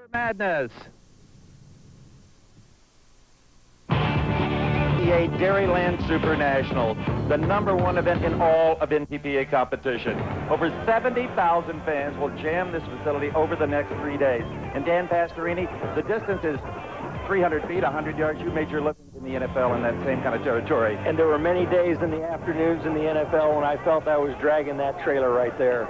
Motor Madness. Dairyland Super National, the #1 event in all of NTPA competition. Over 70,000 fans will jam this facility over the next 3 days. And Dan Pastorini, the distance is 300 feet, 100 yards. You made your living in the NFL in that same kind of territory. And there were many days in the afternoons in the NFL when I felt I was dragging that trailer right there.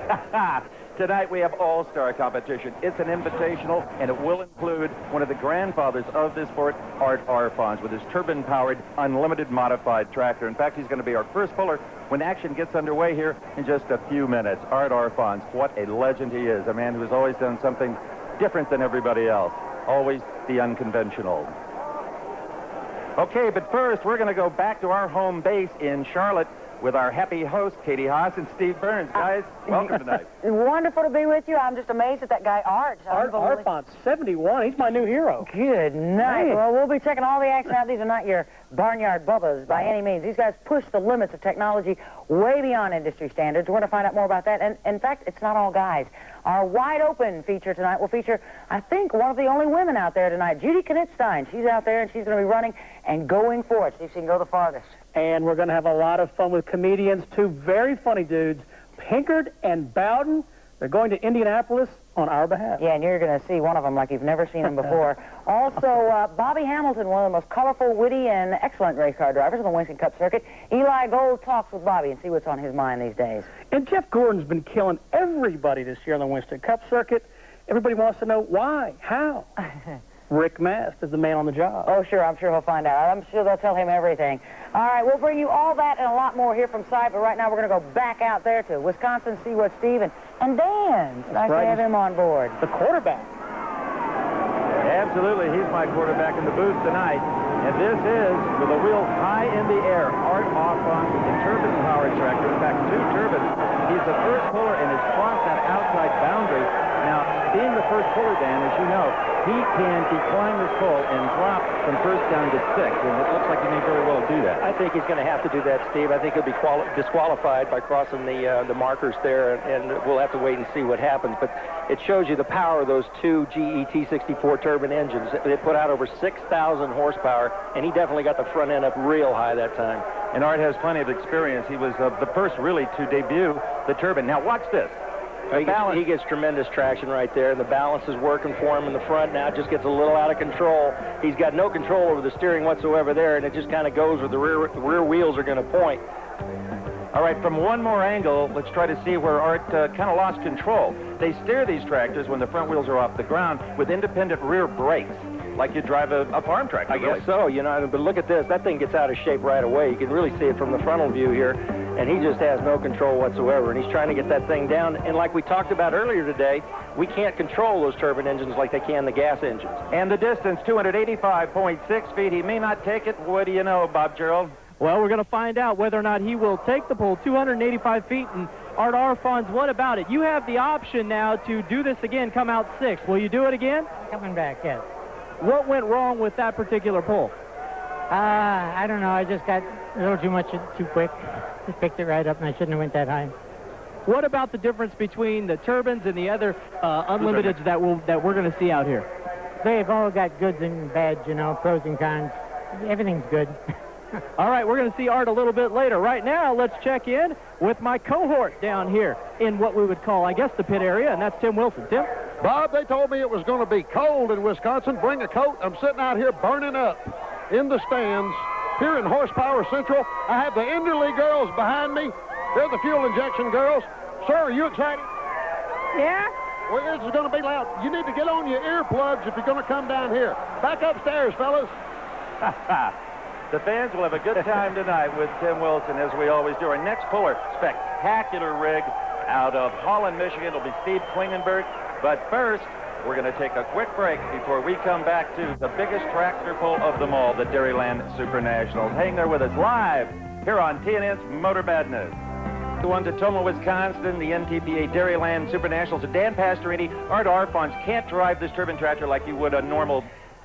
Tonight we have all-star competition. It's an invitational, and it will include one of the grandfathers of this sport, Art Arfons, with his turbine-powered, unlimited modified tractor. In fact, he's going to be our first puller when action gets underway here in just a few minutes. Art Arfons, what a legend he is, a man who has always done something different than everybody else, always the unconventional. Okay, but first, we're going to go back to our home base in Charlotte with our happy hosts, Katie Haas and Steve Burns. Guys, welcome tonight. Wonderful to be with you. I'm just amazed at that guy, Art. Art Arfons, 71. He's my new hero. Good night. Man. Well, we'll be checking all the action out. These are not your barnyard bubbas by any means. These guys push the limits of technology way beyond industry standards. We're going to find out more about that. And, in fact, it's not all guys. Our wide open feature tonight will feature, I think, one of the only women out there tonight, Judy Knitzstein. She's out there, and she's going to be running and going for it. See if she can go the farthest. And we're going to have a lot of fun with comedians, two very funny dudes, Pinkard and Bowden. They're going to Indianapolis on our behalf. Yeah, and you're going to see one of them like you've never seen him before. Also, Bobby Hamilton, one of the most colorful, witty, and excellent race car drivers on the Winston Cup circuit. Eli Gold talks with Bobby and see what's on his mind these days. And Jeff Gordon's been killing everybody this year on the Winston Cup circuit. Everybody wants to know why, how. Rick Mast is the man on the job. Oh, sure, I'm sure he'll find out. I'm sure they'll tell him everything. All right, we'll bring you all that and a lot more here from site, but right now we're going to go back out there to Wisconsin, see what Steve and Dan's. Nice to have him on board. The quarterback. Absolutely, he's my quarterback in the booth tonight. And this is, with the wheels high in the air, Art Arfons with a turbine-powered tractor. In fact, 2 turbines. He's the first puller and has crossed that outside boundary. Now, being the first puller, Dan, as you know, he can decline this pull and drop from first down to 6, and it looks like he may very well do that. I think he's going to have to do that, Steve. I think he'll be disqualified by crossing the markers there, and we'll have to wait and see what happens. But it shows you the power of those 2 GE T64 turbine engines. They put out over 6,000 horsepower, and he definitely got the front end up real high that time. And Art has plenty of experience. He was the first, really, to debut the turbine. Now, watch this. He gets tremendous traction right there, and the balance is working for him in the front. Now it just gets a little out of control. He's got no control over the steering whatsoever there, and it just kind of goes where the rear wheels are going to point. All right, from one more angle, let's try to see where Art kind of lost control. They steer these tractors when the front wheels are off the ground with independent rear brakes, like you drive a farm tractor. I guess so, you know, but look at this. That thing gets out of shape right away. You can really see it from the frontal view here, and he just has no control whatsoever, and he's trying to get that thing down. And like we talked about earlier today, we can't control those turbine engines like they can the gas engines. And the distance, 285.6 feet. He may not take it. What do you know, Bob Gerald? Well, we're going to find out whether or not he will take the pull, 285 feet. And Art Arfons, what about it? You have the option now to do this again, come out 6th. Will you do it again? Coming back, yes. What went wrong with that particular pull? I don't know. I just got a little too much too quick. Just picked it right up, and I shouldn't have went that high. What about the difference between the turbines and the other unlimiteds that we're going to see out here? They've all got goods and bads, you know, pros and cons. Everything's good. All right, we're going to see Art a little bit later. Right now, let's check in with my cohort down here in what we would call, I guess, the pit area, and that's Tim Wilson. Tim? Bob, they told me it was going to be cold in Wisconsin. Bring a coat. I'm sitting out here burning up in the stands here in Horsepower Central. I have the Enderley girls behind me. They're the fuel injection girls. Sir, are you excited? Yeah? Well, this is going to be loud. You need to get on your earplugs if you're going to come down here. Back upstairs, fellas. The fans will have a good time tonight with Tim Wilson, as we always do. Our next puller, spectacular rig out of Holland, Michigan. It'll be Steve Klingenberg. But first, we're going to take a quick break before we come back to the biggest tractor pull of them all, the Dairyland Super Nationals. Hang there with us live here on TNN's Motor Madness. The one to Toma, Wisconsin, the NTPA Dairyland Super Nationals. Dan Pastorini, Art Arfons can't drive this turbine tractor like you would a normal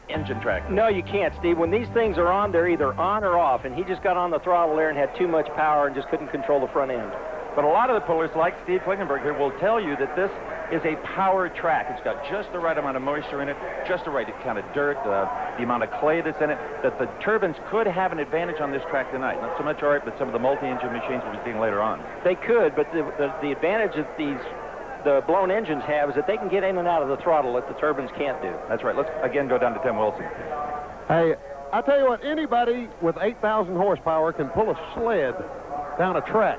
engine tractor. No, you can't, Steve. When these things are on, they're either on or off, and he just got on the throttle there and had too much power and just couldn't control the front end. But a lot of the pullers, like Steve Klingenberg here, will tell you that this is a power track. It's got just the right amount of moisture in it, just the right kind of dirt, the amount of clay that's in it, that the turbines could have an advantage on this track tonight. Not so much Art, but some of the multi-engine machines we'll be seeing later on. They could, but the advantage that the blown engines have is that they can get in and out of the throttle that the turbines can't do. That's right. Let's again go down to Tim Wilson. Hey, I tell you what, anybody with 8,000 horsepower can pull a sled down a track.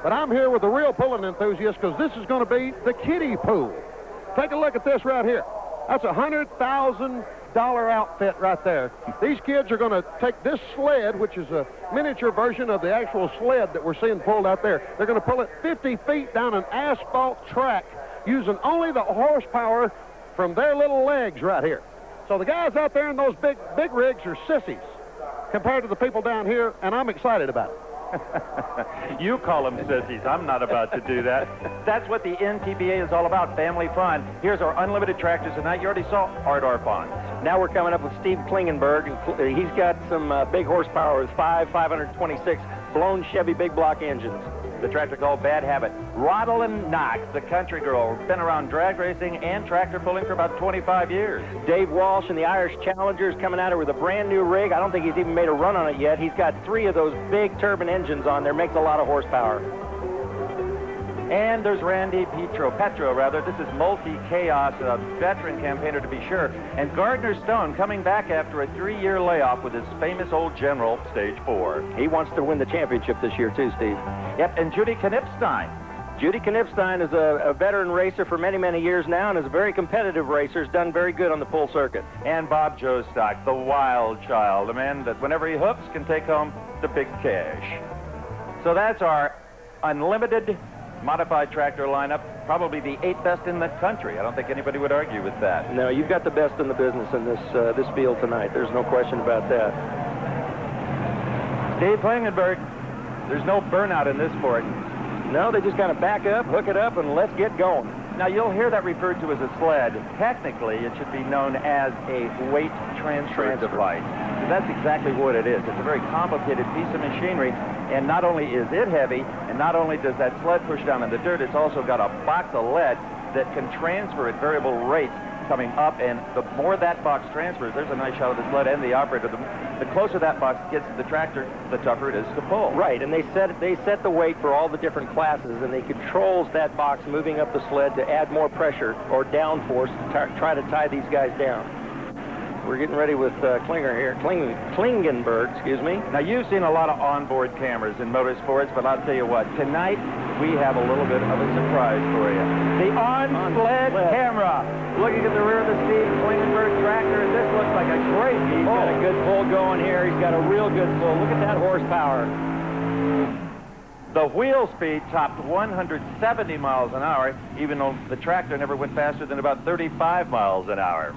But I'm here with the real pulling enthusiast because this is going to be the kiddie pool. Take a look at this right here. That's a $100,000 outfit right there. These kids are going to take this sled, which is a miniature version of the actual sled that we're seeing pulled out there. They're going to pull it 50 feet down an asphalt track using only the horsepower from their little legs right here. So the guys out there in those big rigs are sissies compared to the people down here, and I'm excited about it. You call them sissies. I'm not about to do that. That's what the NTBA is all about, family fun. Here's our unlimited tractors tonight. You already saw Art Arfons. Now we're coming up with Steve Klingenberg. He's got some big horsepower with 526 blown Chevy big block engines. The tractor called Bad Habit. Rosalind Knox, the country girl, been around drag racing and tractor pulling for about 25 years. Dave Walsh and the Irish Challengers coming at her with a brand new rig. I don't think he's even made a run on it yet. He's got 3 of those big turbine engines on there. Makes a lot of horsepower. And there's Randy Petro. This is multi-chaos, a veteran campaigner to be sure. And Gardner Stone coming back after a 3-year layoff with his famous old General, Stage 4. He wants to win the championship this year, too, Steve. Yep, and Judy Knipstein. Judy Knipstein is a veteran racer for many, many years now and is a very competitive racer. Has done very good on the pull circuit. And Bob Jostock, the wild child, the man that whenever he hooks can take home the big cash. So that's our unlimited modified tractor lineup, probably the 8th best in the country. I don't think anybody would argue with that. No, you've got the best in the business in this field tonight. There's no question about that. Steve Klingenberg, there's no burnout in this sport. No, they just kind of back up, hook it up, and let's get going. Now, you'll hear that referred to as a sled. Technically, it should be known as a weight transfer device. So that's exactly what it is. It's a very complicated piece of machinery, and not only is it heavy, and not only does that sled push down in the dirt, it's also got a box of lead that can transfer at variable rates coming up, and the more that box transfers, there's a nice shot of the sled and the operator. The closer that box gets to the tractor, the tougher it is to pull. Right, and they set the weight for all the different classes, and they controls that box moving up the sled to add more pressure or downforce to try to tie these guys down. We're getting ready with Klingenberg, excuse me. Now, you've seen a lot of onboard cameras in motorsports, but I'll tell you what, tonight we have a little bit of a surprise for you. The on-sled camera. Looking at the rear of the Steve Klingenberg tractor, this looks like a great pull. He's got a good pull going here. He's got a real good pull. Look at that horsepower. The wheel speed topped 170 miles an hour, even though the tractor never went faster than about 35 miles an hour.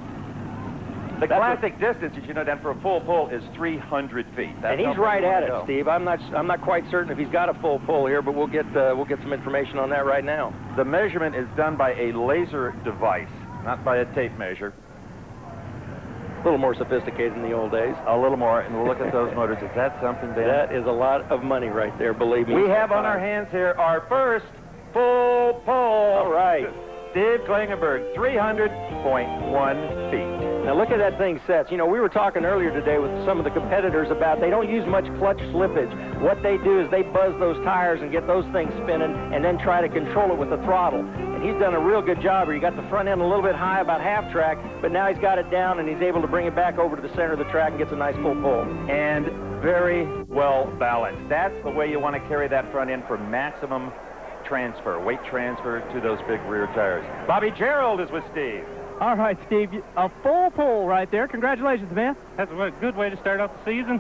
The classic distance, as you know, Dan, for a full pull is 300 feet. And he's right at it, Steve. I'm not quite certain if he's got a full pull here, but we'll get some information on that right now. The measurement is done by a laser device, not by a tape measure. A little more sophisticated in the old days. A little more, and we'll look at those motors. Is that something, Dan? That is a lot of money right there, believe me. We have on our hands here our first full pull. All right. Steve Klingenberg, 300.1 feet. Now look at that thing sets. You know, we were talking earlier today with some of the competitors about they don't use much clutch slippage. What they do is they buzz those tires and get those things spinning and then try to control it with the throttle. And he's done a real good job here. He got the front end a little bit high, about half track, but now he's got it down and he's able to bring it back over to the center of the track and gets a nice full pull. And very well balanced. That's the way you want to carry that front end for maximum transfer, weight transfer to those big rear tires. Bobby Gerald is with Steve. All right, Steve, a full pull right there. Congratulations, man. That's a good way to start off the season.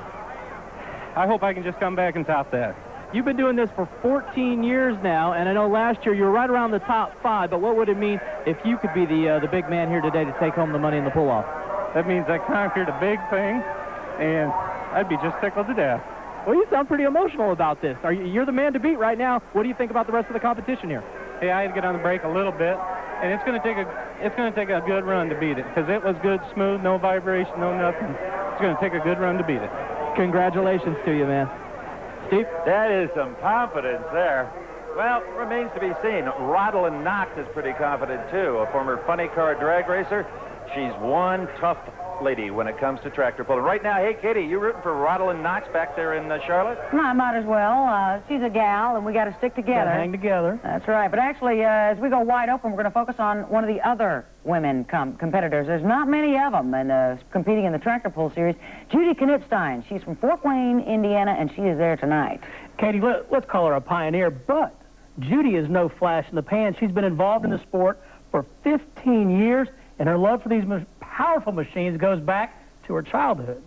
I hope I can just come back and top that. You've been doing this for 14 years now, and I know last year you were right around the top 5, but what would it mean if you could be the big man here today to take home the money in the pull-off? That means I conquered a big thing, and I'd be just tickled to death. Well, you sound pretty emotional about this. You're the man to beat right now. What do you think about the rest of the competition here? Hey, I had to get on the brake a little bit, and it's going to take a good run to beat it because it was good, smooth, no vibration, no nothing. It's going to take a good run to beat it. Congratulations to you, man. Steve? That is some confidence there. Well, remains to be seen. Rodlin Knox is pretty confident, too. A former funny car drag racer. She's one tough lady when it comes to tractor pulling. Right now, hey, Katie, you rooting for Rodlin Knox back there in Charlotte? I might as well. She's a gal, and we got to stick together. Hang together. That's right. But actually, as we go wide open, we're going to focus on one of the other women competitors. There's not many of them, and competing in the tractor pull series. Judy Knipstein. She's from Fort Wayne, Indiana, and she is there tonight. Katie, let's call her a pioneer, but Judy is no flash in the pan. She's been involved in the sport for 15 years, and her love for these powerful machines goes back to her childhood.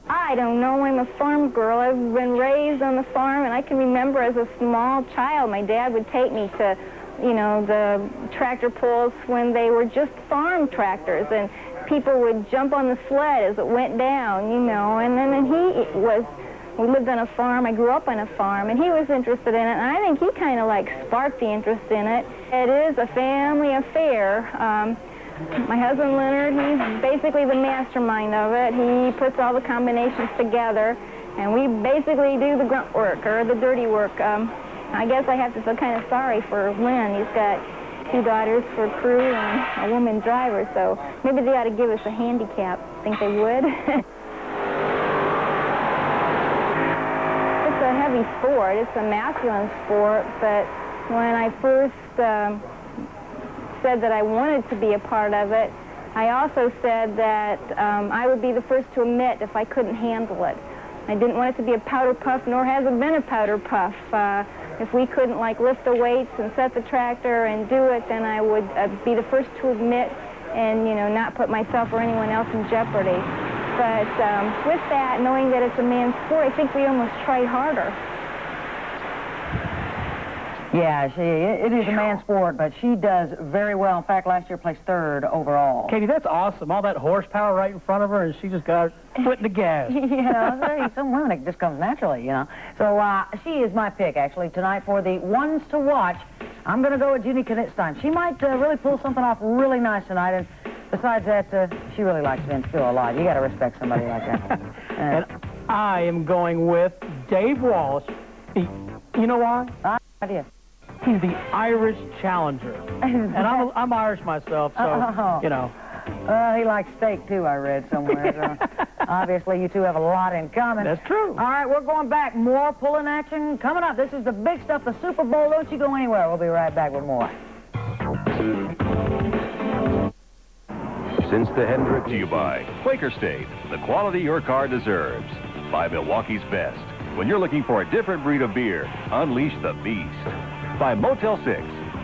I don't know. I'm a farm girl. I've been raised on the farm, and I can remember as a small child, my dad would take me to, you know, the tractor pulls when they were just farm tractors, and people would jump on the sled as it went down, you know, and then we lived on a farm. I grew up on a farm, and he was interested in it, and I think he kind of like sparked the interest in it. It is a family affair. My husband, Leonard, he's basically the mastermind of it. He puts all the combinations together, and we basically do the grunt work, or the dirty work. I guess I have to feel kind of sorry for Lynn. He's got 2 daughters for crew and a woman driver, so maybe they ought to give us a handicap. Think they would? It's a heavy sport. It's a masculine sport, but when I first said that I wanted to be a part of it, I also said that I would be the first to admit if I couldn't handle it. I didn't want it to be a powder puff, nor has it been a powder puff. If we couldn't, like, lift the weights and set the tractor and do it, then I would be the first to admit and, you know, not put myself or anyone else in jeopardy. But with that, knowing that it's a man's sport, I think we almost try harder. Yeah, it is a man's sport, but she does very well. In fact, last year placed 3rd overall. Katie, that's awesome. All that horsepower right in front of her, and she just got her foot in the gas. You know, some women, it just comes naturally, you know. So she is my pick, actually, tonight for the ones to watch. I'm going to go with Judy Knipstein. She might really pull something off really nice tonight, and besides that, she really likes being still alive. You got to respect somebody like that. And I am going with Dave Walsh. You know why? Idea. He's the Irish Challenger. And I'm Irish myself, so, you know. He likes steak, too, I read somewhere. So obviously, you two have a lot in common. That's true. All right, we're going back. More pulling action coming up. This is the big stuff, the Super Bowl. Don't you go anywhere. We'll be right back with more. Since the Hendrick to you by Quaker State, the quality your car deserves. By Milwaukee's Best. When you're looking for a different breed of beer, unleash the beast. By Motel 6,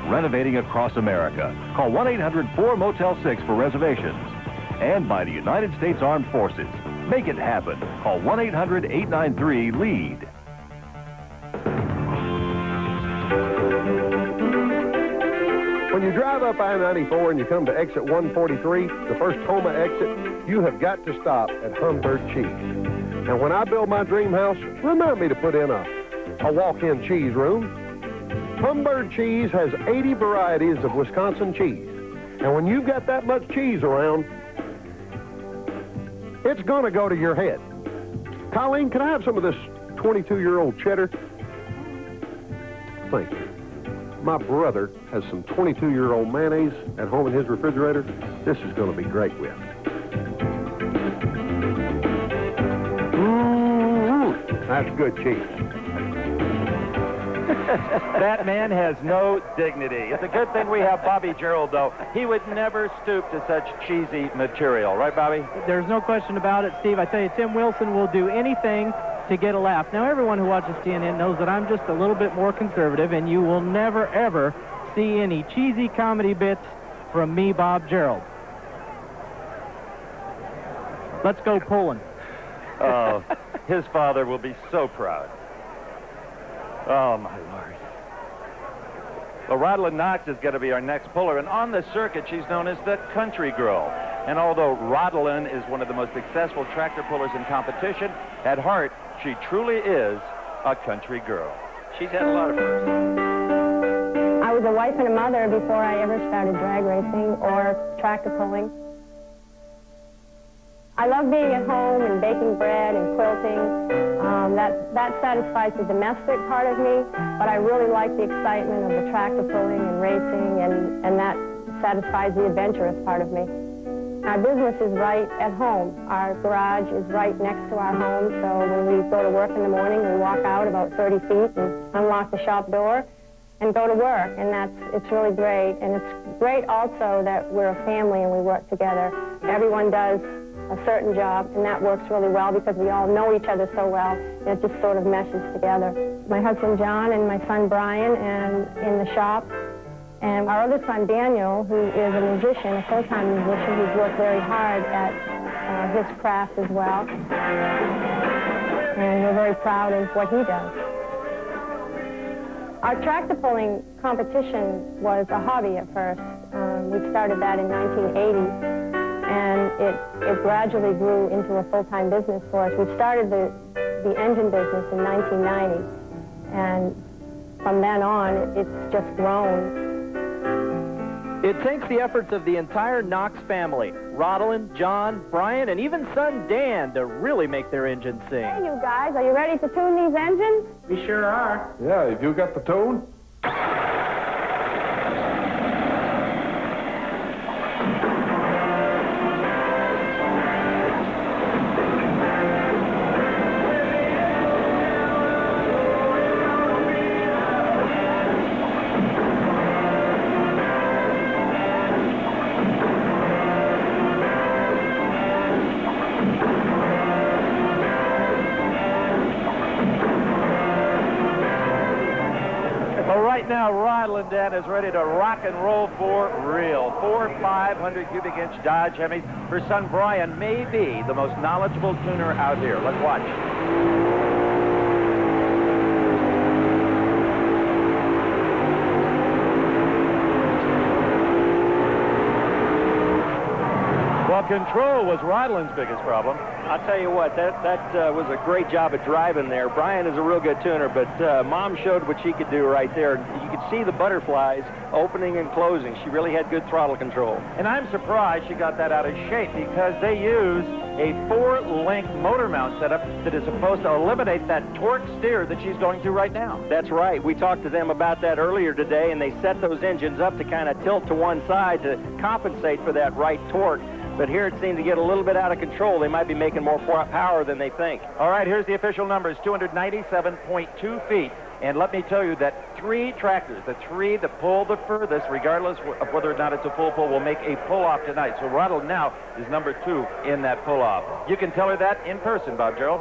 renovating across America. Call 1-800-4-MOTEL-6 for reservations. And by the United States Armed Forces. Make it happen. Call 1-800-893-LEAD. When you drive up I-94 and you come to exit 143, the first Toma exit, you have got to stop at Humbird Cheese. And when I build my dream house, remind me to put in a walk-in cheese room. Humbird Cheese has 80 varieties of Wisconsin cheese. And when you've got that much cheese around, it's going to go to your head. Colleen, can I have some of this 22-year-old cheddar? Thank you. My brother has some 22-year-old mayonnaise at home in his refrigerator. This is going to be great with. That's good cheese. That man has no dignity. It's a good thing we have Bobby Gerald, though. He would never stoop to such cheesy material. Right, Bobby? There's no question about it, Steve. I tell you, Tim Wilson will do anything to get a laugh. Now, everyone who watches TNN knows that I'm just a little bit more conservative, and you will never, ever see any cheesy comedy bits from me, Bob Gerald. Let's go pulling. Oh, his father will be so proud. Oh, my Lord. Well, Rodlin Knox is going to be our next puller, and on the circuit, she's known as the country girl. And although Rodlin is one of the most successful tractor pullers in competition, at heart, she truly is a country girl. She's had a lot of firsts. I was a wife and a mother before I ever started drag racing or tractor pulling. I love being at home and baking bread and quilting. That satisfies the domestic part of me, but I really like the excitement of the tractor pulling and racing, and that satisfies the adventurous part of me. Our business is right at home. Our garage is right next to our home, so when we go to work in the morning, we walk out about 30 feet and unlock the shop door and go to work, and it's really great. And it's great also that we're a family and we work together. Everyone does a certain job, and that works really well because we all know each other so well, and it just sort of meshes together. My husband John and my son Brian and in the shop, and our other son Daniel, who is a musician, a full-time musician, who's worked very hard at his craft as well, and we're very proud of what he does. Our tractor pulling competition was a hobby at first. We started that in 1980. And it gradually grew into a full-time business for us. We started the engine business in 1990, and from then on, it's just grown. It takes the efforts of the entire Knox family, Rodolin, John, Brian, and even son Dan, to really make their engines sing. Hey, you guys, are you ready to tune these engines? We sure are. Yeah, have you got the tone? Right now, Rodolin Dan is ready to rock and roll for real. 4 500 cubic inch Dodge Hemis. Her son Brian may be the most knowledgeable tuner out here. Let's watch. Well, control was Rodolin's biggest problem. I'll tell you what, that was a great job of driving there. Brian is a real good tuner, but Mom showed what she could do right there. You could see the butterflies opening and closing. She really had good throttle control. And I'm surprised she got that out of shape because they use a 4-link motor mount setup that is supposed to eliminate that torque steer that she's going through right now. That's right. We talked to them about that earlier today, and they set those engines up to kind of tilt to one side to compensate for that right torque. But here it seemed to get a little bit out of control. They might be making more power than they think. All right, here's the official numbers, 297.2 feet. And let me tell you that 3 tractors, the 3 that pull the furthest, regardless of whether or not it's a full pull, will make a pull-off tonight. So Rodolin now is number 2 in that pull-off. You can tell her that in person, Bob Gerald.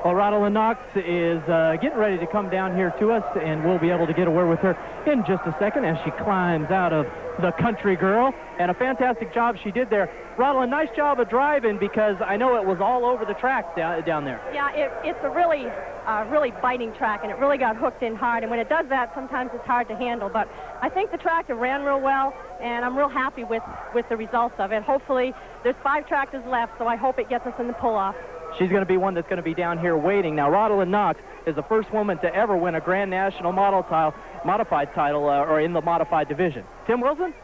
Well, Rodolin Knox is getting ready to come down here to us, and we'll be able to get a word with her in just a second as she climbs out of the Country Girl. And a fantastic job she did there. Rodolin, nice job of driving, because I know it was all over the track down there. Yeah, it's a really biting track, and it really got hooked in hard. And when it does that, sometimes it's hard to handle. But I think the tractor ran real well, and I'm real happy with the results of it. Hopefully, there's 5 tractors left, so I hope it gets us in the pull-off. She's going to be one that's going to be down here waiting. Now, Rodolin Knox is the first woman to ever win a Grand National modified title or in the modified division. Tim Wilson?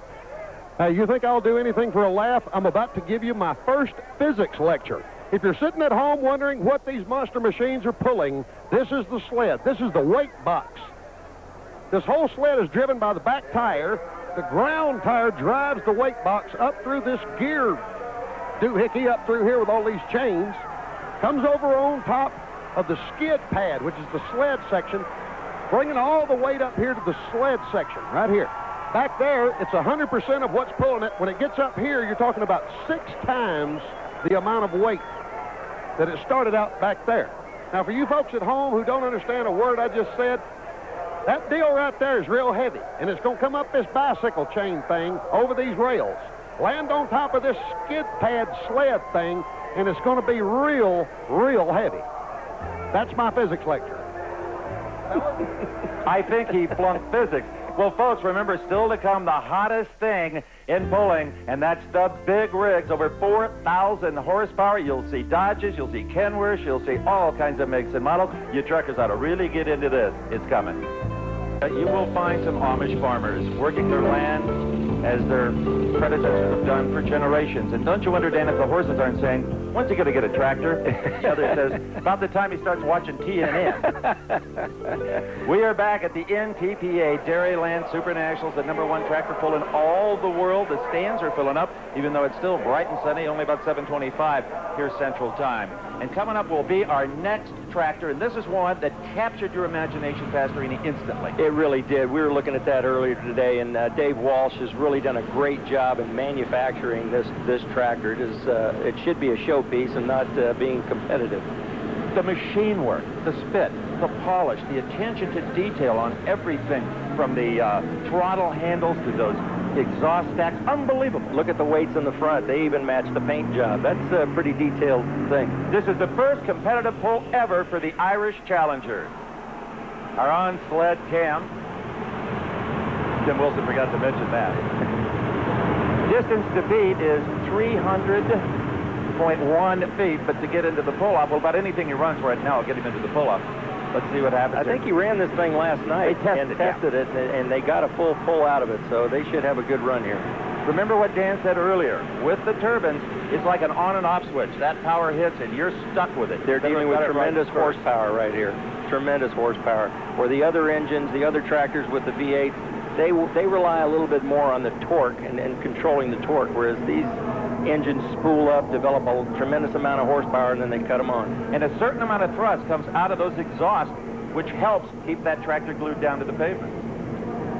You think I'll do anything for a laugh? I'm about to give you my first physics lecture. If you're sitting at home wondering what these monster machines are pulling, this is the sled. This is the weight box. This whole sled is driven by the back tire. The ground tire drives the weight box up through this gear doohickey up through here with all these chains. Comes over on top of the skid pad, which is the sled section, bringing all the weight up here to the sled section, right here. Back there, it's 100% of what's pulling it. When it gets up here, you're talking about 6 times the amount of weight that it started out back there. Now, for you folks at home who don't understand a word I just said, that deal right there is real heavy, and it's going to come up this bicycle chain thing over these rails, land on top of this skid pad sled thing, and it's going to be real, real heavy. That's my physics lecture. I think he flunked physics. Well, folks, remember, still to come, the hottest thing in pulling, and that's the big rigs, over 4,000 horsepower. You'll see Dodges, you'll see Kenworths, you'll see all kinds of makes and models. You truckers ought to really get into this. It's coming. You will find some Amish farmers working their land as their predecessors have done for generations. And don't you wonder, Dan, if the horses aren't saying, when's he going to get a tractor? The other says, about the time he starts watching TNN. We are back at the NTPA Dairyland Super Nationals, the #1 tractor pull in all the world. The stands are filling up, even though it's still bright and sunny, only about 7:25 here Central Time. And coming up will be our next tractor, and this is one that captured your imagination, Pastorini, instantly. It really did. We were looking at that earlier today, and Dave Walsh has really done a great job in manufacturing this tractor. It should be a showpiece and not being competitive. The machine work, the spit, the polish, the attention to detail on everything from the throttle handles to those exhaust stacks. Unbelievable. Look at the weights in the front. They even match the paint job. That's a pretty detailed thing. This is the first competitive pull ever for the Irish Challengers. Our on-sled cam. Tim Wilson forgot to mention that. Distance to beat is 300.1 feet, but to get into the pull-off, well, about anything he runs right now will get him into the pull-off. Let's see what happens. I think he ran this thing last night and tested it, and they got a full pull out of it, so they should have a good run here. Remember what Dan said earlier. With the turbines, it's like an on and off switch. That power hits, and you're stuck with it. They're dealing with tremendous horsepower right here. Tremendous horsepower. Where the other engines, the other tractors with the V8s, they rely a little bit more on the torque and controlling the torque, whereas these engines spool up, develop a tremendous amount of horsepower, and then they cut them on. And a certain amount of thrust comes out of those exhausts, which helps keep that tractor glued down to the pavement.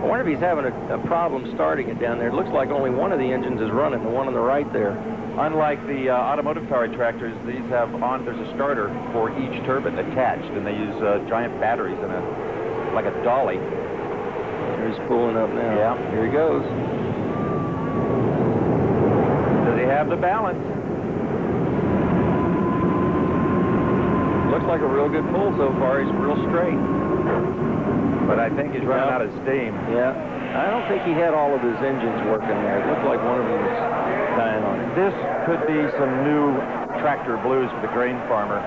I wonder if he's having a problem starting it down there. It looks like only one of the engines is running, the one on the right there. Unlike the automotive-powered tractors, these have there's a starter for each turbine attached, and they use giant batteries and like a dolly. He's pulling up now. Yeah. Here he goes. Does he have the balance? Looks like a real good pull so far. He's real straight. But I think he's running out of steam. Yeah. I don't think he had all of his engines working there. It looked like one of them was dying on it. This could be some new tractor blues for the grain farmer.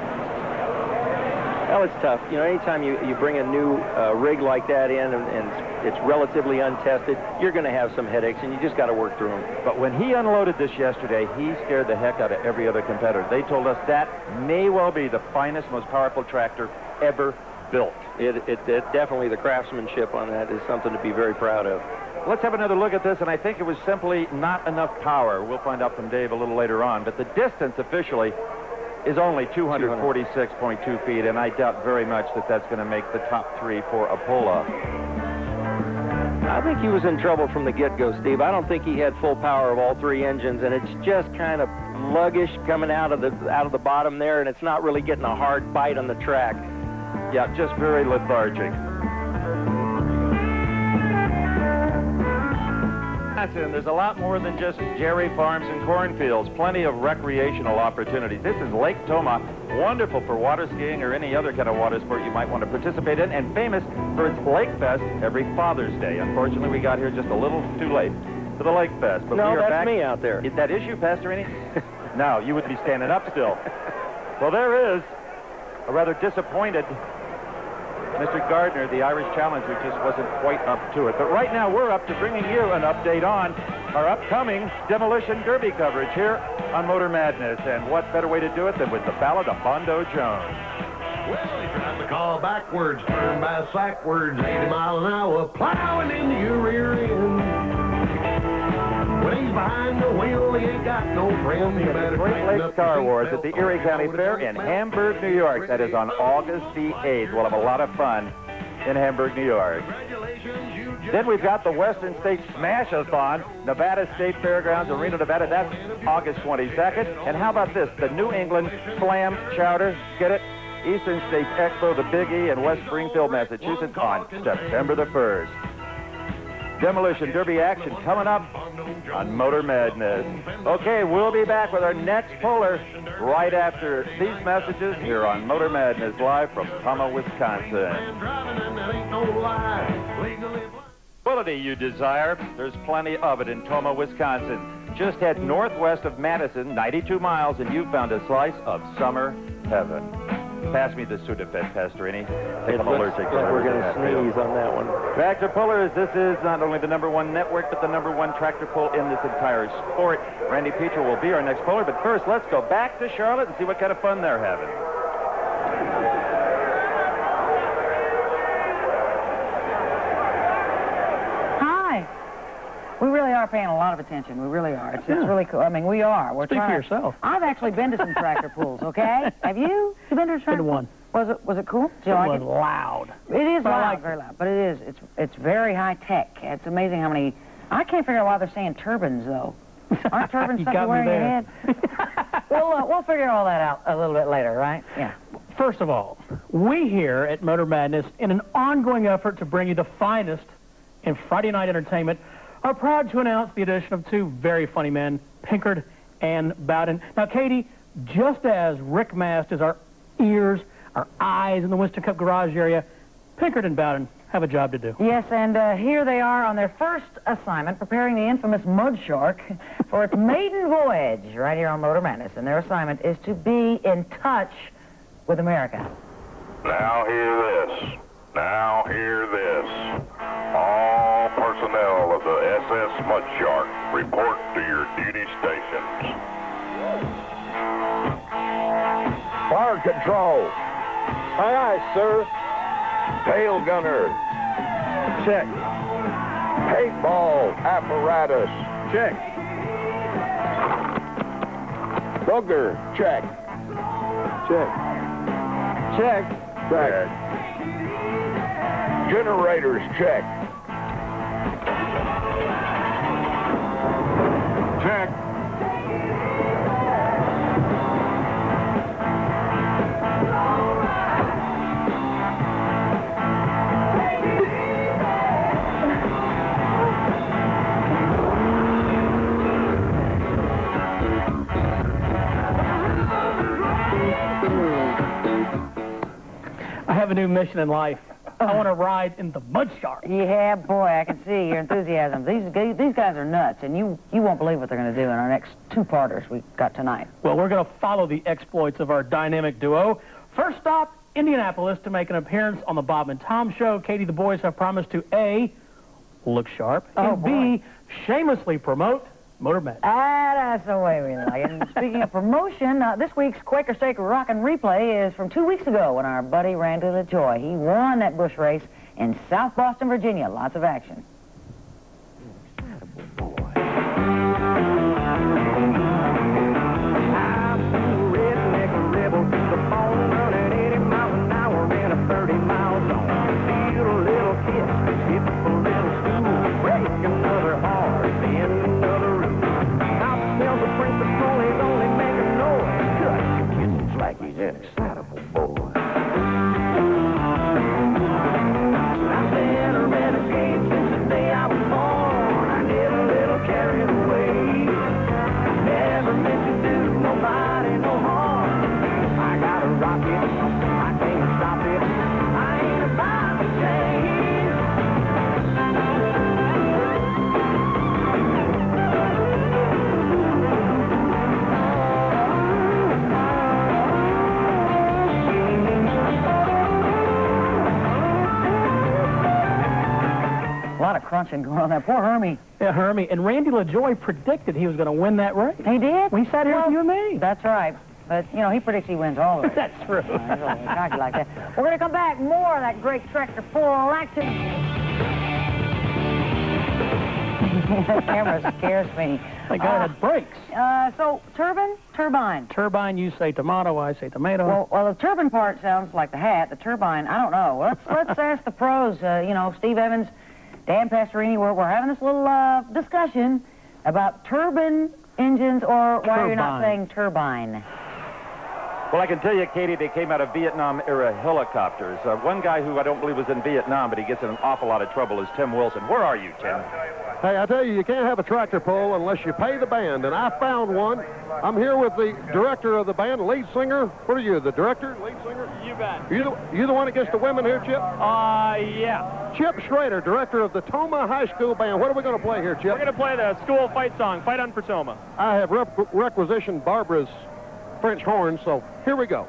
Well, it's tough. You know, anytime you bring a new rig like that in and it's relatively untested, you're going to have some headaches, and you just got to work through them. But when he unloaded this yesterday, he scared the heck out of every other competitor. They told us that may well be the finest, most powerful tractor ever built. It definitely, the craftsmanship on that is something to be very proud of. Let's have another look at this, and I think it was simply not enough power. We'll find out from Dave a little later on. But the distance officially is only 246.2 feet, and I doubt very much that that's going to make the top three for a pull-off. I think he was in trouble from the get-go, Steve. I don't think he had full power of all three engines, and it's just kind of sluggish coming out of the bottom there, and it's not really getting a hard bite on the track. Yeah, just very lethargic. There's a lot more than just dairy farms and cornfields. Plenty of recreational opportunities. This is Lake Toma, wonderful for water skiing or any other kind of water sport you might want to participate in, and famous for its Lake Fest every Father's Day. Unfortunately, we got here just a little too late for the Lake Fest. But no, we are that's back. Me out there. That is you, Pastorini? No, you would be standing up still. Well, there is a rather disappointed Mr. Gardner, the Irish Challenger, just wasn't quite up to it. But right now, we're up to bringing you an update on our upcoming Demolition Derby coverage here on Motor Madness. And what better way to do it than with the ballad of Bondo Jones. Well, he drives the car backwards, turned by backwards, 80 miles an hour, plowing into your rear end. When he's behind the wheel, he ain't got no friends. You better Great Lakes Car Wars at the Erie County Fair in Hamburg, New York. That is on August the 8th. We'll have a lot of fun in Hamburg, New York. Then we've got the Western States Smash-a-thon, Nevada State Fairgrounds, Reno, Nevada. That's August 22nd. And how about this? The New England Slam Chowder. Get it? Eastern States Expo, the Big E, in West Springfield, Massachusetts on September the 1st. Demolition Derby action coming up on Motor Madness. Okay, we'll be back with our next puller right after these messages here on Motor Madness, live from Toma, Wisconsin. Quality you desire, there's plenty of it in Toma, Wisconsin. Just head northwest of Madison, 92 miles, and you've found a slice of summer heaven. Pass me the Sudafed, Pastorini. It I'm looks allergic like we're going to that. sneeze on that one. Tractor Pullers, this is not only the #1 network, but the #1 tractor pull in this entire sport. Randy Peter will be our next puller, but first, let's go back to Charlotte and see what kind of fun they're having. Hi. We really are paying a lot of attention. We really are. It's really cool. I mean, we are. We're Speak for trying. yourself. I've actually been to some tractor pulls, okay? Have you? You been to a tractor Been to one. Was it cool? Did you It like was it? loud. It is But I loud, liked very loud, but it is. It's very high tech. It's amazing how many. I can't figure out why they're saying turbines though. Aren't turbines You something got you me wear in your there. head? We'll figure all that out a little bit later, right? Yeah. First of all, we here at Motor Madness, in an ongoing effort to bring you the finest in Friday night entertainment, are proud to announce the addition of two very funny men, Pinkard and Bowden. Now, Katie, just as Rick Mast is our ears, our eyes in the Winston Cup garage area, Pinkard and Bowden have a job to do. Yes, and here they are on their first assignment, preparing the infamous Mud Shark for its maiden voyage right here on Motor Madness. And their assignment is to be in touch with America. Now hear this. Now hear this. All personnel of the SS Mud Shark report to your duty stations. Fire control. Aye, aye, sir. Tail gunner. Check. Paintball apparatus. Check. Booger. Check. Check. Check. Check. Generators. Check. Check. I have a new mission in life. I want to ride in the Mud Shark. Yeah, boy, I can see your enthusiasm. These guys are nuts, and you won't believe what they're going to do in our next two-parters we've got tonight. Well, we're going to follow the exploits of our dynamic duo. First stop, Indianapolis, to make an appearance on the Bob and Tom Show. Katie, the boys have promised to A, look sharp, and B, shamelessly promote Motor Madness. That's the way we like it. And speaking of promotion, this week's Quaker Steak Rockin' Replay is from 2 weeks ago when our buddy Randy LaJoy, he won that bush race in South Boston, Virginia. Lots of action. Excitable boy. I've been a renegade since the day I was born. I get a little carried away. Never meant to do nobody no harm. I got a rocket, I can't stop it. I ain't about to change. A lot of crunching going on there. Poor Hermie. Yeah, Hermie. And Randy LaJoy predicted he was going to win that race. He did? We sat here with you and me. That's right. But, you know, he predicts he wins all of it. That's true. He's a little cocky like that. We're going to come back. More of that great tractor pull action. That camera scares me. Thank God it breaks. So, turbine? Turbine, you say tomato, I say tomato. Well, the turbine part sounds like the hat. The turbine, I don't know. Let's ask the pros. Steve Evans, Dan Pastorini. We're having this little discussion about turbine engines, or why you're not saying turbine. Well, I can tell you, Katie, they came out of Vietnam-era helicopters. One guy who I don't believe was in Vietnam, but he gets in an awful lot of trouble, is Tim Wilson. Where are you, Tim? Hey, I tell you can't have a tractor pull unless you pay the band, and I found one. I'm here with the director of the band, lead singer. What are you, the director, lead singer? You bet. You the one that gets the women here, Chip? Yeah. Chip Schrader, director of the Toma High School Band. What are we going to play here, Chip? We're going to play the school fight song, Fight on for Toma. I have requisitioned Barbara's French horn, so here we go.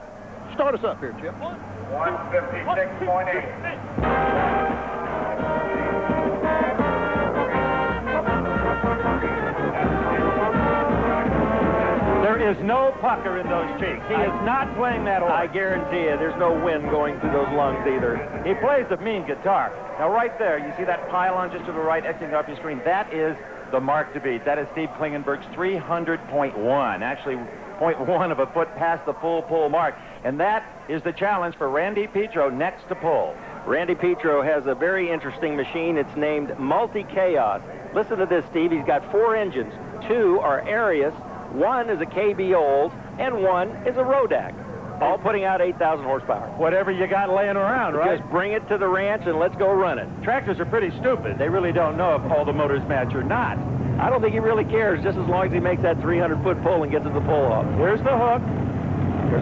Start us up here, Chip. 156.8. There is no pucker in those cheeks. He is not playing that horse. I guarantee you, there's no wind going through those lungs either. He plays a mean guitar. Now, right there, you see that pylon just to the right, exiting off your screen. That is the mark to beat. That is Steve Klingenberg's 300.1. Actually, 0.1 of a foot past the full pull mark. And that is the challenge for Randy Petro next to pull. Randy Petro has a very interesting machine. It's named Multi-Chaos. Listen to this, Steve. He's got 4 engines. 2 are Arius, 1 is a KB Old, and 1 is a Rodak. All putting out 8,000 horsepower. Whatever you got laying around, right? Just bring it to the ranch and let's go run it. Tractors are pretty stupid. They really don't know if all the motors match or not. I don't think he really cares, just as long as he makes that 300-foot pull and gets it to pull off. Here's the hook.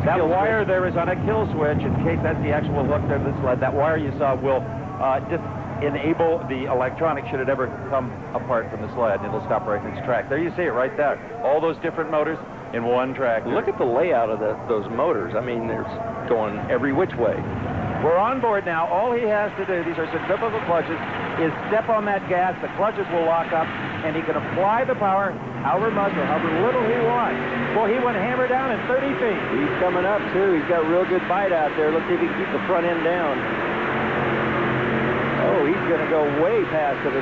That wire there is on a kill switch, in case that's the actual hook there of the sled. That wire you saw will just enable the electronics should it ever come apart from the sled. It'll stop right in its track. There you see it right there. All those different motors in one track. Look at the layout of those motors. I mean, they're going every which way. We're on board now. All he has to do, these are centrifugal clutches, is step on that gas. The clutches will lock up, and he can apply the power however much or however little he wants. Well, he went hammer down at 30 feet. He's coming up, too. He's got a real good bite out there. Let's see if he can keep the front end down. Oh, he's going to go way past it.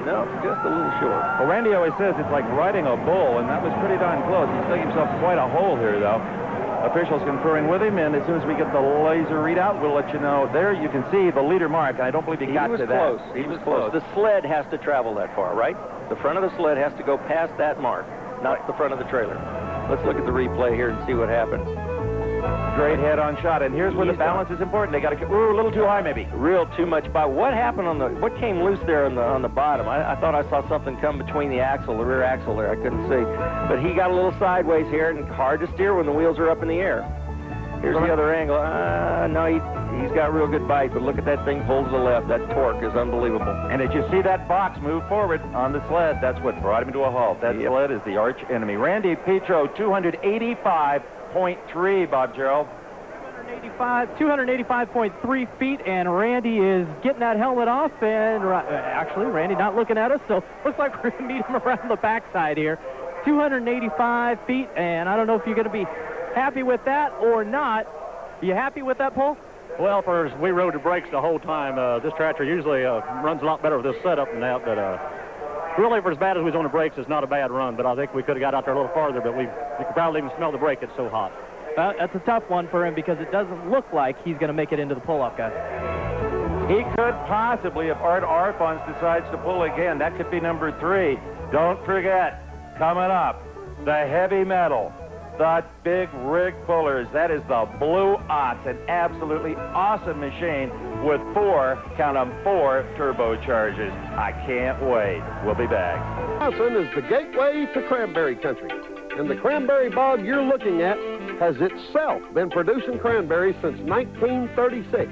No, just a little short. Well, Randy always says it's like riding a bull, and that was pretty darn close. He's dug himself quite a hole here, though. Officials conferring with him, and as soon as we get the laser readout, we'll let you know. There you can see the leader mark. I don't believe he got to that. He was close. The sled has to travel that far, right? The front of the sled has to go past that mark, not the front of the trailer. Let's look at the replay here and see what happened. Great head-on shot, and here's where the balance is important. They got to a little too high, maybe. Real too much by. What happened what came loose there on the bottom? I thought I saw something come between the rear axle there. I couldn't see, but he got a little sideways here, and hard to steer when the wheels are up in the air. Here's the other angle. No, he's got real good bite, but look at that thing pull to the left. That torque is unbelievable. And did you see that box move forward on the sled? That's what brought him to a halt. That sled is the arch enemy. Randy Petro, 285.3, Bob Gerald. 285.3 feet, and Randy is getting that helmet off, and actually, Randy not looking at us, so looks like we're going to meet him around the backside here. 285 feet, and I don't know if you're going to be happy with that or not. Are you happy with that, Paul? Well, we rode the brakes the whole time. This tractor usually runs a lot better with this setup than that, but really, for as bad as we was on the brakes, it's not a bad run, but I think we could have got out there a little farther, but you could probably even smell the brake. It's so hot. That's a tough one for him because it doesn't look like he's going to make it into the pull-off, guys. He could possibly, if Art Arfons decides to pull again, that could be number 3. Don't forget, coming up, the heavy metal, the big rig pullers. That is the Blue Ox, an absolutely awesome machine with 4 turbochargers. I can't wait. We'll be back. Wisconsin is the gateway to cranberry country, and the cranberry bog you're looking at has itself been producing cranberries since 1936.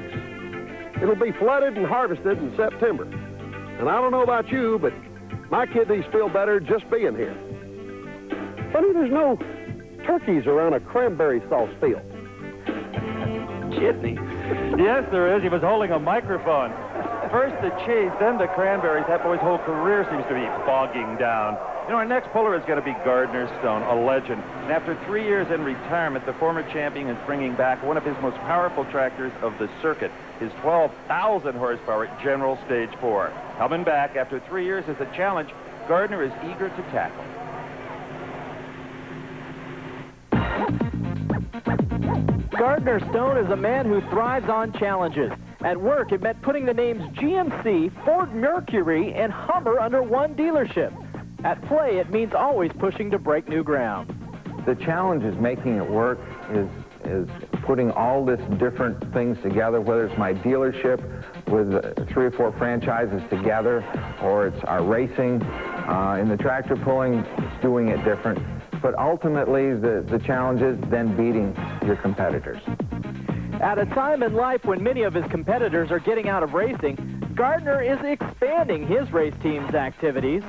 It'll be flooded and harvested in September. And I don't know about you, but my kidneys feel better just being here. Funny, there's no turkeys around a cranberry sauce field. Kidneys. Yes, there is. He was holding a microphone. First the cheese, then the cranberries. That boy's whole career seems to be bogging down. You know, our next puller is going to be Gardner Stone, a legend. And after 3 years in retirement, the former champion is bringing back one of his most powerful tractors of the circuit, his 12,000 horsepower General Stage 4. Coming back after 3 years as a challenge, Gardner is eager to tackle. Gardner Stone is a man who thrives on challenges. At work, it meant putting the names GMC, Ford Mercury, and Hummer under one dealership. At play, it means always pushing to break new ground. The challenge is making it work, is putting all this different things together, whether it's my dealership with 3 or 4 franchises together, or it's our racing. In the tractor pulling, it's doing it different. But ultimately, the challenge is then beating your competitors. At a time in life when many of his competitors are getting out of racing, Gardner is expanding his race team's activities.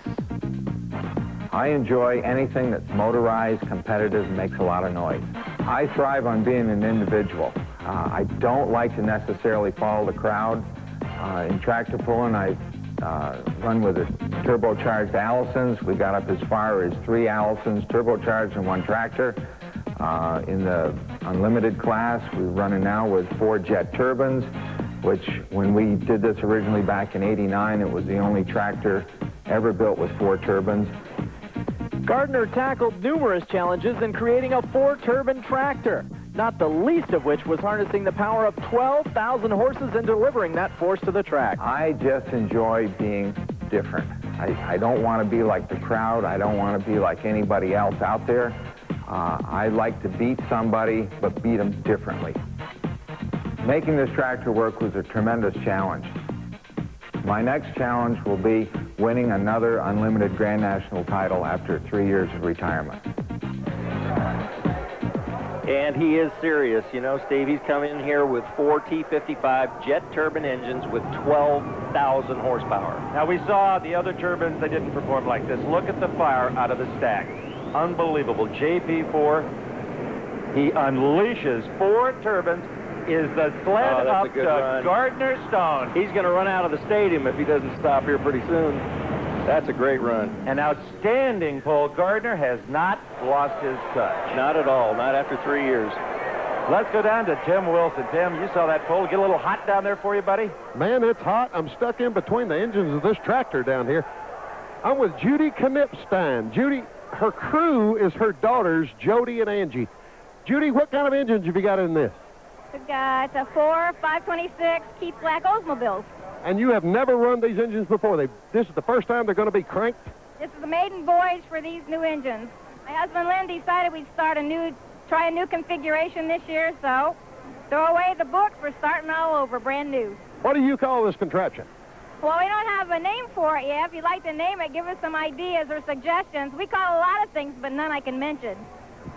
I enjoy anything that's motorized, competitive, and makes a lot of noise. I thrive on being an individual. I don't like to necessarily follow the crowd. In tractor pulling, I run with a turbocharged Allisons. We got up as far as 3 Allisons turbocharged in 1 tractor. In the unlimited class, we're running now with 4 jet turbines, which when we did this originally back in '89, it was the only tractor ever built with 4 turbines. Gardner tackled numerous challenges in creating a 4-turbine tractor, not the least of which was harnessing the power of 12,000 horses and delivering that force to the track. I just enjoy being different. I don't want to be like the crowd. I don't want to be like anybody else out there. I like to beat somebody, but beat them differently. Making this tractor work was a tremendous challenge. My next challenge will be winning another Unlimited Grand National title after 3 years of retirement. And he is serious. You know, Steve, he's coming in here with 4 T55 jet turbine engines with 12,000 horsepower. Now, we saw the other turbines, they didn't perform like this. Look at the fire out of the stack. Unbelievable. JP4, he unleashes 4 turbines, is the sled up to Gardner Stone. He's going to run out of the stadium if he doesn't stop here pretty soon. That's a great run. An outstanding pull. Gardner has not lost his touch. Not at all, not after 3 years. Let's go down to Tim Wilson. Tim, you saw that pull. Get a little hot down there for you, buddy? Man, it's hot. I'm stuck in between the engines of this tractor down here. I'm with Judy Knipstein. Judy, her crew is her daughters, Jody and Angie. Judy, what kind of engines have you got in this? We've got a 4 526 Keith Black Oldsmobiles. And you have never run these engines before. This is the first time they're going to be cranked? This is the maiden voyage for these new engines. My husband Lynn decided we'd try a new configuration this year, so throw away the books. We're starting all over, brand new. What do you call this contraption? Well, we don't have a name for it yet. If you'd like to name it, give us some ideas or suggestions. We call a lot of things, but none I can mention.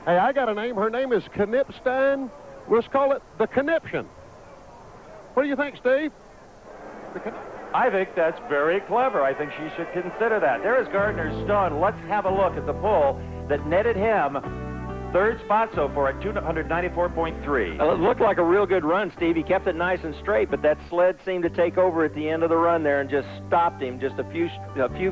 Hey, I got a name. Her name is Knipstein. Let's call it the Conniption. What do you think, Steve? I think that's very clever. I think she should consider that. There is Gardner Stone. Let's have a look at the pull that netted him 3rd spot so far at 294.3. It looked like a real good run, Steve. He kept it nice and straight, but that sled seemed to take over at the end of the run there and just stopped him just a few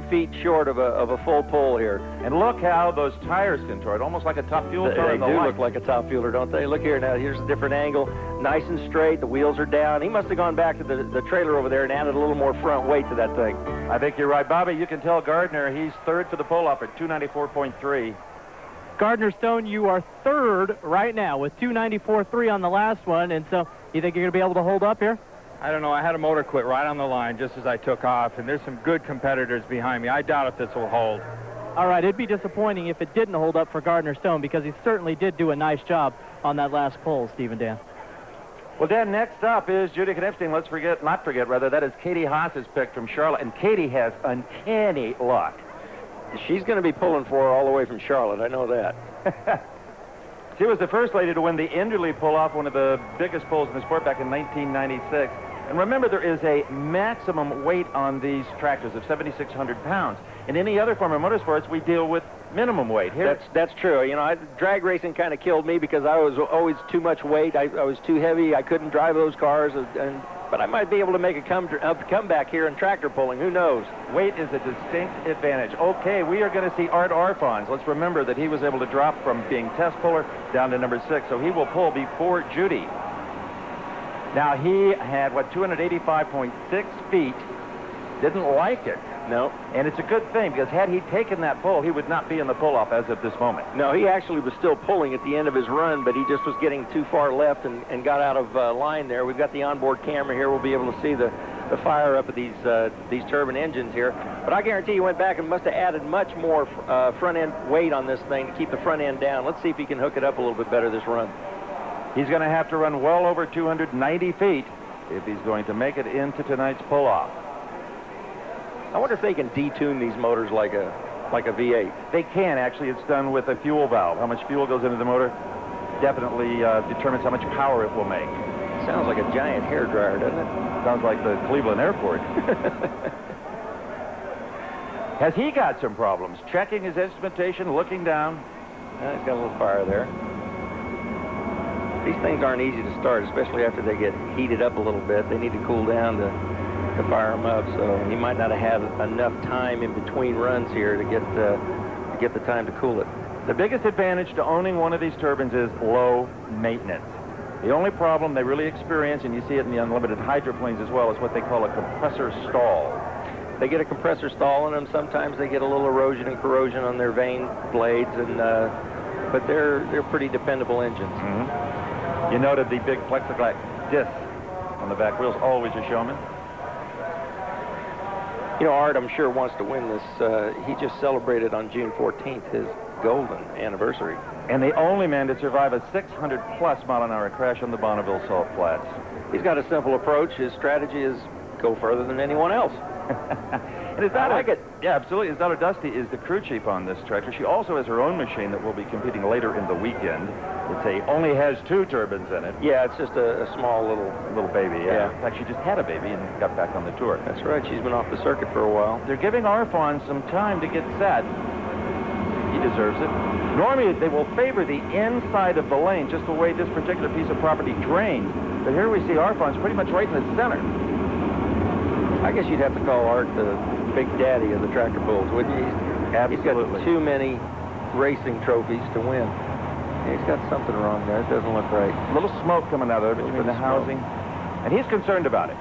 feet short of a full pull here. And look how those tires contort, almost like a top fuel car. They do look like a top fueler, don't they? Look here now. Here's a different angle. Nice and straight. The wheels are down. He must have gone back to the trailer over there and added a little more front weight to that thing. I think you're right, Bobby. You can tell Gardner he's 3rd for the pull-off at 294.3. Gardner Stone, you are 3rd right now with 294.3 on the last one, and so you think you're going to be able to hold up here? I don't know. I had a motor quit right on the line just as I took off, and there's some good competitors behind me. I doubt if this will hold. All right, it'd be disappointing if it didn't hold up for Gardner Stone because he certainly did do a nice job on that last pull, Steve and Dan. Well, Dan, next up is Judy Knipstein. Let's not forget, that is Katie Haas's pick from Charlotte, and Katie has uncanny luck. She's going to be pulling for her all the way from Charlotte. I know that. She was the first lady to win the Enderley pull-off, one of the biggest pulls in the sport back in 1996. And remember, there is a maximum weight on these tractors of 7,600 pounds. In any other form of motorsports, we deal with minimum weight. Here, that's true. You know, drag racing kind of killed me because I was always too much weight. I was too heavy. I couldn't drive those cars, but I might be able to make a comeback here in tractor pulling. Who knows? Weight is a distinct advantage. Okay, we are going to see Art Arfons. Let's remember that he was able to drop from being test puller down to number 6, so he will pull before Judy. Now, he had, 285.6 feet. Didn't like it. No. And it's a good thing, because had he taken that pull, he would not be in the pull-off as of this moment. No, he actually was still pulling at the end of his run, but he just was getting too far left and got out of line there. We've got the onboard camera here. We'll be able to see the fire up of these turbine engines here. But I guarantee he went back and must have added much more front-end weight on this thing to keep the front end down. Let's see if he can hook it up a little bit better this run. He's going to have to run well over 290 feet if he's going to make it into tonight's pull-off. I wonder if they can detune these motors like a V8. They can, actually. It's done with a fuel valve. How much fuel goes into the motor definitely determines how much power it will make. Sounds like a giant hairdryer, doesn't it? Sounds like the Cleveland Airport. Has he got some problems? Checking his instrumentation, looking down. He's got a little fire there. These things aren't easy to start, especially after they get heated up a little bit. They need to cool down to fire them up. So he might not have had enough time in between runs here to get the time to cool it. The biggest advantage to owning one of these turbines is low maintenance. The only problem they really experience, and you see it in the unlimited hydroplanes as well, is what they call a compressor stall. They get a compressor stall in them. Sometimes they get a little erosion and corrosion on their vane blades, and but they're pretty dependable engines. You noted the big plexiglass disc on the back wheels, always a showman. You know, Art, I'm sure, wants to win this. He just celebrated on June 14th his golden anniversary. And the only man to survive a 600-plus mile-an-hour crash on the Bonneville Salt Flats. He's got a simple approach. His strategy is go further than anyone else. And his daughter, yeah, absolutely. His daughter Dusty is the crew chief on this tractor. She also has her own machine that will be competing later in the weekend. Only has 2 turbines in it. Yeah, it's just a small little baby. Yeah. In fact, she just had a baby and got back on the tour. That's right. She's been off the circuit for a while. They're giving Arfon some time to get set. He deserves it. Normally, they will favor the inside of the lane, just the way this particular piece of property drains. But here we see Arfon's pretty much right in the center. I guess you'd have to call Art the big daddy of the tractor bulls, wouldn't you? Absolutely. He's got too many racing trophies to win. Yeah, he's got something wrong there. It doesn't look right. A little smoke coming out of it between the housing. And he's concerned about it.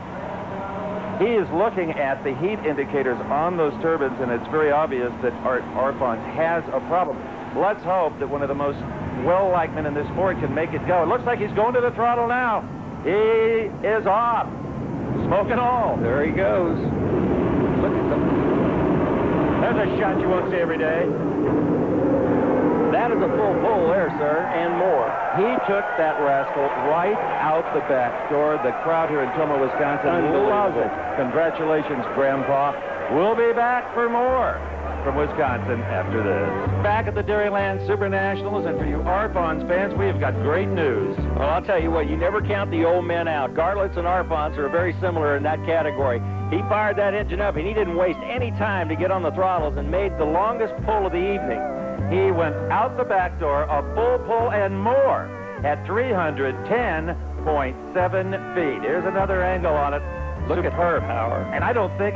He is looking at the heat indicators on those turbines, and it's very obvious that Arfon has a problem. Let's hope that one of the most well-liked men in this sport can make it go. It looks like he's going to the throttle now. He is off. Smoke and all. There he goes. Look at them. There's a shot you won't see every day. That is a full pull there, sir, and more. He took that rascal right out the back door. The crowd here in Toma, Wisconsin loves it. Congratulations, Grandpa. We'll be back for more from Wisconsin after this. Back at the Dairyland Super Nationals, and for you Arfons fans, we have got great news. Well, I'll tell you what, you never count the old men out. Gartlets and Arfons are very similar in that category. He fired that engine up, and he didn't waste any time to get on the throttles and made the longest pull of the evening. He went out the back door, a full pull and more, at 310.7 feet. Here's another angle on it. Look at her power. And I don't think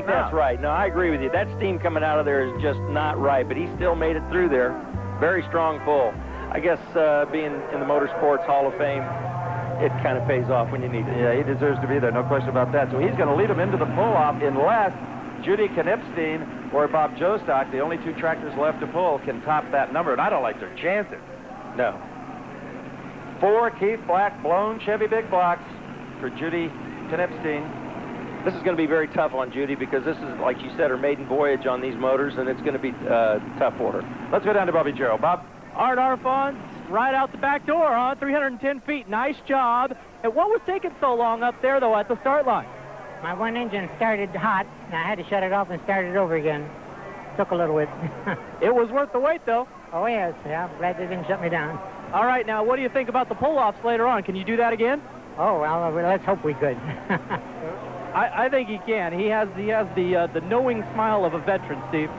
that's right. No, I agree with you. That steam coming out of there is just not right, but he still made it through there. Very strong pull. I guess being in the Motorsports Hall of Fame, it kind of pays off when you need it. Yeah, he deserves to be there, no question about that. So he's going to lead him into the pull-off unless Judy Knipstein or Bob Jostock, the only 2 tractors left to pull, can top that number, and I don't like their chances. No. 4 Keith Black blown Chevy big blocks for Judy Knipstein. This is going to be very tough on Judy because this is, like you said, her maiden voyage on these motors, and it's going to be tough for her. Let's go down to Bobby Jarrell. Bob? Art Arfon, right out the back door, huh? 310 feet. Nice job. And what was taking so long up there, though, at the start line? My one engine started hot, and I had to shut it off and start it over again. Took a little bit. It was worth the wait, though. Oh, yes. Yeah, I'm glad they didn't shut me down. All right, now, what do you think about the pull-offs later on? Can you do that again? Oh, well, let's hope we could. I think he can. He has the knowing smile of a veteran, Steve.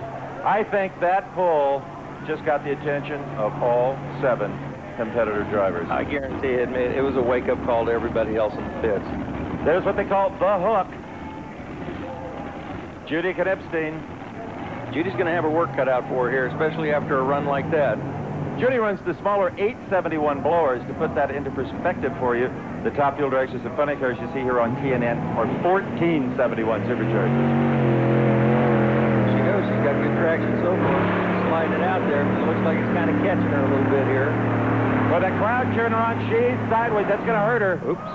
I think that pull just got the attention of all 7 competitor drivers. I guarantee it was a wake-up call to everybody else in the pits. There's what they call the hook. Judy Knipstein. Judy's going to have her work cut out for her here, especially after a run like that. Judy runs the smaller 871 blowers. To put that into perspective for you, the top fuel directions and funny cars you see here on TNN are 1471 superchargers. She goes. She's got good traction so far. Sliding it out there. It looks like it's kind of catching her a little bit here. Well, that crowd cheering her on. She's sideways. That's going to hurt her. Oops.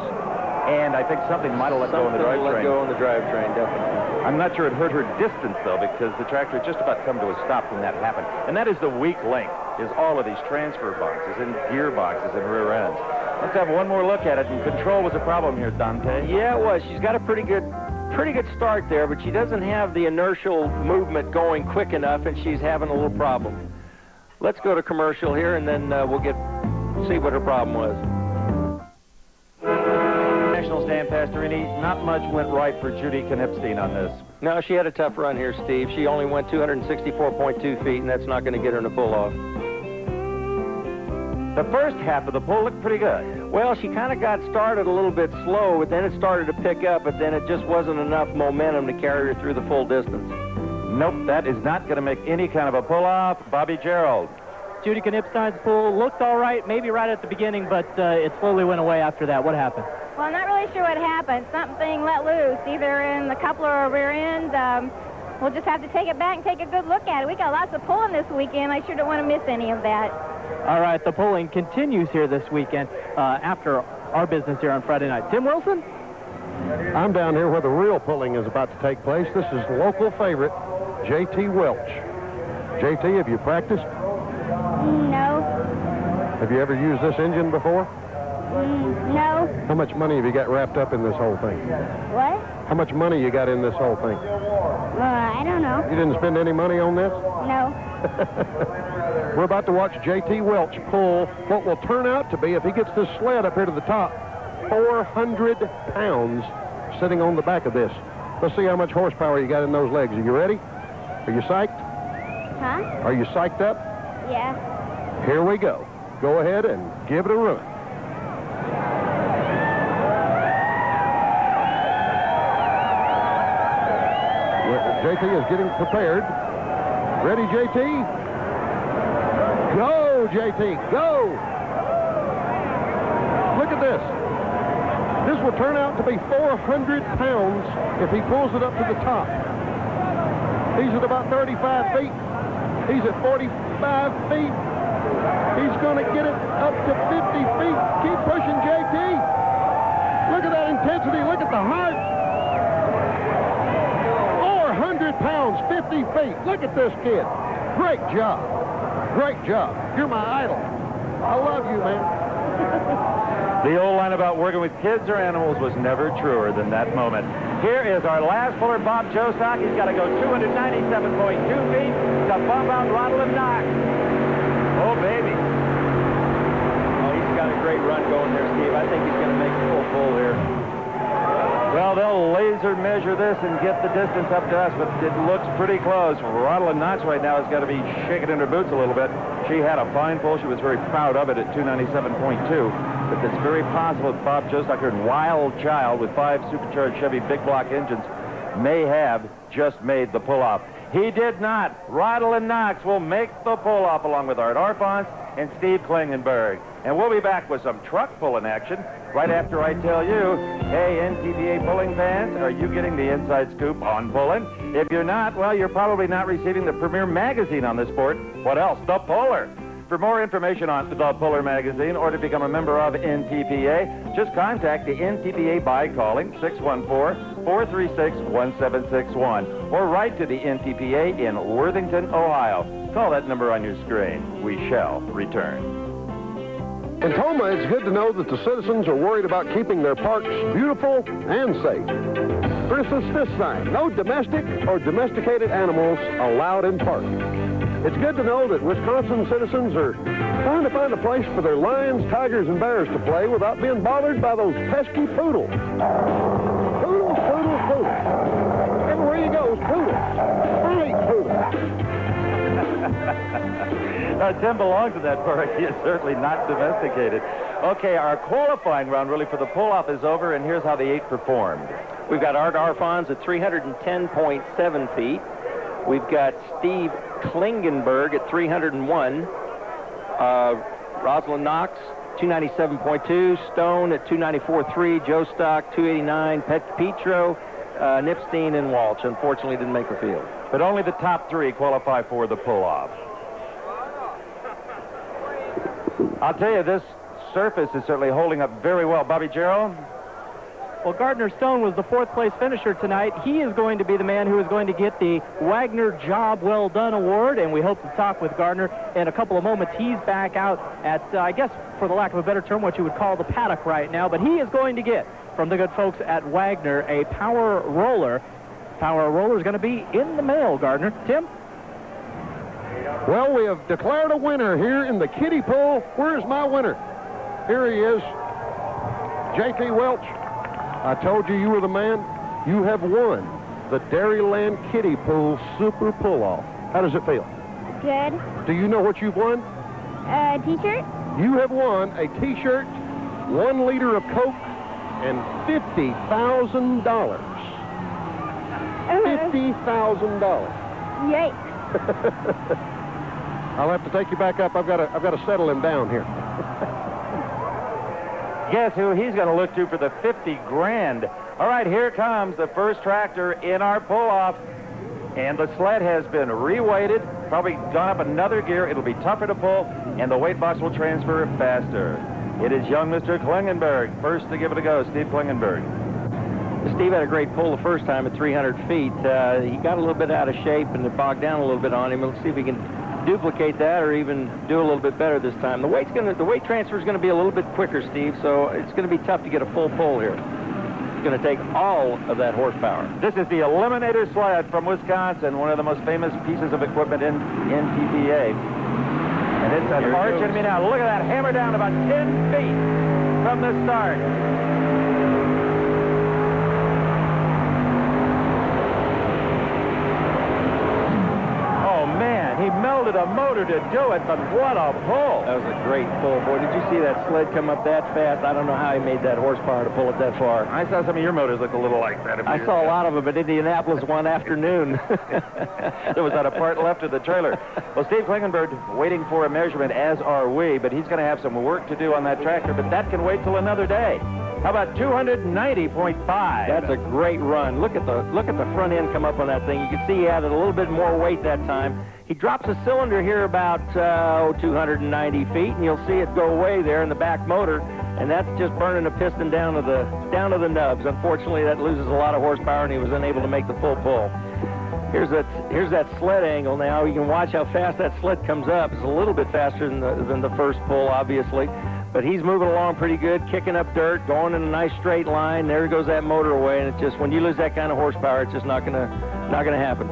And I think something might have let go on the drivetrain. Let go on the drivetrain, definitely. I'm not sure it hurt her distance, though, because the tractor just about come to a stop when that happened. And that is the weak link, is all of these transfer boxes and gearboxes and rear ends. Let's have one more look at it. And control was a problem here, Dante. Yeah, it was. She's got a pretty good start there, but she doesn't have the inertial movement going quick enough, and she's having a little problem. Let's go to commercial here, and then we'll see what her problem was. National stand, Pastorini. Not much went right for Judy Knipstein on this. No, she had a tough run here, Steve. She only went 264.2 feet, and that's not going to get her in a pull-off. The first half of the pull looked pretty good. Well, she kind of got started a little bit slow, but then it started to pick up, but then it just wasn't enough momentum to carry her through the full distance. Nope, that is not going to make any kind of a pull-off. Bobby Gerald. Judy Knipstein's pull looked all right, maybe right at the beginning, but it slowly went away after that. What happened? Well, I'm not really sure what happened. Something let loose, either in the coupler or rear end. We'll just have to take it back and take a good look at it. We got lots of pulling this weekend. I sure don't want to miss any of that. All right, the pulling continues here this weekend after our business here on Friday night. Tim Wilson? I'm down here where the real pulling is about to take place. This is local favorite, J.T. Welch. J.T., have you practiced? No. Have you ever used this engine before? No. How much money have you got wrapped up in this whole thing? What? How much money you got in this whole thing? I don't know. You didn't spend any money on this? No. We're about to watch J.T. Welch pull what will turn out to be, if he gets this sled up here to the top, 400 pounds sitting on the back of this. Let's see how much horsepower you got in those legs. Are you ready? Are you psyched? Huh? Are you psyched up? Yeah. Here we go. Go ahead and give it a run. JT is getting prepared. Ready, JT? Go, JT, go! Look at this. This will turn out to be 400 pounds if he pulls it up to the top. He's at about 35 feet. He's at 45 feet. He's going to get it up to 50 feet. Keep pushing, JT. Look at that intensity. Look at the heart. 400 pounds, 50 feet. Look at this kid. Great job. Great job. You're my idol. I love you, man. The old line about working with kids or animals was never truer than that moment. Here is our last puller, Bob Jostock. He's got to go 297.2 feet to bump out Ronald Knox. Oh, baby. Oh, he's got a great run going there, Steve. I think he's going to make a full pull here. Well, they'll laser measure this and get the distance up to us, but it looks pretty close. Ronald Knox right now has got to be shaking in her boots a little bit. She had a fine pull. She was very proud of it at 297.2. But it's very possible that Bob Jostock, her wild child with 5 supercharged Chevy big block engines, may have just made the pull-off. He did not. Ronald Knox will make the pull-off along with Art Arfons and Steve Klingenberg. And we'll be back with some truck pulling action right after I tell you, hey, NTPA pulling fans, are you getting the inside scoop on pulling? If you're not, well, you're probably not receiving the premier magazine on the sport. What else? The Puller. For more information on the Puller magazine or to become a member of NTPA, just contact the NTPA by calling 614-436-1761 or write to the NTPA in Worthington, Ohio. Call that number on your screen. We shall return. In Toma, it's good to know that the citizens are worried about keeping their parks beautiful and safe. For instance, this sign, no domestic or domesticated animals allowed in park. It's good to know that Wisconsin citizens are trying to find a place for their lions, tigers, and bears to play without being bothered by those pesky poodles. Poodles, poodles, poodles. Everywhere you go is poodles. I hate poodles. Tim belongs to that park. He is certainly not domesticated. Okay, our qualifying round really for the pull-off is over, and here's how the 8 performed. We've got Art Arfons at 310.7 feet. We've got Steve Klingenberg at 301. Rosalind Knox, 297.2. Stone at 294.3. Jostock, 289. Petro, Nipstein, and Walsh. Unfortunately, didn't make the field. But only the top 3 qualify for the pull-off. I'll tell you, this surface is certainly holding up very well. Bobby Gerald? Well, Gardner Stone was the 4th place finisher tonight. He is going to be the man who is going to get the Wagner Job Well Done Award, and we hope to talk with Gardner in a couple of moments. He's back out at, I guess, for the lack of a better term, what you would call the paddock right now, but he is going to get, from the good folks at Wagner, a power roller. Power roller is going to be in the mail, Gardner. Tim? Well, we have declared a winner here in the kiddie pool. Where's my winner? Here he is, J.T. Welch. I told you were the man. You have won the Dairyland Kiddie Pool Super Pull-Off. How does it feel? Good. Do you know what you've won? T-shirt. You have won a T-shirt, 1 liter of Coke, and $50,000. $50,000. Yay. I'll have to take you back up. I've got to settle him down here. Guess who he's going to look to for the 50 grand. All right, here comes the first tractor in our pull-off. And the sled has been reweighted, probably gone up another gear. It'll be tougher to pull, and the weight box will transfer faster. It is young Mr. Klingenberg, first to give it a go, Steve Klingenberg. Steve had a great pull the first time at 300 feet. He got a little bit out of shape and it bogged down a little bit on him. Let's see if he can duplicate that or even do a little bit better this time. The weight transfer is going to be a little bit quicker, Steve, so it's going to be tough to get a full pull here. It's going to take all of that horsepower. This is the Eliminator sled from Wisconsin, one of the most famous pieces of equipment in TPA. And it's an arch enemy now. Look at that, hammer down about 10 feet from the start. He melded a motor to do it, but what a pull. That was a great pull. Boy, did you see that sled come up that fast? I don't know how he made that horsepower to pull it that far. I saw some of your motors look a little like that. I saw a lot of them at Indianapolis one afternoon. There was not a part left of the trailer. Well, Steve Klingenberg waiting for a measurement, as are we, but he's going to have some work to do on that tractor, but that can wait till another day. How about 290.5? That's a great run. Look at the front end come up on that thing. You can see he added a little bit more weight that time. He drops a cylinder here about 290 feet, and you'll see it go away there in the back motor, and that's just burning the piston down to the nubs. Unfortunately, that loses a lot of horsepower, and he was unable to make the full pull. Here's that sled angle now. You can watch how fast that sled comes up. It's a little bit faster than the first pull, obviously. But he's moving along pretty good, kicking up dirt, going in a nice straight line. There goes that motor away, and it's just, when you lose that kind of horsepower, it's just not gonna happen.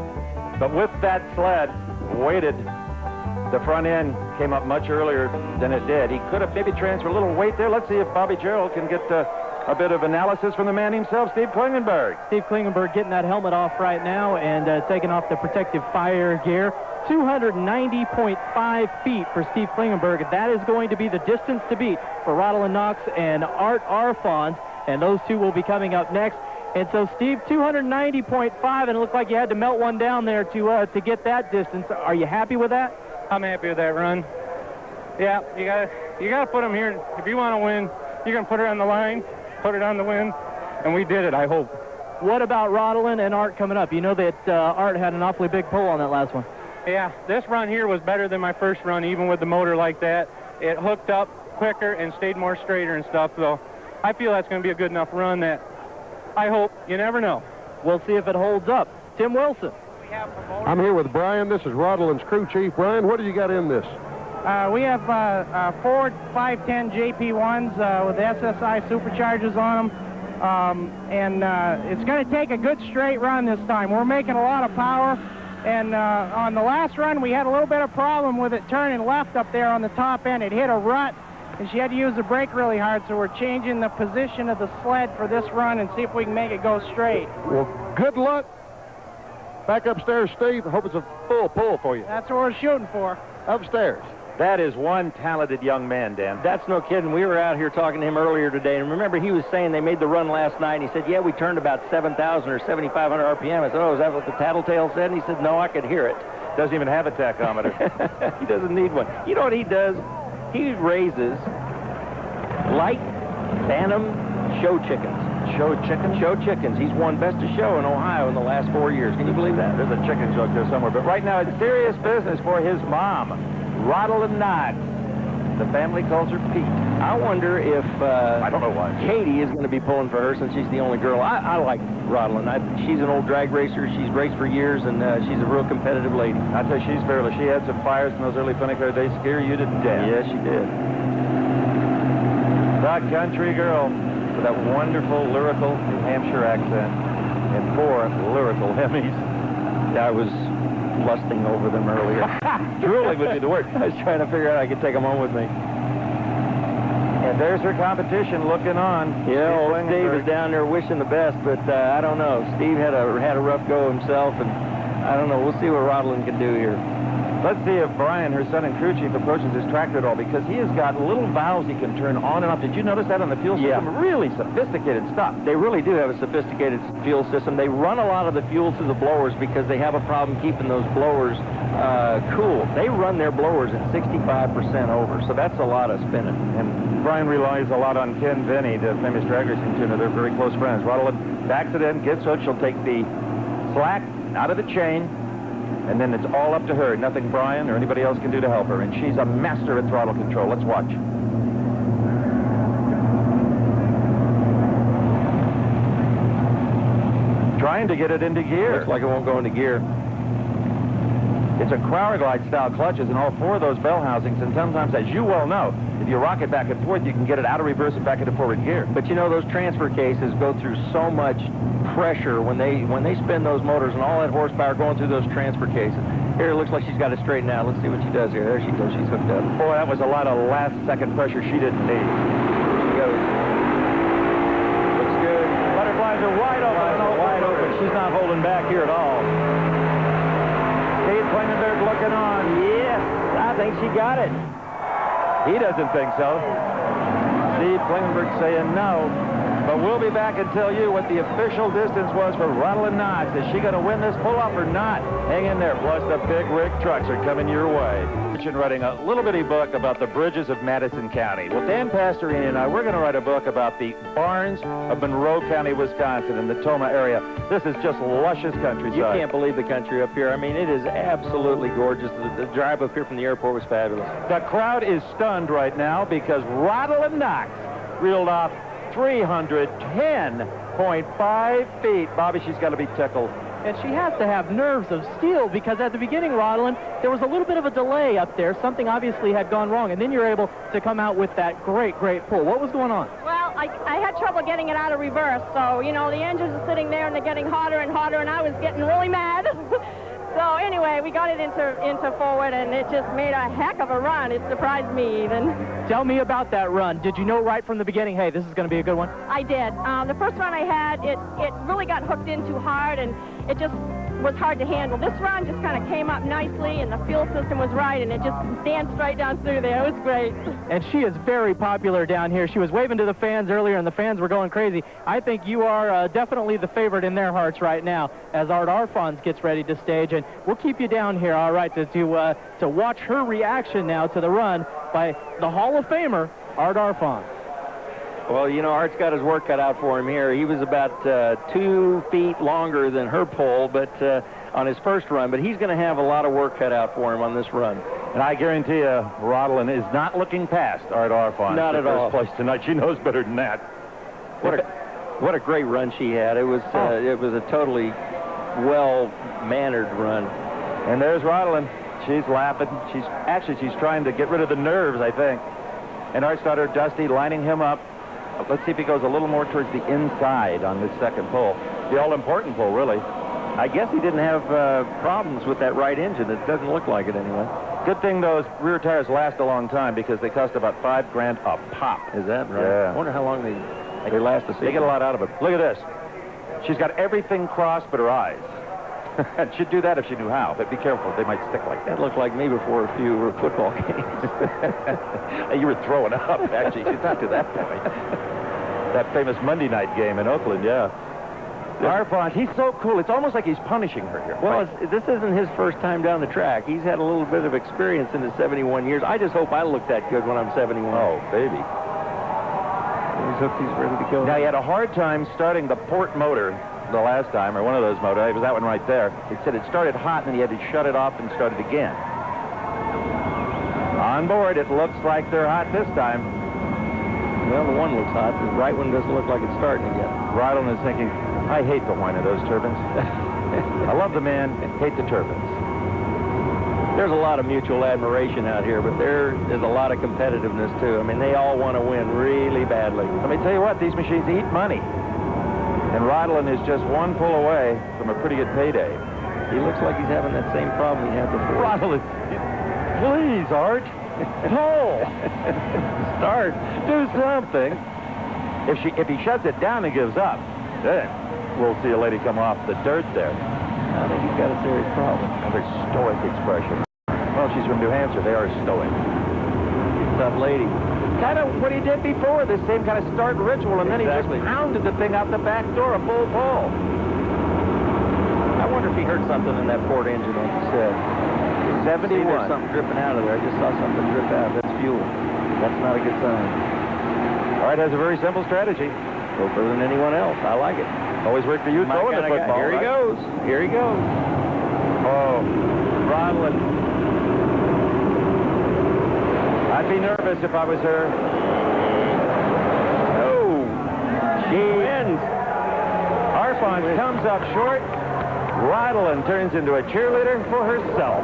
But with that sled weighted, the front end came up much earlier than it did. He could have maybe transferred a little weight there. Let's see if Bobby Gerald can get a bit of analysis from the man himself, Steve Klingenberg. Steve Klingenberg getting that helmet off right now and taking off the protective fire gear. 290.5 feet for Steve Klingenberg. That is going to be the distance to beat for Rodolin Knox and Art Arfons, and those two will be coming up next. And so, Steve, 290.5, and it looked like you had to melt one down there to get that distance. Are you happy with that? I'm happy with that run. Yeah, you gotta put them here. If you want to win, you're gonna put it on the line, put it on the win, and we did it, I hope. What about Rodolin and Art coming up? You know that Art had an awfully big pull on that last one. Yeah, this run here was better than my first run, even with the motor like that. It hooked up quicker and stayed more straighter and stuff, so I feel that's going to be a good enough run that I hope. You never know. We'll see if it holds up. Tim Wilson. I'm here with Brian. This is Rodolin's crew chief. Brian, what do you got in this? We have Ford 510 JP1s with SSI superchargers on them. And it's going to take a good straight run this time. We're making a lot of power. And on the last run, we had a little bit of problem with it turning left up there on the top end. It hit a rut, and she had to use the brake really hard, so we're changing the position of the sled for this run and see if we can make it go straight. Well, good luck. Back upstairs, Steve. I hope it's a full pull for you. That's what we're shooting for. Upstairs. That is one talented young man, Dan. That's no kidding. We were out here talking to him earlier today, and remember, he was saying they made the run last night, and he said, yeah, we turned about 7,000 or 7,500 RPM. I said, oh, is that what the tattletale said? And he said, no, I could hear it. Doesn't even have a tachometer. He doesn't need one. You know what he does? He raises light Bantam show chickens. Show chickens? Show chickens. He's won Best of Show in Ohio in the last 4 years. Can you believe that? There's a chicken joke there somewhere. But right now, it's serious business for his mom, Rodolin Knox. The family calls her Pete. I wonder if I don't know why. Katie is going to be pulling for her since she's the only girl. I like Rodolin. She's an old drag racer. She's raced for years, and she's a real competitive lady. I tell you, she's fearless. She had some fires in those early Funnycar days. Scare you to death. Yes, she did. The country girl with that wonderful lyrical New Hampshire accent and 4 lyrical Emmys. I was lusting over them earlier. Drooling would be the word. I was trying to figure out how I could take them home with me. And there's her competition looking on. Yeah, old Steve is down there wishing the best, but I don't know. Steve had a rough go himself, and I don't know. We'll see what Rodolin can do here. Let's see if Brian, her son and crew chief, approaches his tractor at all, because he has got little valves he can turn on and off. Did you notice that on the fuel system? Yeah. Really sophisticated stuff. They really do have a sophisticated fuel system. They run a lot of the fuel through the blowers because they have a problem keeping those blowers cool. They run their blowers at 65% over, so that's a lot of spinning. And Brian relies a lot on Ken Vinny, the famous drag racing tuner. They're very close friends. Rosalind backs it in, gets hooked. She'll take the slack out of the chain, and then it's all up to her. Nothing Brian or anybody else can do to help her. And she's a master at throttle control. Let's watch. Trying to get it into gear. Looks like it won't go into gear. It's a Crowder Glide style clutches in all four of those bell housings, and sometimes, as you well know, if you rock it back and forth, you can get it out of reverse and back into forward gear. But you know, those transfer cases go through so much pressure when they spin those motors and all that horsepower going through those transfer cases. Here, it looks like she's got it straightened out. Let's see what she does here. There she goes. She's hooked up. Boy, that was a lot of last-second pressure she didn't need. She goes. Looks good. Butterflies are wide open. Wide open. She's not holding back here at all. Steve Klingenberg looking on. Yes, I think she got it. He doesn't think so. Steve Klingenberg saying no. But we'll be back and tell you what the official distance was for Rosalind Knox. Is she going to win this pull-off or not? Hang in there. Plus, the big rig trucks are coming your way. Writing a little bitty book about the bridges of Madison County. Well, Dan Pastorini and I, we're going to write a book about the barns of Monroe County, Wisconsin, in the Toma area. This is just luscious countryside. You can't believe the country up here. I mean, it is absolutely gorgeous. The drive up here from the airport was fabulous. The crowd is stunned right now because Rosalind Knox reeled off 310.5 feet. Bobby, she's got to be tickled. And she has to have nerves of steel, because at the beginning, Rosalind, there was a little bit of a delay up there. Something obviously had gone wrong, and then you're able to come out with that great pull. What was going on? Well, I had trouble getting it out of reverse, so, you know, the engines are sitting there, and they're getting hotter and hotter, and I was getting really mad. So anyway, we got it into forward, and it just made a heck of a run. It surprised me even. Tell me about that run. Did you know right from the beginning, hey, this is going to be a good one? I did. The first run I had, it really got hooked in too hard, and it just was hard to handle. This run just kind of came up nicely, and the fuel system was right, and it just danced right down through there. It was great. And she is very popular down here. She was waving to the fans earlier, and the fans were going crazy. I think you are definitely the favorite in their hearts right now as Art Arfons gets ready to stage, and we'll keep you down here, all right, to watch her reaction now to the run by the Hall of Famer, Art Arfons. Well, you know, Art's got his work cut out for him here. He was about 2 feet longer than her pole, but on his first run, but he's going to have a lot of work cut out for him on this run. And I guarantee you, Rosalind is not looking past Art Arfons. Not at all. First place tonight. She knows better than that. What a great run she had. It was a totally well-mannered run. And there's Rosalind. She's laughing. She's trying to get rid of the nerves, I think. And Art's daughter, Dusty, lining him up. Let's see if he goes a little more towards the inside on this second pull. The all-important pull, really. I guess he didn't have problems with that right engine. It doesn't look like it anyway. Good thing those rear tires last a long time, because they cost about $5,000 a pop. Is that right? Yeah. I wonder how long they last a season. They get a lot out of it. Look at this. She's got everything crossed but her eyes. She'd do that if she knew how, but be careful. They might stick like that. That looked like me before a few football games. You were throwing up, actually. She's not to that point. That famous Monday night game in Oakland, yeah. Arfons, he's so cool. It's almost like he's punishing her here. Well, this isn't his first time down the track. He's had a little bit of experience in his 71 years. I just hope I look that good when I'm 71. Oh, baby. He's ready to go. Now, he had a hard time starting the port motor the last time, or one of those motors. It was that one right there. It said it started hot, and he had to shut it off and start it again. On board, it looks like they're hot this time. Well, the one looks hot. The right one doesn't look like it's starting again. Rydell is thinking, I hate the whine of those turbines. I love the man, hate the turbines. There's a lot of mutual admiration out here, but there is a lot of competitiveness, too. I mean, they all want to win really badly. Let me tell you what, these machines eat money. And Rydell is just one pull away from a pretty good payday. He looks like he's having that same problem he had before. Rydell, please, Art. Pull. Start. Do something. If he shuts it down and gives up, then we'll see a lady come off the dirt there. I think he's got a serious problem. Another stoic expression. Well, she's from New Hampshire. They are stoic. Tough lady. Kind of what he did before, this same kind of start ritual, and then he just pounded the thing out the back door, a full pull. I wonder if he heard something in that port engine, like you said. 71. See, there's something dripping out of there. I just saw something drip out. That's fuel. That's not a good sign. All right, has a very simple strategy. Go further than anyone else. I like it. Always worked for you throwing the football. Here he goes. Here he goes. Oh, throttling. I'd be nervous if I was her. Oh, She wins. Arfons comes up short. Rydland turns into a cheerleader for herself.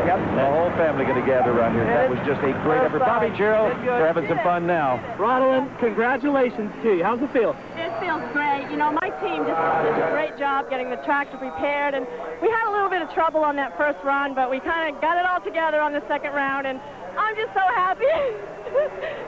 Yep. The whole family going to gather around here. That was just a great effort. Bobby Gerald, they're having some fun now. Rydland, congratulations to you. How's it feel? It feels great. You know, my team just did a great job getting the tractor prepared, and we had a little bit of trouble on that first run, but we kind of got it all together on the second round, and I'm just so happy.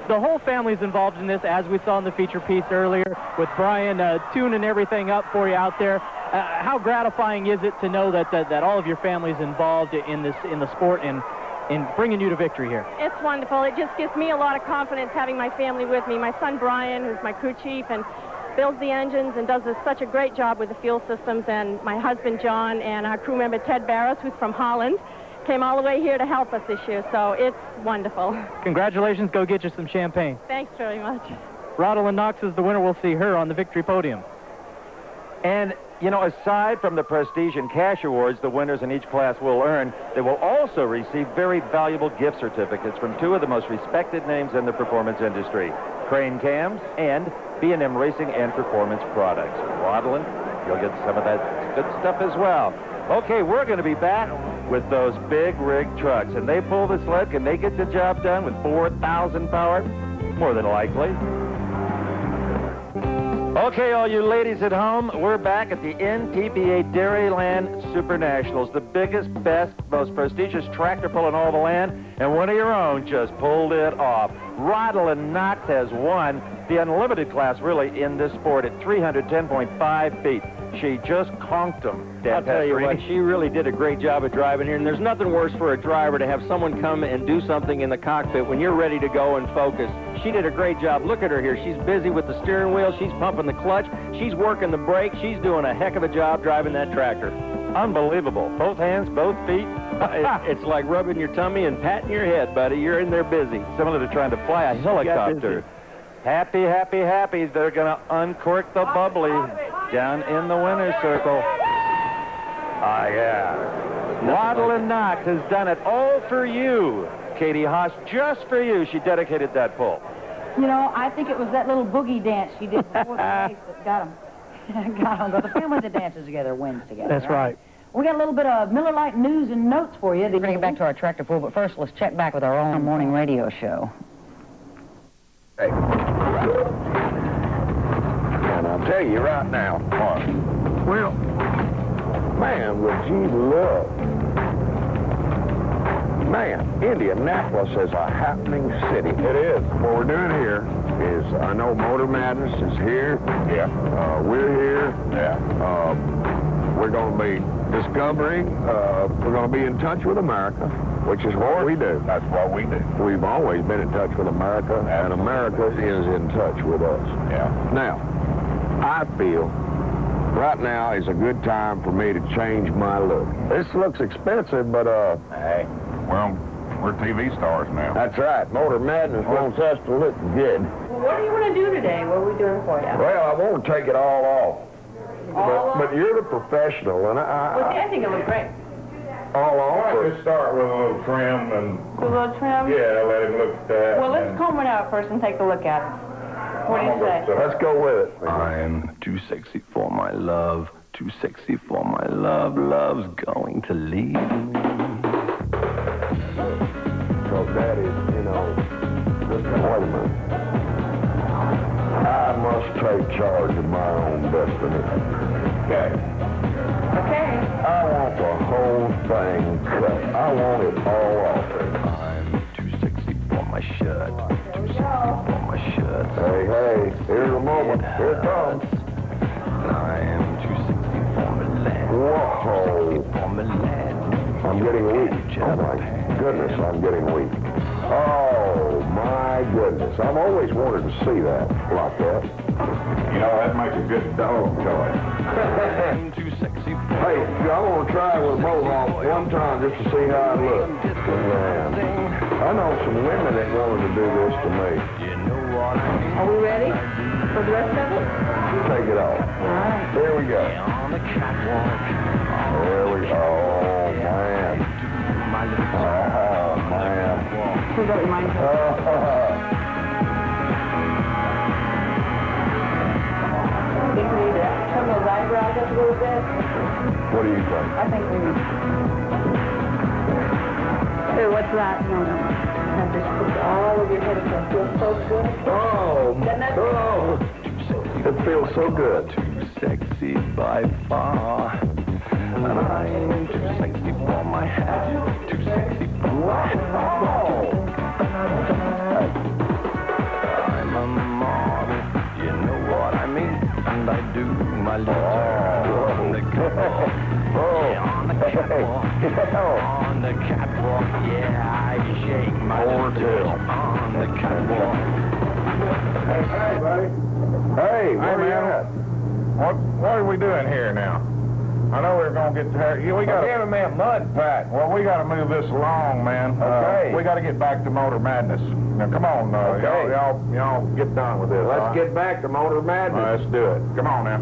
The whole family's involved in this, as we saw in the feature piece earlier, with Brian tuning everything up for you out there. How gratifying is it to know that all of your family's involved in the sport and in bringing you to victory here? It's wonderful. It just gives me a lot of confidence having my family with me. My son Brian, who's my crew chief and builds the engines and does such a great job with the fuel systems, and my husband John and our crew member Ted Barris, who's from Holland, came all the way here to help us this year, so it's wonderful. Congratulations. Go get you some champagne. Thanks very much. Rydland Knox is the winner. We'll see her on the victory podium. And, you know, aside from the prestige and cash awards the winners in each class will earn, they will also receive very valuable gift certificates from two of the most respected names in the performance industry, Crane Cams and B&M Racing and Performance Products. Rydland, you'll get some of that good stuff as well. Okay, we're going to be back with those big rig trucks, and they pull the sled. Can they get the job done with 4,000 power? More than likely. Okay, all you ladies at home, we're back at the NTPA Dairyland Super Nationals, the biggest, best, most prestigious tractor pull in all the land, and one of your own just pulled it off. Rydland Knox has won the unlimited class, really, in this sport at 310.5 feet. She just conked them. I'll tell you what, she really did a great job of driving here, and there's nothing worse for a driver to have someone come and do something in the cockpit when you're ready to go and focus. She did a great job. Look at her here. She's busy with the steering wheel. She's pumping the clutch. She's working the brake. She's doing a heck of a job driving that tractor. Unbelievable. Both hands, both feet. It's like rubbing your tummy and patting your head, buddy. You're in there busy. Similar to trying to fly a helicopter. Happy, happy, happy. They're going to uncork the bubbly down in the winner's circle. Ah, yeah. Rydland Knox has done it all for you. Katie Haas, just for you, she dedicated that pull. You know, I think it was that little boogie dance she did before the race that got them. The family that dances together wins together. That's right. We got a little bit of Miller Lite news and notes for you. We're going to get back to our tractor pull, but first let's check back with our own morning radio show. Hey. And I'll tell you right now, Mark. Well, man, would you look. Man, Indianapolis is a happening city. It is. What we're doing here is, I know Motor Madness is here. Yeah. We're here. Yeah. We're going to be discovering, we're going to be in touch with America, which is what we do. That's what we do. We've always been in touch with America, and America is in touch with us. Yeah. Now, I feel right now is a good time for me to change my look. This looks expensive, but, hey, we're TV stars now. That's right. Motor Madness wants us to look good. Well, what do you want to do today? What are we doing for you? Well, I won't take it all off. But you're the professional, and I think it looks great. all off. Let's start with a little trim and... A little trim? Yeah, let him look at that. Well, let's comb it out first and take a look at it. What do you say? Let's go with it. I'm too sexy for my love, too sexy for my love. Love's going to leave me. Because that is, you know, wait a minute. I must take charge of my own destiny. Okay. Okay. I want the whole thing cut. I want it all off. I'm too sexy for my shirt, too sexy for my shirt. Hey, here's a moment. Here it comes. I am too sexy for my lad. Whoa. Too sexy for my lad. I'm getting weak. Oh, my goodness, I'm getting weak. Oh, my goodness. I've always wanted to see that like that. You know, that makes a good dog toy. Hey, I want to try it with both off one time just to see how it looks. Man, I know some women that wanted to do this to me. Are we ready for the rest of it? Take it off. All right. Here we go. There we go. Oh, man. Oh, man. Who's that reminds me? I think we need to turn those eyebrows up a little bit. What do you think? I think we need. Hey, what's that? No. Now just put all of your head up. It feels so good. Oh, oh. It feels so good. Too sexy by far. And I'm too sexy for my hat. Too sexy for my hat. I'm a model, you know what I mean. And I do my little on the catwalk. Yeah, on the catwalk. On the catwalk, yeah, I shake my little tail on the catwalk. Hey, buddy. Hey, where man. you at? What are we doing here now? I know we're going to get tired. We got Giving me a mud pack. Well, we got to move this along, man. Okay. We got to get back to Motor Madness. Now, come on, Okay. y'all get done with this. all Let's right? get back to Motor Madness. Let's do it. Come on now.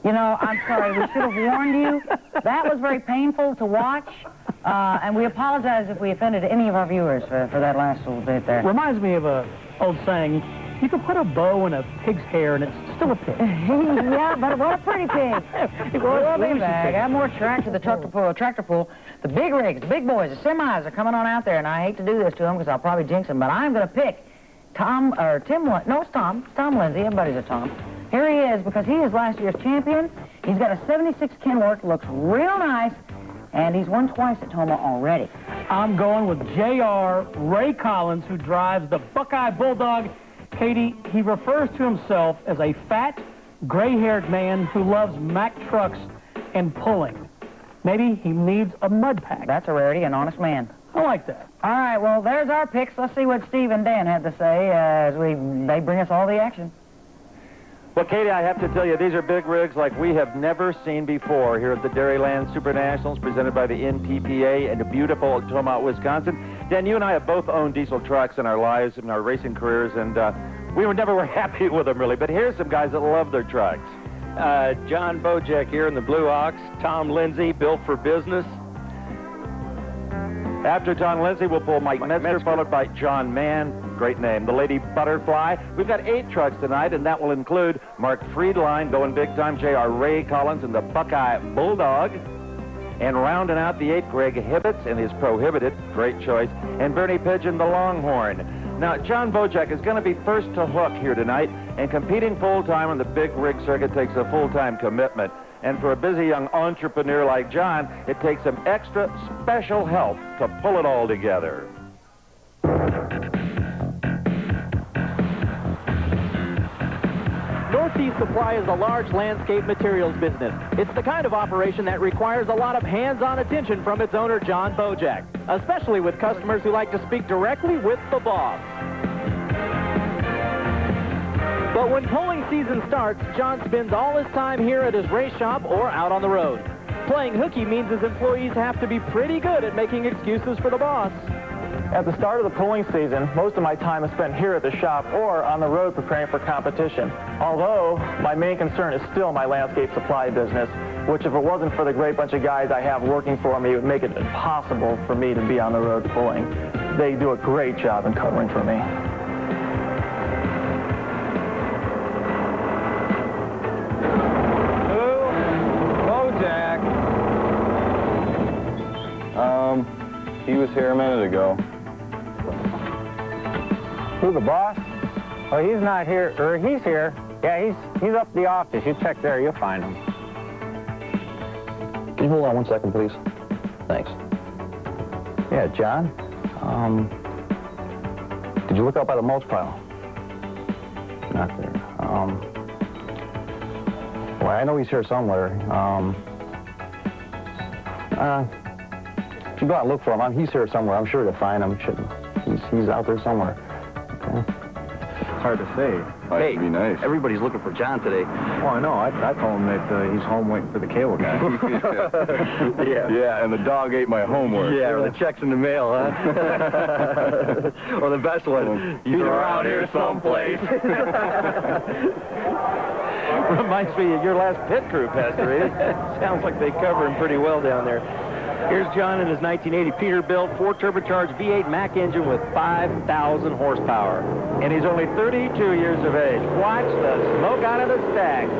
You know, I'm sorry. We should have warned you. That was very painful to watch. And we apologize if we offended any of our viewers for that last little bit there. Reminds me of a old saying, you can put a bow in a pig's hair and it's still a pig. Yeah, but what a pretty pig. It was We'll be Lucy back. pig. I have more track to the tractor pull. The big rigs, the big boys, the semis are coming on out there, and I hate to do this to them because I'll probably jinx them, but I'm going to pick it's Tom. It's Tom Lindsay. Everybody's a Tom. Here he is because he is last year's champion. He's got a 76 Kenworth, looks real nice, and he's won twice at Toma already. I'm going with J.R. Ray Collins, who drives the Buckeye Bulldog. Katie, he refers to himself as a fat, gray-haired man who loves Mack trucks and pulling. Maybe he needs a mud pack. That's a rarity, an honest man. I like that. All right, well, there's our picks. Let's see what Steve and Dan had to say as they bring us all the action. Well, Katie, I have to tell you, these are big rigs like we have never seen before here at the Dairyland Super Nationals, presented by the NTPA in beautiful Toma, Wisconsin. Dan, you and I have both owned diesel trucks in our lives, in our racing careers, and we were never happy with them, really. But here's some guys that love their trucks. John Bojack here in the Blue Ox. Tom Lindsay, built for business. After Tom Lindsay, we'll pull Mike Metzger, followed by John Mann. Great name. The Lady Butterfly. We've got 8 trucks tonight, and that will include Mark Friedline, going big time, J.R. Ray Collins, and the Buckeye Bulldog. And rounding out the 8, Greg Hibbets and his Prohibited. Great choice. And Bernie Pigeon, the Longhorn. Now, John Bojack is going to be first to hook here tonight, and competing full-time on the big rig circuit takes a full-time commitment. And for a busy young entrepreneur like John, it takes some extra special help to pull it all together. Northeast Supply is a large landscape materials business. It's the kind of operation that requires a lot of hands-on attention from its owner, John Bojack, especially with customers who like to speak directly with the boss. But when pulling season starts, John spends all his time here at his race shop or out on the road. Playing hooky means his employees have to be pretty good at making excuses for the boss. At the start of the pulling season, most of my time is spent here at the shop or on the road preparing for competition. Although, my main concern is still my landscape supply business, which if it wasn't for the great bunch of guys I have working for me, it would make it impossible for me to be on the road pulling. They do a great job in covering for me. He was here a minute ago. Who, the boss? Oh, he's not here, or he's here. Yeah, he's up the office. You check there, you'll find him. Can you hold on 1 second, please? Thanks. Yeah, John? Did you look out by the mulch pile? Not there. Well, I know he's here somewhere. If you go out and look for him, he's here somewhere. I'm sure to find him. He's out there somewhere. Okay. It's hard to say. Hey, It'd be nice. Everybody's looking for John today. Oh, I know. I told him that he's home waiting for the cable guy. Yeah. Yeah, and the dog ate my homework. Yeah, or the checks in the mail, huh? Or the best one, he's around here someplace. Reminds me of your last pit crew, Pastor Ed. Sounds like they cover him pretty well down there. Here's John in his 1980 Peterbilt 4-turbocharged V8 Mack engine with 5,000 horsepower. And he's only 32 years of age. Watch the smoke out of the stack.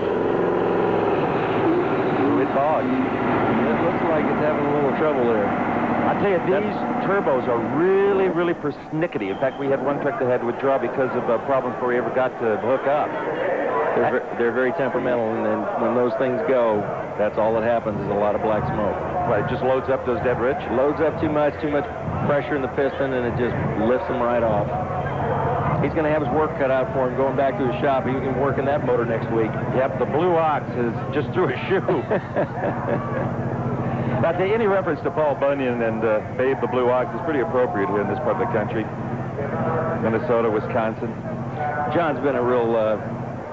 Ooh, it's hot. It looks like it's having a little trouble there. I tell you, these turbos are really, really persnickety. In fact, we had one truck that had to withdraw because of problems before we ever got to hook up. They're very temperamental, and then when those things go, that's all that happens is a lot of black smoke. Right, it just loads up those dead rich? Loads up too much pressure in the piston, and it just lifts them right off. He's going to have his work cut out for him going back to his shop. He can work in that motor next week. Yep, the Blue Ox is just through his shoe. Now, any reference to Paul Bunyan and Babe the Blue Ox is pretty appropriate here in this part of the country. Minnesota, Wisconsin. John's been a real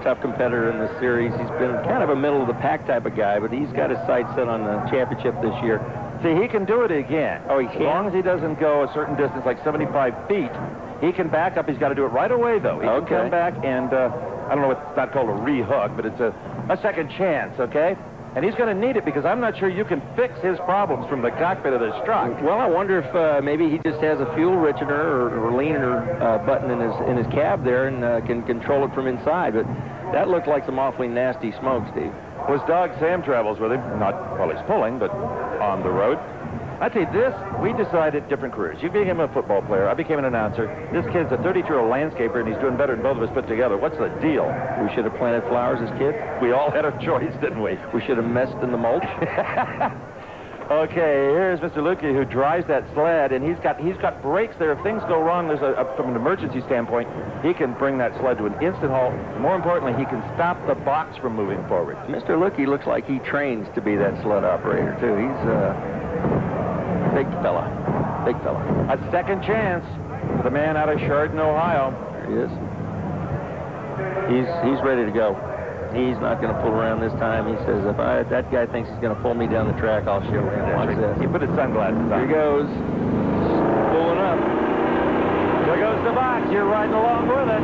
tough competitor in this series. He's been kind of a middle-of-the-pack type of guy, but he's got his sights set on the championship this year. See, he can do it again. Oh, he can? As long as he doesn't go a certain distance, like 75 feet, he can back up. He's got to do it right away, though. He can come back and, I don't know, it's not called a re-hook, but it's a second chance, okay? And he's going to need it because I'm not sure you can fix his problems from the cockpit of this truck. Well, I wonder if maybe he just has a fuel richener or leaner button in his cab there and can control it from inside. But that looked like some awfully nasty smoke, Steve. His dog Sam travels with him, not while he's pulling, but on the road. I'd say this, we decided different careers. You became a football player, I became an announcer. This kid's a 32-year-old landscaper, and he's doing better than both of us put together. What's the deal? We should have planted flowers as kids. We all had a choice, didn't we? We should have messed in the mulch. Okay, here's Mr. Lukey, who drives that sled, and he's got brakes there. If things go wrong, from an emergency standpoint, he can bring that sled to an instant halt. More importantly, he can stop the box from moving forward. Mr. Lukey looks like he trains to be that sled operator, too. He's big fella. Big fella. A second chance for the man out of Chardon, Ohio. There he is. He's ready to go. He's not going to pull around this time. He says, if that guy thinks he's going to pull me down the track, I'll show him. Watch this. He put his sunglasses on. Here he goes. Pulling up. There goes the box. You're riding along with it.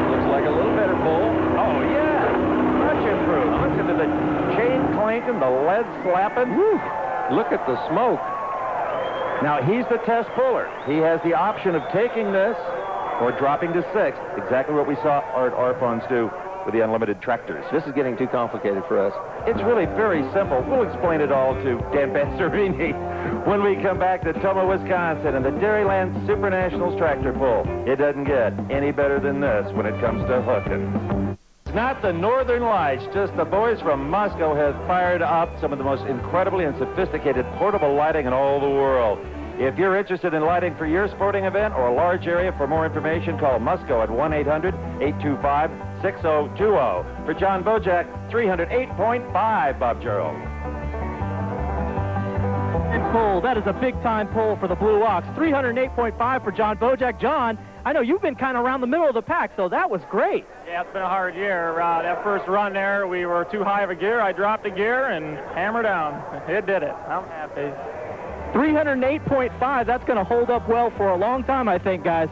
Looks like a little better pull. Oh, yeah. Much improved. Listen to the chain clanking, the lead slapping. Woo. Look at the smoke. Now, he's the test puller. He has the option of taking this or dropping to 6th. Exactly what we saw Art Arfons do with the unlimited tractors. This is getting too complicated for us. It's really very simple. We'll explain it all to Dan Benzerini when we come back to Toma, Wisconsin, and the Dairyland Super Nationals tractor pull. It doesn't get any better than this when it comes to hooking. It's not the Northern Lights, just the boys from Moscow have fired up some of the most incredibly and sophisticated portable lighting in all the world. If you're interested in lighting for your sporting event or a large area, for more information, call Musco at 1-800-825-6020. For John Bojack, 308.5, Bob Gerald. Pull. That is a big-time pull for the Blue Ox. 308.5 for John Bojack. John, I know you've been kind of around the middle of the pack, so that was great. Yeah, it's been a hard year. That first run there, we were too high of a gear. I dropped a gear and hammered down. It did it. I'm happy. 308.5, that's going to hold up well for a long time, I think, guys.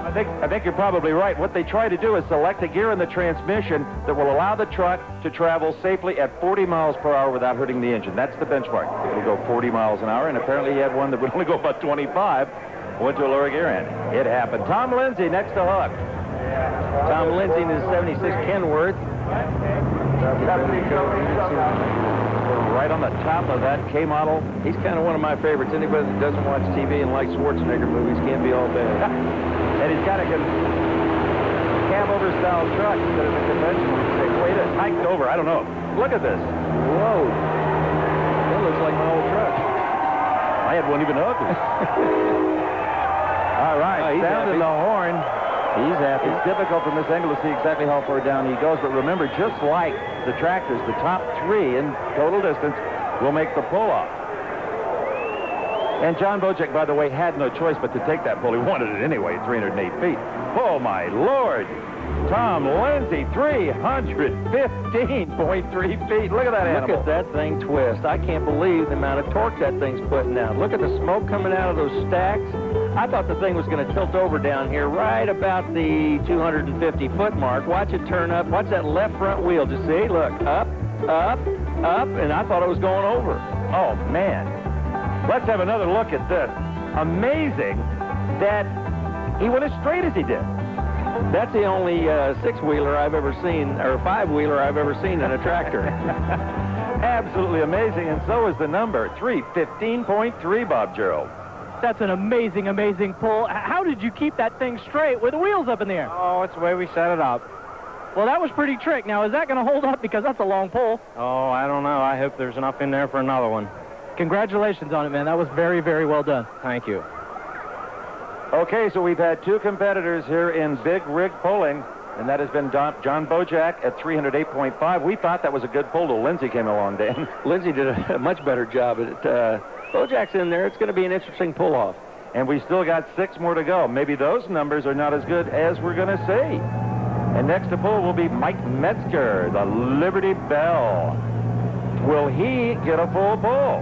I think you're probably right. What they try to do is select a gear in the transmission that will allow the truck to travel safely at 40 miles per hour without hurting the engine. That's the benchmark. It will go 40 miles an hour, and apparently he had one that would only go about 25. Went to a lower gear end. It happened. Tom Lindsay next to Hook. Tom Lindsay in his 76 Kenworth. Right on the top of that K model. He's kind of one of my favorites. Anybody that doesn't watch TV and likes Schwarzenegger movies can't be all bad. And he's got a cab-over style truck instead of a conventional. Wait, it's hiked over. I don't know. Look at this. Whoa. That looks like my old truck. I had one even ugly. All right, sounding the horn. He's happy. It's difficult from this angle to see exactly how far down he goes, but remember, just like the tractors, the top 3 in total distance will make the pull-off. And John Bojack, by the way, had no choice but to take that pull. He wanted it anyway, 308 feet. Oh, my Lord. Tom Lindsay, 315.3 feet. Look at that animal. Look at that thing twist. I can't believe the amount of torque that thing's putting out. Look at the smoke coming out of those stacks. I thought the thing was going to tilt over down here right about the 250-foot mark. Watch it turn up. Watch that left front wheel. Just see? Look, up, up, up, and I thought it was going over. Oh, man. Let's have another look at this. Amazing that he went as straight as he did. That's the only six-wheeler I've ever seen, or five-wheeler I've ever seen in a tractor. Absolutely amazing, and so is the number, 315.3, Bob Gerald. That's an amazing, amazing pull. How did you keep that thing straight with the wheels up in the air? Oh, it's the way we set it up. Well, that was pretty trick. Now, is that going to hold up? Because that's a long pull. Oh, I don't know. I hope there's enough in there for another one. Congratulations on it, man. That was very, very well done. Thank you. Okay, so we've had two competitors here in big rig pulling, and that has been John Bojack at 308.5. We thought that was a good pull till Lindsay came along, Dan. Lindsay did a much better job at it. Bojack's in there. It's going to be an interesting pull-off. And we still got 6 more to go. Maybe those numbers are not as good as we're going to see. And next to pull will be Mike Metzger, the Liberty Bell. Will he get a full pull?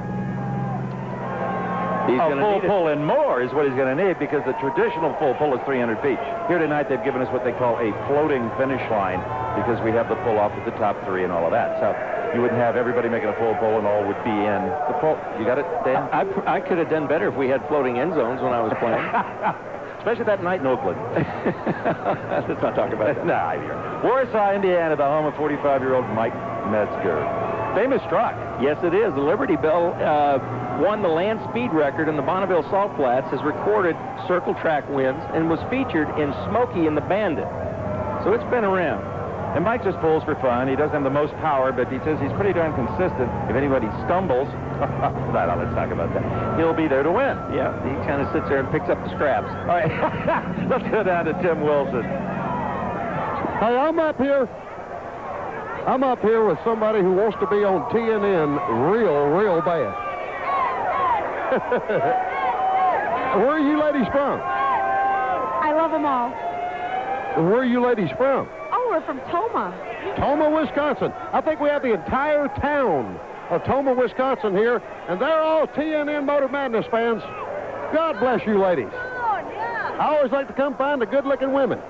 He's a full pull and more is what he's going to need, because the traditional full pull is 300 feet. Here tonight they've given us what they call a floating finish line, because we have the pull off at the top 3 and all of that. So you wouldn't have everybody making a full pull and all would be in the pull. You got it, Dan? I could have done better if we had floating end zones when I was playing. Especially that night in Oakland. Let's not talk about that. Nah, here. Warsaw, Indiana, the home of 45-year-old Mike Metzger. Famous truck. Yes, it is. The Liberty Bell won the land speed record in the Bonneville Salt Flats, has recorded circle track wins, and was featured in Smokey and the Bandit. So it's been around. And Mike just pulls for fun. He doesn't have the most power, but he says he's pretty darn consistent. If anybody stumbles, let's talk about that. He'll be there to win. Yeah, he kind of sits there and picks up the scraps. All right, let's go down to Tim Wilson. Hey, I'm up here with somebody who wants to be on TNN real bad. Where are you ladies from? I love them all. Where are you ladies from? Oh, we're from Toma. Toma, Wisconsin. I think we have the entire town of Toma, Wisconsin here, and they're all TNN Motor Madness fans. God bless you ladies. Oh, yeah. I always like to come find the good-looking women.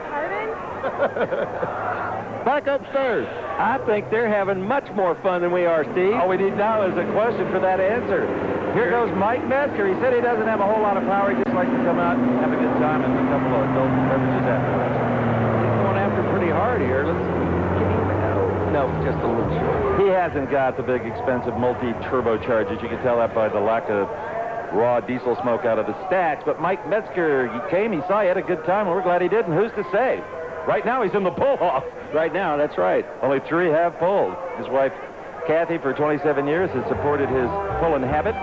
Pardon? Back upstairs. I think they're having much more fun than we are, Steve. All we need now is a question for that answer. Here goes Mike Metzger. He said he doesn't have a whole lot of power. He just likes to come out and have a good time and a couple of adult beverages afterwards. He's going after pretty hard here. No, just a little short. He hasn't got the big, expensive multi-turbochargers. You can tell that by the lack of raw diesel smoke out of the stacks. But Mike Metzger, he came, he saw, he had a good time, and we're glad he did. And who's to say? Right now, he's in the pull-off. Right now, that's right. Only 3 have pulled. His wife, Kathy, for 27 years, has supported his pulling habit.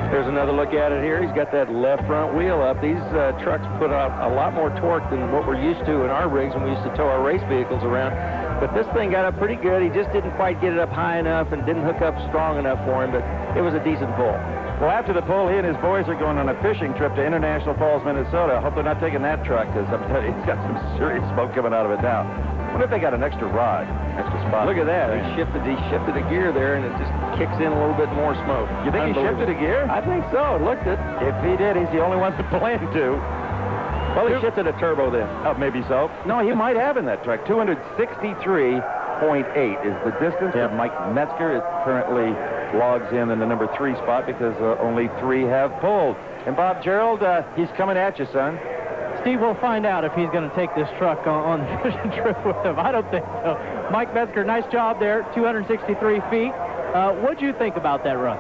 There's another look at it here. He's got that left front wheel up. These trucks put out a lot more torque than what we're used to in our rigs when we used to tow our race vehicles around. But this thing got up pretty good. He just didn't quite get it up high enough and didn't hook up strong enough for him, but it was a decent pull. Well, after the pull, he and his boys are going on a fishing trip to International Falls, Minnesota. I hope they're not taking that truck, because I'm telling you, he's got some serious smoke coming out of it now. I wonder if they got an extra rod, extra spot. Look at that. He shifted a gear there, and it just kicks in a little bit more smoke. You think he shifted a gear? I think so. It looked it. If he did, he's the only one to plan to. Well, he shifted a turbo then. Oh, maybe so. No, he might have in that truck. 263.8 is the distance that Mike Metzger is currently logs in the number 3 spot, because only 3 have pulled. And Bob Gerald, he's coming at you, son. Steve, we'll find out if he's going to take this truck on the fishing trip with him. I don't think so. Mike Metzger, nice job there, 263 feet. What'd you think about that run?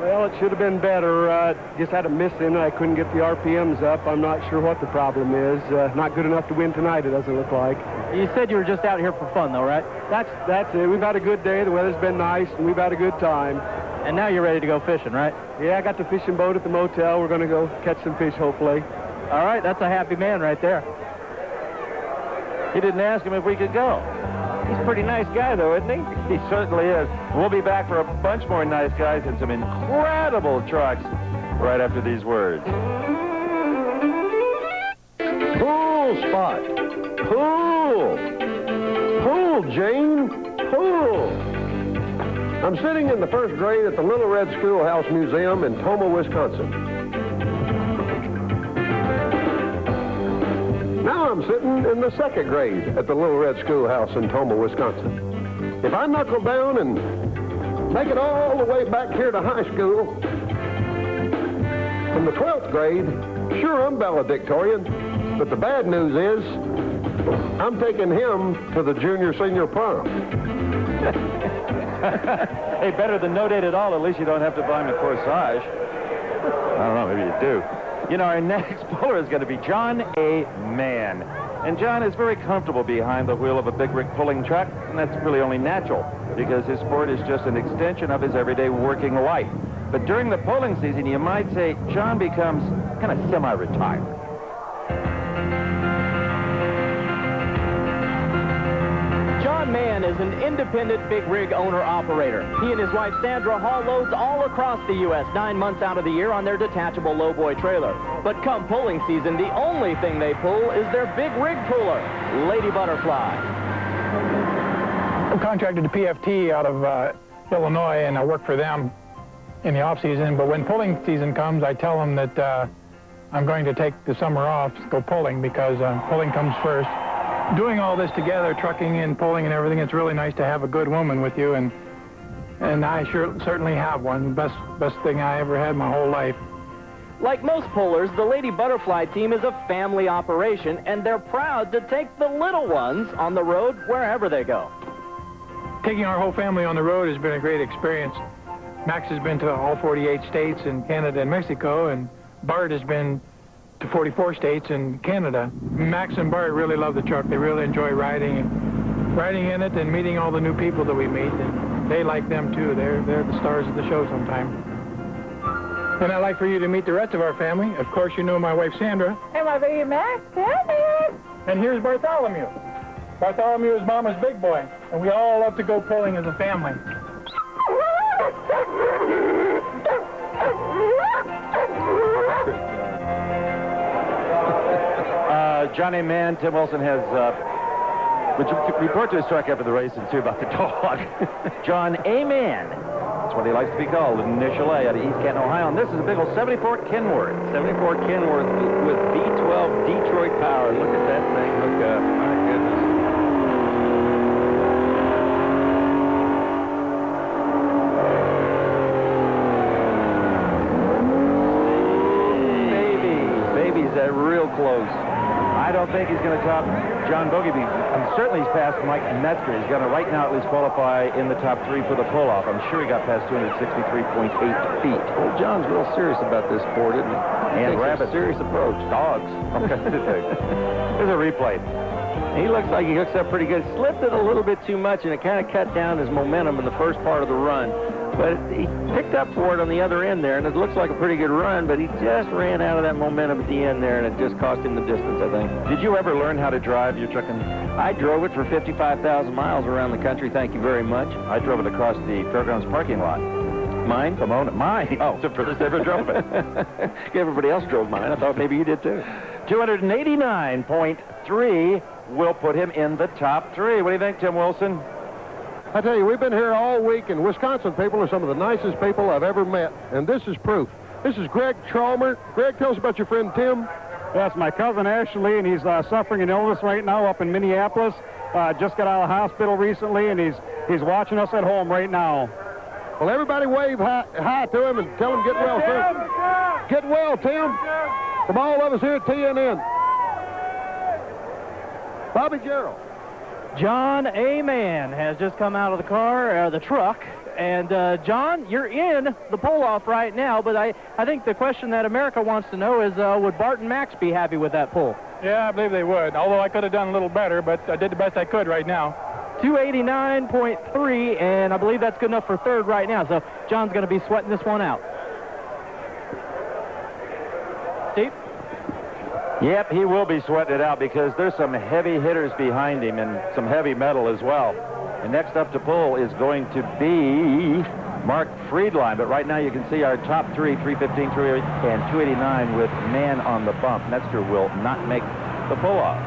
Well, it should have been better. Just had a miss in it. I couldn't get the RPMs up. I'm not sure what the problem is. Not good enough to win tonight, it doesn't look like. You said you were just out here for fun, though, right? That's it. We've had a good day. The weather's been nice, and we've had a good time. And now you're ready to go fishing, right? Yeah, I got the fishing boat at the motel. We're going to go catch some fish, hopefully. All right, that's a happy man right there. He didn't ask him if we could go. He's a pretty nice guy, though, isn't he? He certainly is. We'll be back for a bunch more nice guys and some incredible trucks right after these words. Pool spot. Pool. Pool, Jane. Pool. I'm sitting in the first grade at the Little Red Schoolhouse Museum in Tomah, Wisconsin. Now I'm sitting in the second grade at the Little Red Schoolhouse in Tomah, Wisconsin. If I knuckle down and make it all the way back here to high school, in the 12th grade, sure, I'm valedictorian, but the bad news is I'm taking him to the junior-senior prom. Hey, better than no date at all. At least you don't have to buy him a corsage. I don't know, maybe you do. You know, our next puller is going to be John A. Mann. And John is very comfortable behind the wheel of a big rig pulling truck, and that's really only natural because his sport is just an extension of his everyday working life. But during the pulling season, you might say John becomes kind of semi-retired. John Mann is an independent big rig owner-operator. He and his wife Sandra haul loads all across the U.S. 9 months out of the year on their detachable lowboy trailer. But come pulling season, the only thing they pull is their big rig puller, Lady Butterfly. I'm contracted to PFT out of Illinois, and I work for them in the off-season. But when pulling season comes, I tell them that I'm going to take the summer off, go pulling, because pulling comes first. Doing all this together, trucking and pulling and everything, it's really nice to have a good woman with you, and I certainly have one. Best thing I ever had my whole life. Like most pullers, the Lady Butterfly team is a family operation, and they're proud to take the little ones on the road wherever they go. Taking our whole family on the road has been a great experience. Max has been to all 48 states in Canada and Mexico, and Bart has been to 44 states in Canada. Max and Bart really love the truck. They really enjoy riding in it and meeting all the new people that we meet, and they like them too. They're the stars of the show sometimes. And I'd like for you to meet the rest of our family. Of course, you know my wife Sandra. And my baby Max. Hey, and here's Bartholomew. Bartholomew is Mama's big boy, and we all love to go pulling as a family. Johnny Mann, Tim Wilson has, would you report to his truck after the race and see about the dog? John A. Mann. That's what he likes to be called, Initial A, out of East Canton, Ohio. And this is a big old 74 Kenworth. 74 Kenworth with V12 Detroit power. Look at that thing hook up. My goodness. Baby's that real close. I don't think he's going to top John Bogeby. Certainly he's passed Mike Metzger. He's going to right now at least qualify in the top 3 for the pull-off. I'm sure he got past 263.8 feet. Well, John's real serious about this sport, isn't he? And rabbits. Serious approach. Dogs. There's a replay. He looks like he hooks up pretty good. Slipped it a little bit too much, and it kind of cut down his momentum in the first part of the run. But he picked up for it on the other end there, and it looks like a pretty good run, but he just ran out of that momentum at the end there, and it just cost him the distance, I think. Did you ever learn how to drive your truck? I drove it for 55,000 miles around the country, thank you very much. I drove it across the fairgrounds parking lot. Mine? Pomona. Mine? Oh, the first ever drove it. Everybody else drove mine. I thought maybe you did too. 289.3 will put him in the top 3. What do you think, Tim Wilson? I tell you, we've been here all week, and Wisconsin people are some of the nicest people I've ever met, and this is proof. This is Greg Chalmer. Greg, tell us about your friend Tim. That's my cousin Ashley, and he's suffering an illness right now up in Minneapolis. Just got out of the hospital recently, and he's watching us at home right now. Well, everybody wave hi to him and tell him get well, Tim. Get well, Tim. From all of us here at TNN. Bobby Gerald. John A. Mann has just come out of the car, the truck. And, John, you're in the pull-off right now, but I think the question that America wants to know is, would Bart and Max be happy with that pull? Yeah, I believe they would, although I could have done a little better, but I did the best I could right now. 289.3, and I believe that's good enough for third right now, so John's going to be sweating this one out. Steve? Yep, he will be sweating it out because there's some heavy hitters behind him and some heavy metal as well. And next up to pull is going to be Mark Friedline. But right now you can see our top three, 315, 308, and 289 with man on the bump. Metzger will not make the pull-off.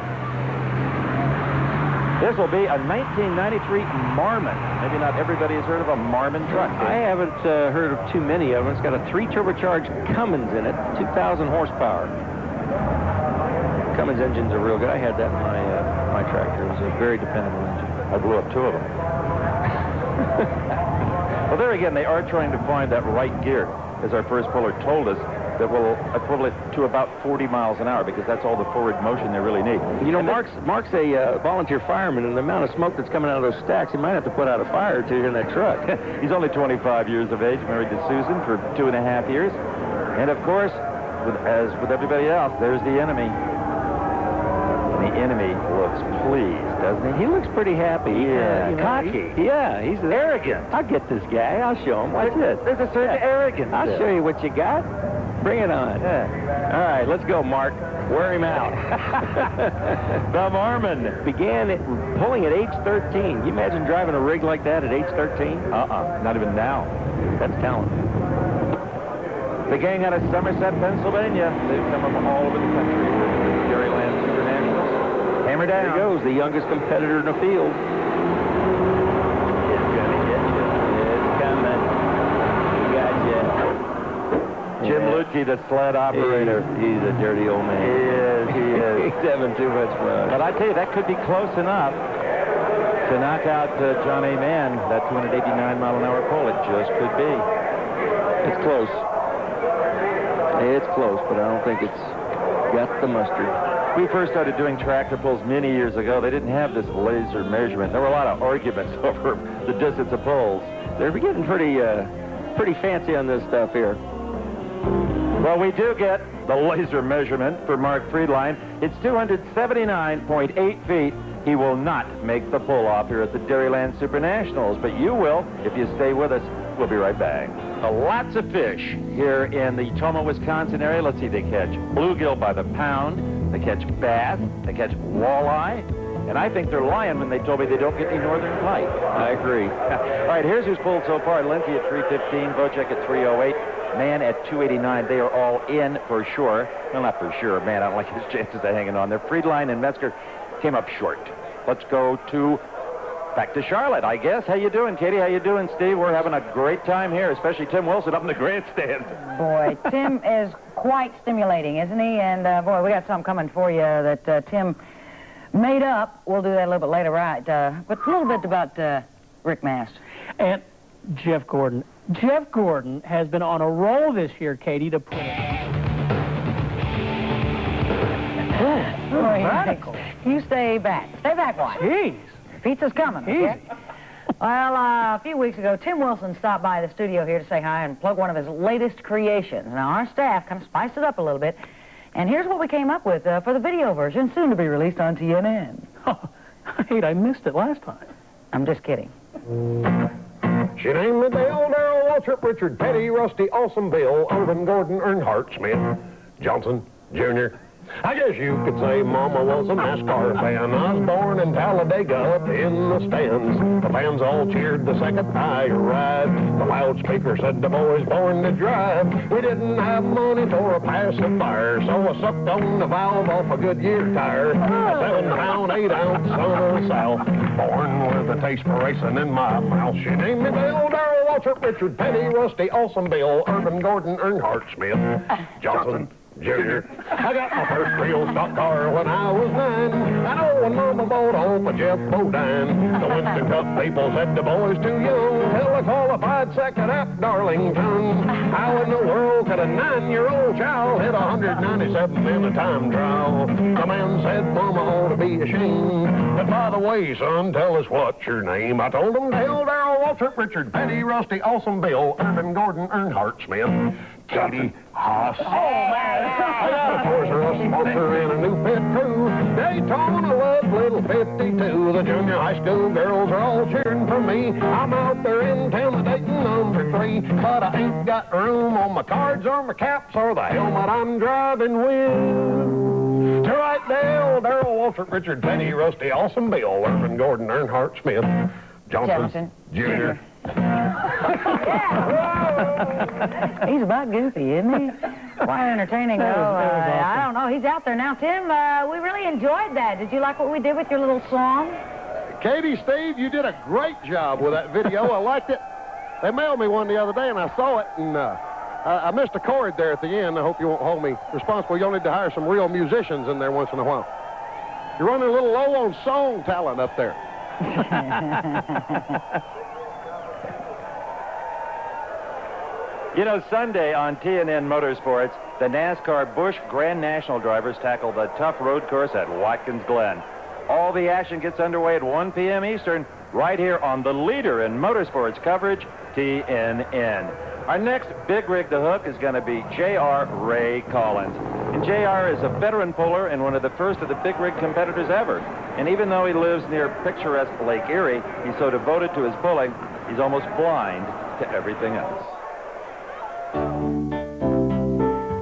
This will be a 1993 Marmon. Maybe not everybody has heard of a Marmon truck. I haven't heard of too many of them. It's got a 3-turbocharged Cummins in it, 2,000 horsepower. Cummins engines are real good. I had that in my tractor. It was a very dependable engine. I blew up 2 of them. Well, there again, they are trying to find that right gear, as our first puller told us, that will equivalent to about 40 miles an hour, because that's all the forward motion they really need. You know, Mark's a volunteer fireman, and the amount of smoke that's coming out of those stacks, he might have to put out a fire or two in that truck. He's only 25 years of age, married to Susan for 2.5 years. And of course, as with everybody else, there's the enemy. And the enemy looks pleased, doesn't he? He looks pretty happy. Yeah, you know, cocky. He's arrogant. I'll get this guy. I'll show him. Watch this. There's a certain arrogance. I'll show you what you got. Bring it on. Yeah. All right, let's go, Mark. Wear him out. The Marmon began pulling at age 13. Can you imagine driving a rig like that at age 13? Not even now. That's talent. The gang out of Somerset, Pennsylvania. They've come from all over the country. The Dairyland Super Nationals. Hammer down. There he goes, the youngest competitor in the field. It's gonna get you. It's coming. He got you. Jim Lutke, the sled operator. He's a dirty old man. He is. He's having too much fun. But I tell you, that could be close enough to knock out John A. Mann, that 289-mile-an-hour pull. It just could be. It's close. It's close, but I don't think it's got the mustard. We first started doing tractor pulls many years ago. They didn't have this laser measurement. There were a lot of arguments over the distance of pulls. They're getting pretty fancy on this stuff here. Well, we do get the laser measurement for Mark Friedline. It's 279.8 feet. He will not make the pull-off here at the Dairyland Super Nationals, but you will if you stay with us. We'll be right back. Lots of fish here in the Tomah, Wisconsin area. Let's see, they catch bluegill by the pound. They catch bass. They catch walleye. And I think they're lying when they told me they don't get any northern pike. I agree. All right, here's who's pulled so far. Lindsay at 315, Vocek at 308, Man at 289. They are all in for sure. Well, not for sure. Man, I don't like his chances of hanging on there. Friedline and Metzger came up short. Let's go back to Charlotte, I guess. How you doing, Katie? How you doing, Steve? We're having a great time here, especially Tim Wilson up in the grandstand. Boy, Tim is quite stimulating, isn't he? And, boy, we got something coming for you that Tim made up. We'll do that a little bit later, right? But a little bit about Rick Mast. And Jeff Gordon. Jeff Gordon has been on a roll this year, Katie, to put it. You stay back. Stay back, why? Jeez. Pizza's coming, okay? Well, a few weeks ago, Tim Wilson stopped by the studio here to say hi and plug one of his latest creations. Now, our staff kind of spiced it up a little bit, and here's what we came up with for the video version, soon to be released on TNN. Oh, I missed it last time. I'm just kidding. She named me Dale, Darrell, Waltrip, Richard, Petty, Rusty, Awesome Bill, Irvin, Gordon, Earnhardt, Smith, Johnson, Jr. I guess you could say Mama was a NASCAR fan. I was born in Talladega up in the stands. The fans all cheered the second I arrived. The loudspeaker said the boy's born to drive. We didn't have money for a pacifier, so I sucked on the valve off a Goodyear tire. A 7-pound, 8-ounce son of the South, born with a taste for racing in my mouth. She named me Dale, Darrell, Waltrip, Richard, Petty, Rusty, Awesome Bill, Irvin, Gordon, Earnhardt, Smith, Johnson, Jr. I got my first real stock car when I was 9. I know when Mama bought home a Jeff Bodine. The Winston Cup people said the boy's too young till a qualified second at Darlington. How in the world could a 9-year-old child hit 197 in a time trial? The man said Mama ought to be ashamed. But by the way, son, tell us what's your name. I told him Dale, Darrell, Waltrip, Richard, Petty, Rusty, Awesome Bill, Irvin, Gordon, Earnhardt, Smith, Katie, Haas. I got a Toys R Us sponsor and a new pit crew. Daytona love little 52. The junior high school girls are all cheering for me. I'm out there in town dating number 3. But I ain't got room on my cards or my caps or the helmet I'm driving with. Dale, Darrell, Walter, Richard, Penny, Rusty, Awesome Bill, Irvin, Gordon, Earnhardt, Smith, Johnson, Jr. He's about goofy, isn't he? Quite entertaining. I don't know. He's out there now. Tim, we really enjoyed that. Did you like what we did with your little song? Katie, Steve, you did a great job with that video. I liked it. They mailed me one the other day, and I saw it, and I missed a chord there at the end. I hope you won't hold me responsible. You'll need to hire some real musicians in there once in a while. You're running a little low on song talent up there. You know, Sunday on TNN Motorsports, the NASCAR Busch Grand National drivers tackle the tough road course at Watkins Glen. All the action gets underway at 1 p.m. Eastern, right here on the leader in motorsports coverage, TNN. Our next big rig to hook is going to be J.R. Ray Collins. And J.R. is a veteran puller and one of the first of the big rig competitors ever. And even though he lives near picturesque Lake Erie, he's so devoted to his pulling, he's almost blind to everything else.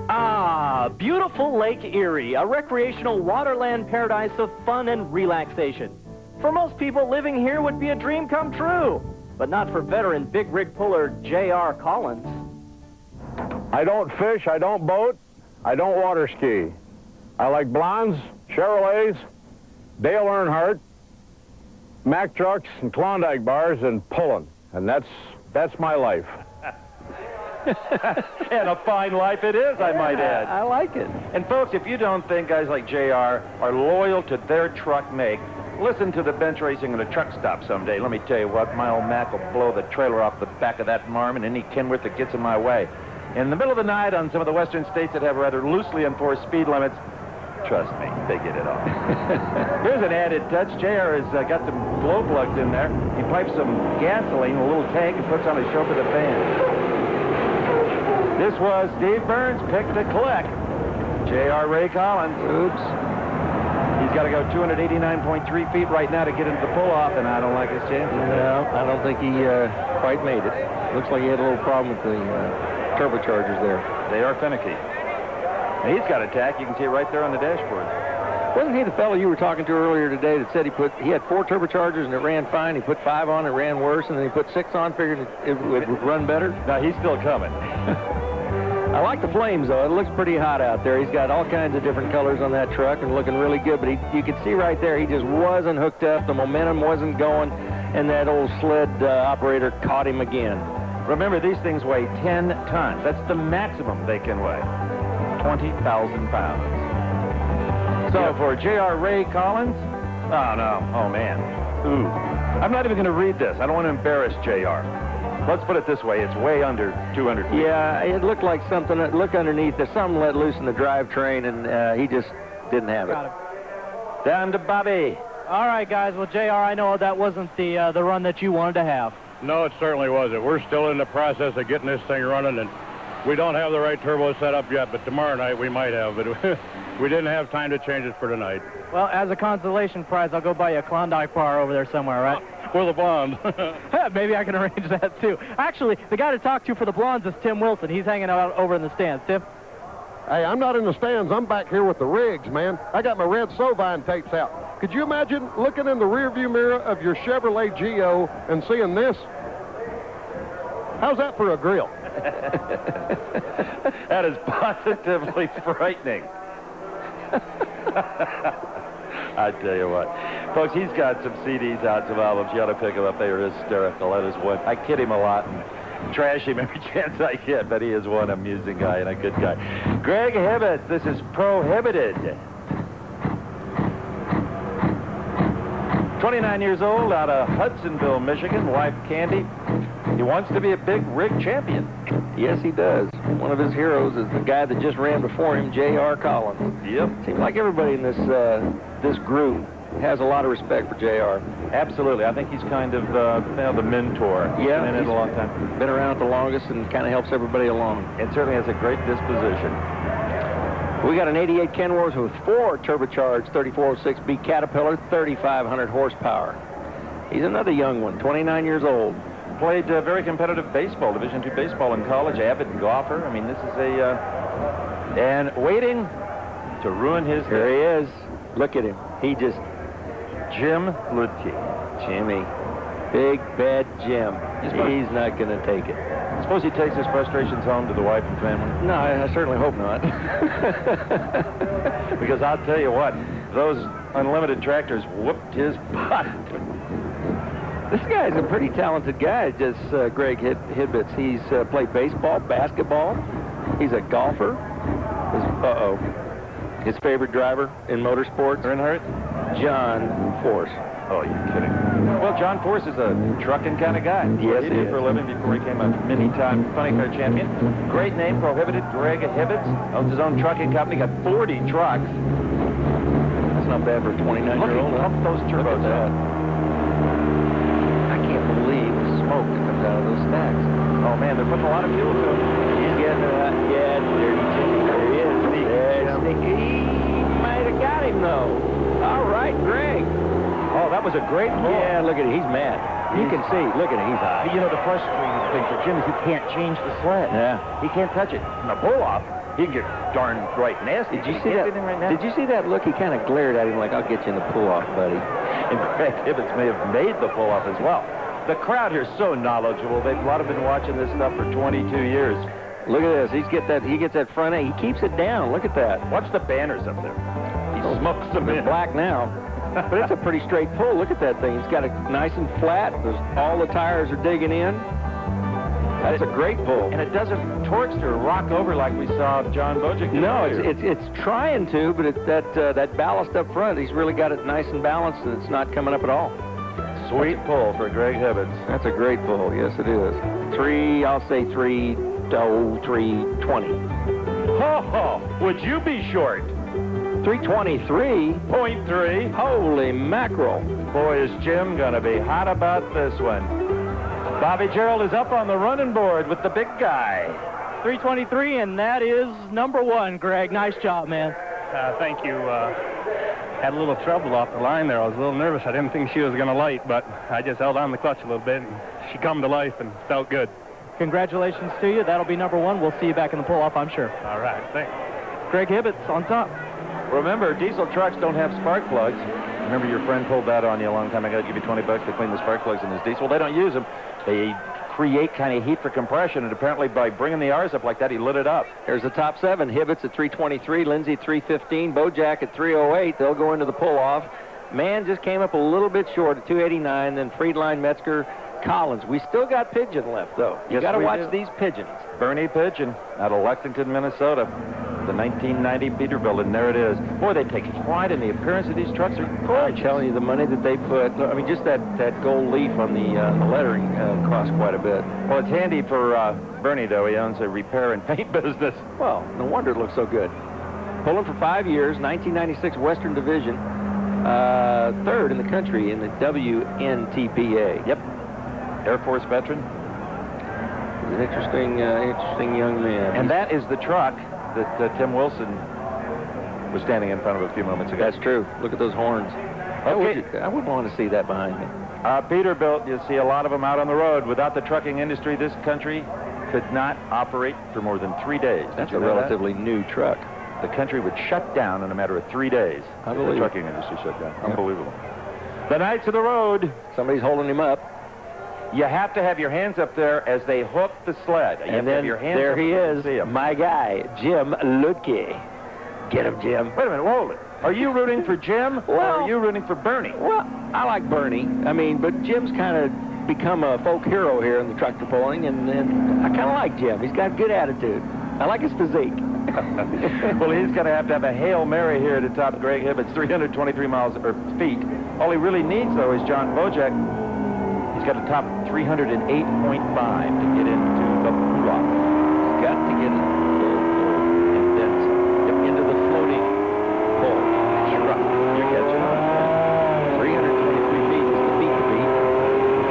Ah, beautiful Lake Erie, a recreational waterland paradise of fun and relaxation. For most people, living here would be a dream come true, but not for veteran big rig puller J.R. Collins. I don't fish, I don't boat, I don't water ski. I like blondes, Chevrolets, Dale Earnhardt, Mack trucks, and Klondike bars, and pulling. And that's my life. And a fine life it is, I might add. I like it. And folks, if you don't think guys like JR are loyal to their truck make, listen to the bench racing at a truck stop someday. Let me tell you what, my old Mac will blow the trailer off the back of that marm and any Kenworth that gets in my way. In the middle of the night on some of the western states that have rather loosely enforced speed limits, trust me, they get it off. Here's an added touch. JR has got some glow plugs in there. He pipes some gasoline in a little tank and puts on a show for the fans. This was Steve Burns' pick to collect. J.R. Ray Collins. Oops. He's got to go 289.3 feet right now to get into the pull-off, and I don't like his chances. No, I don't think he quite made it. Looks like he had a little problem with the turbochargers there. They are finicky. And he's got a tack. You can see it right there on the dashboard. Wasn't he the fellow you were talking to earlier today that said he had 4 turbochargers and it ran fine? He put 5 on, it ran worse, and then he put 6 on, figured it would run better? No, he's still coming. I like the flames, though. It looks pretty hot out there. He's got all kinds of different colors on that truck and looking really good, but you can see right there he just wasn't hooked up. The momentum wasn't going, and that old sled operator caught him again. Remember, these things weigh 10 tons. That's the maximum they can weigh. 20,000 pounds. So for J.R. Ray Collins, oh, no. Oh, man. Ooh. I'm not even going to read this. I don't want to embarrass J.R. Let's put it this way. It's way under 200 feet. Yeah, it looked like something. Look underneath. There's something let loose in the drivetrain, and he just didn't have it. Down to Bobby. All right, guys. Well, JR, I know that wasn't the run that you wanted to have. No, it certainly wasn't. We're still in the process of getting this thing running, and we don't have the right turbo set up yet, but tomorrow night we might have. But we didn't have time to change it for tonight. Well, as a consolation prize, I'll go buy you a Klondike bar over there somewhere, right? For the blonde. Maybe I can arrange that, too. Actually, the guy to talk to for the blondes is Tim Wilson. He's hanging out over in the stands. Tim? Hey, I'm not in the stands. I'm back here with the rigs, man. I got my red Sovine tapes out. Could you imagine looking in the rearview mirror of your Chevrolet Geo and seeing this? How's that for a grill? That is positively frightening. I tell you what. Folks, he's got some CDs out, some albums. You ought to pick them up. They are hysterical. That is one. I kid him a lot and trash him every chance I get, but he is one amusing guy and a good guy. Greg Hibbett, this is Prohibited. 29 years old, out of Hudsonville, Michigan. Wife, Candy. He wants to be a big rig champion. Yes, he does. One of his heroes is the guy that just ran before him, J.R. Collins. Yep. Seems like everybody in this group has a lot of respect for J.R. Absolutely. I think he's kind of the mentor. Yeah. Been in it a long time. Been around the longest and kind of helps everybody along. And certainly has a great disposition. We got an 88 Kenworth with 4 turbocharged 3406B Caterpillar, 3,500 horsepower. He's another young one, 29 years old. Played very competitive baseball, Division II baseball in college, avid golfer. I mean, this is and waiting to ruin his day. Here he is. Look at him. He just... Jim Lutke. Jimmy. Big, bad Jim. He's not going to take it. Suppose he takes his frustrations home to the wife and family? No, I certainly hope not. Because I'll tell you what, those unlimited tractors whooped his butt. This guy's a pretty talented guy, just Greg Hibbets. He's played baseball, basketball. He's a golfer. His favorite driver in motorsports? Earnhardt? John Force. Oh, you're kidding. Well, John Force is a trucking kind of guy. Yes, he he did is. for a living before he became a many-time funny car champion. Great name, Prohibited. Greg Hibbets owns his own trucking company. Got 40 trucks. That's not bad for a 29-year-old. Look at those turbos out. I can't believe the smoke that comes out of those stacks. Oh, man, they're putting a lot of fuel to them. He's getting yeah, dirty Jimmy. There he is. He might have got him, though. All right, Greg. Oh, that was a great pull. Yeah, look at it. He's mad. You can see. Look at it. He's high. You know, the frustrating thing for Jim is he can't change the sled. Yeah. He can't touch it. And the pull-off, he can get darn right nasty. Did you see that? Right now? Did you see that look? He kind of glared at him like, "I'll get you in the pull-off, buddy." And Greg Hibbets may have made the pull-off as well. The crowd here is so knowledgeable. A lot have been watching this stuff for 22 years. Look at this. He gets that front end. He keeps it down. Look at that. Watch the banners up there. He smokes them in. Black now. But it's a pretty straight pull. Look at that thing. It's got it nice and flat. All the tires are digging in. That's a great pull. And it doesn't torque or rock over like we saw John Bojic do. No, it's trying to, but that ballast up front, he's really got it nice and balanced, and it's not coming up at all. Sweet pull for Greg Hibbets. That's a great pull. Yes, it is. I'll say 320. Ho ho! Would you be short? 323.3. Holy mackerel. Boy, is Jim going to be hot about this one. Bobby Gerald is up on the running board with the big guy. 323, and that is number one, Greg. Nice job, man. Thank you. Had a little trouble off the line there. I was a little nervous. I didn't think she was going to light, but I just held on the clutch a little bit, and she come to life and felt good. Congratulations to you. That'll be number one. We'll see you back in the pull-off, I'm sure. All right, thanks. Greg Hibbets on top. Remember, diesel trucks don't have spark plugs. Remember your friend pulled that on you a long time ago. Give you $20 to clean the spark plugs in his diesel. They don't use them. They create kind of heat for compression, and apparently by bringing the R's up like that, he lit it up. There's the top seven. Hibbets at 323, Lindsay at 315, Bojack at 308. They'll go into the pull-off. Mann just came up a little bit short at 289, then Friedline, Metzger, Collins. We still got Pigeon left, though. You got to watch these pigeons. Bernie Pigeon out of Lexington, Minnesota. The 1990 Peterbilt, and there it is. Boy, they take pride in the appearance of these trucks. Are gorgeous. I'm telling you, the money that they put, I mean, just that gold leaf on the lettering cost quite a bit. Well, it's handy for Bernie, though. He owns a repair and paint business. Well, no wonder it looks so good. Pulling for 5 years, 1996 Western Division, third in the country in the WNTPA. Yep. Air Force veteran. He's an interesting young man. And that is the truck that Tim Wilson was standing in front of a few moments ago. That's true. Look at those horns. Okay. I wouldn't want to see that behind me. Peterbilt, you see a lot of them out on the road. Without the trucking industry, this country could not operate for more than 3 days. That's a relatively new truck. The country would shut down in a matter of 3 days. I believe the trucking industry shut down. Yep. Unbelievable. The Knights of the Road. Somebody's holding him up. You have to have your hands up there as they hook the sled. You and then your hands there up he is, my guy, Jim Lutke. Get him, Jim. Wait a minute, hold it. Are you rooting for Jim, or are you rooting for Bernie? Well, I like Bernie. I mean, but Jim's kind of become a folk hero here in the tractor pulling, and I kind of like Jim. He's got good attitude. I like his physique. Well, he's going to have a Hail Mary here to top Greg Hibbets, 323 feet. All he really needs, though, is John Bojack. He's got to top 308.5 to get into the pull-off. He's got to get and then into the floating pull. Truck. You're catching on. 323 feet is the beat to beat.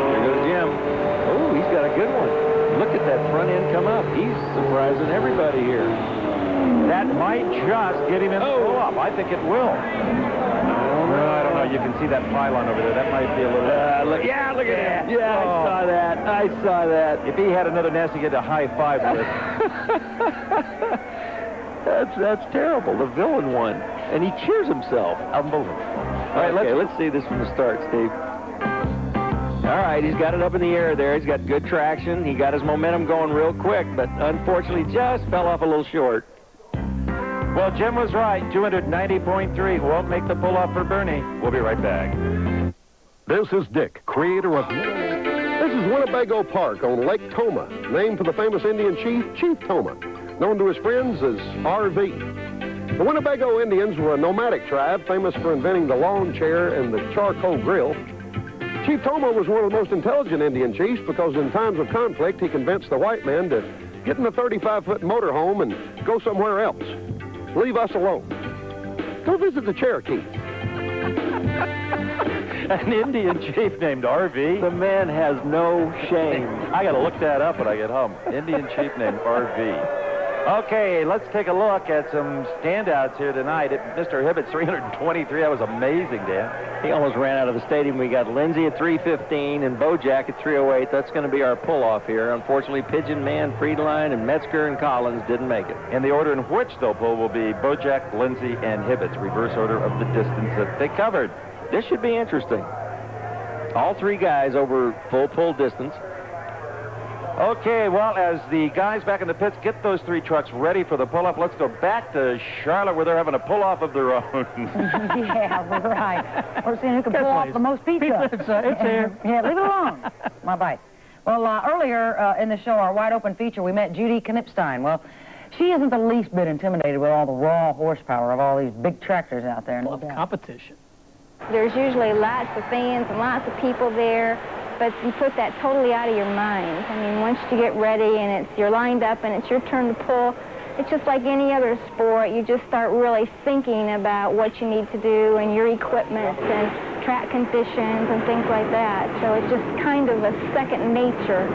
There goes Jim. Oh, he's got a good one. Look at that front end come up. He's surprising everybody here. That might just get him in the pull-off. I think it will. I don't know. You can see that pylon over there. That might be a little... look at it. Yeah, I saw that. I saw that. If he had another nasty, get a high five with it. That's terrible. The villain won, and he cheers himself. Unbelievable. All right, let's see this from the start, Steve. All right, he's got it up in the air there. He's got good traction. He got his momentum going real quick, but unfortunately just fell off a little short. Well, Jim was right. 290.3 won't make the pull-off for Bernie. We'll be right back. This is Dick, creator of... This is Winnebago Park on Lake Toma, named for the famous Indian chief, Chief Toma, known to his friends as RV. The Winnebago Indians were a nomadic tribe famous for inventing the lawn chair and the charcoal grill. Chief Toma was one of the most intelligent Indian chiefs because in times of conflict, he convinced the white men to get in a 35-foot motorhome and go somewhere else. Leave us alone. Go visit the Cherokee. An Indian chief named RV? The man has no shame. I got to look that up when I get home. Indian chief named RV. Okay, let's take a look at some standouts here tonight. Mr. Hibbett's 323. That was amazing, Dan. He almost ran out of the stadium. We got Lindsay at 315 and Bojack at 308. That's going to be our pull-off here. Unfortunately, Pigeon Man, Friedline, and Metzger and Collins didn't make it. And the order in which they'll pull will be Bojack, Lindsay, and Hibbett's reverse order of the distance that they covered. This should be interesting. All three guys over full pull distance. Okay, well, as the guys back in the pits get those three trucks ready for the pull-off, let's go back to Charlotte where they're having a pull-off of their own. Yeah, we're right. We're seeing who can pull off the most pizza. It's here. Yeah, leave it alone. My bite. Well, earlier in the show, our wide open feature, we met Judy Knipstein. Well, she isn't the least bit intimidated with all the raw horsepower of all these big tractors out there. Love competition. There's usually lots of fans and lots of people there, but you put that totally out of your mind. I mean, once you get ready and you're lined up and it's your turn to pull, it's just like any other sport. You just start really thinking about what you need to do and your equipment and track conditions and things like that. So it's just kind of a second nature.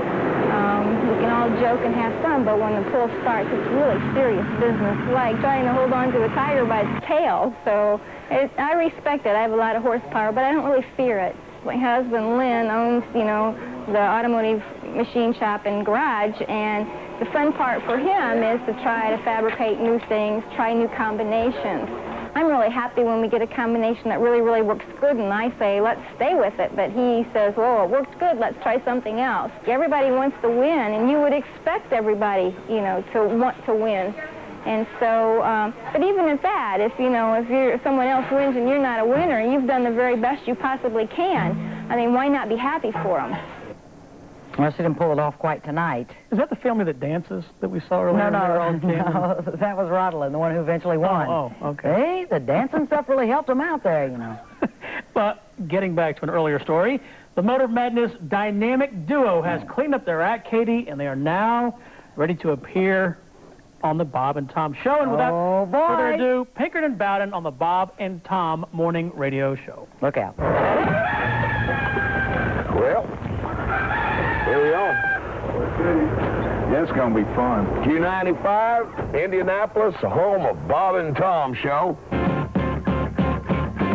We can all joke and have fun, but when the pull starts, it's really serious business, like trying to hold on to a tiger by its tail. So I respect it. I have a lot of horsepower, but I don't really fear it. My husband, Lynn, owns, the automotive machine shop and garage, and the fun part for him is to try to fabricate new things, try new combinations. I'm really happy when we get a combination that really, really works good, and I say, let's stay with it. But he says, well, it works good, let's try something else. Everybody wants to win, and you would expect everybody, to want to win. And so, but even at that, if someone else wins and you're not a winner, you've done the very best you possibly can. I mean, why not be happy for them? Well, she didn't pull it off quite tonight. Is that the family that dances that we saw earlier? No, that was Rodlin, the one who eventually won. Oh, okay. Hey, the dancing stuff really helped him out there, But getting back to an earlier story, the Motor Madness dynamic duo has cleaned up their act, Katie, and they are now ready to appear on the Bob and Tom Show. And without further ado, Pinkard and Bowden on the Bob and Tom Morning Radio Show. Look out. Well, here we are. That's going to be fun. Q95, Indianapolis, the home of Bob and Tom Show.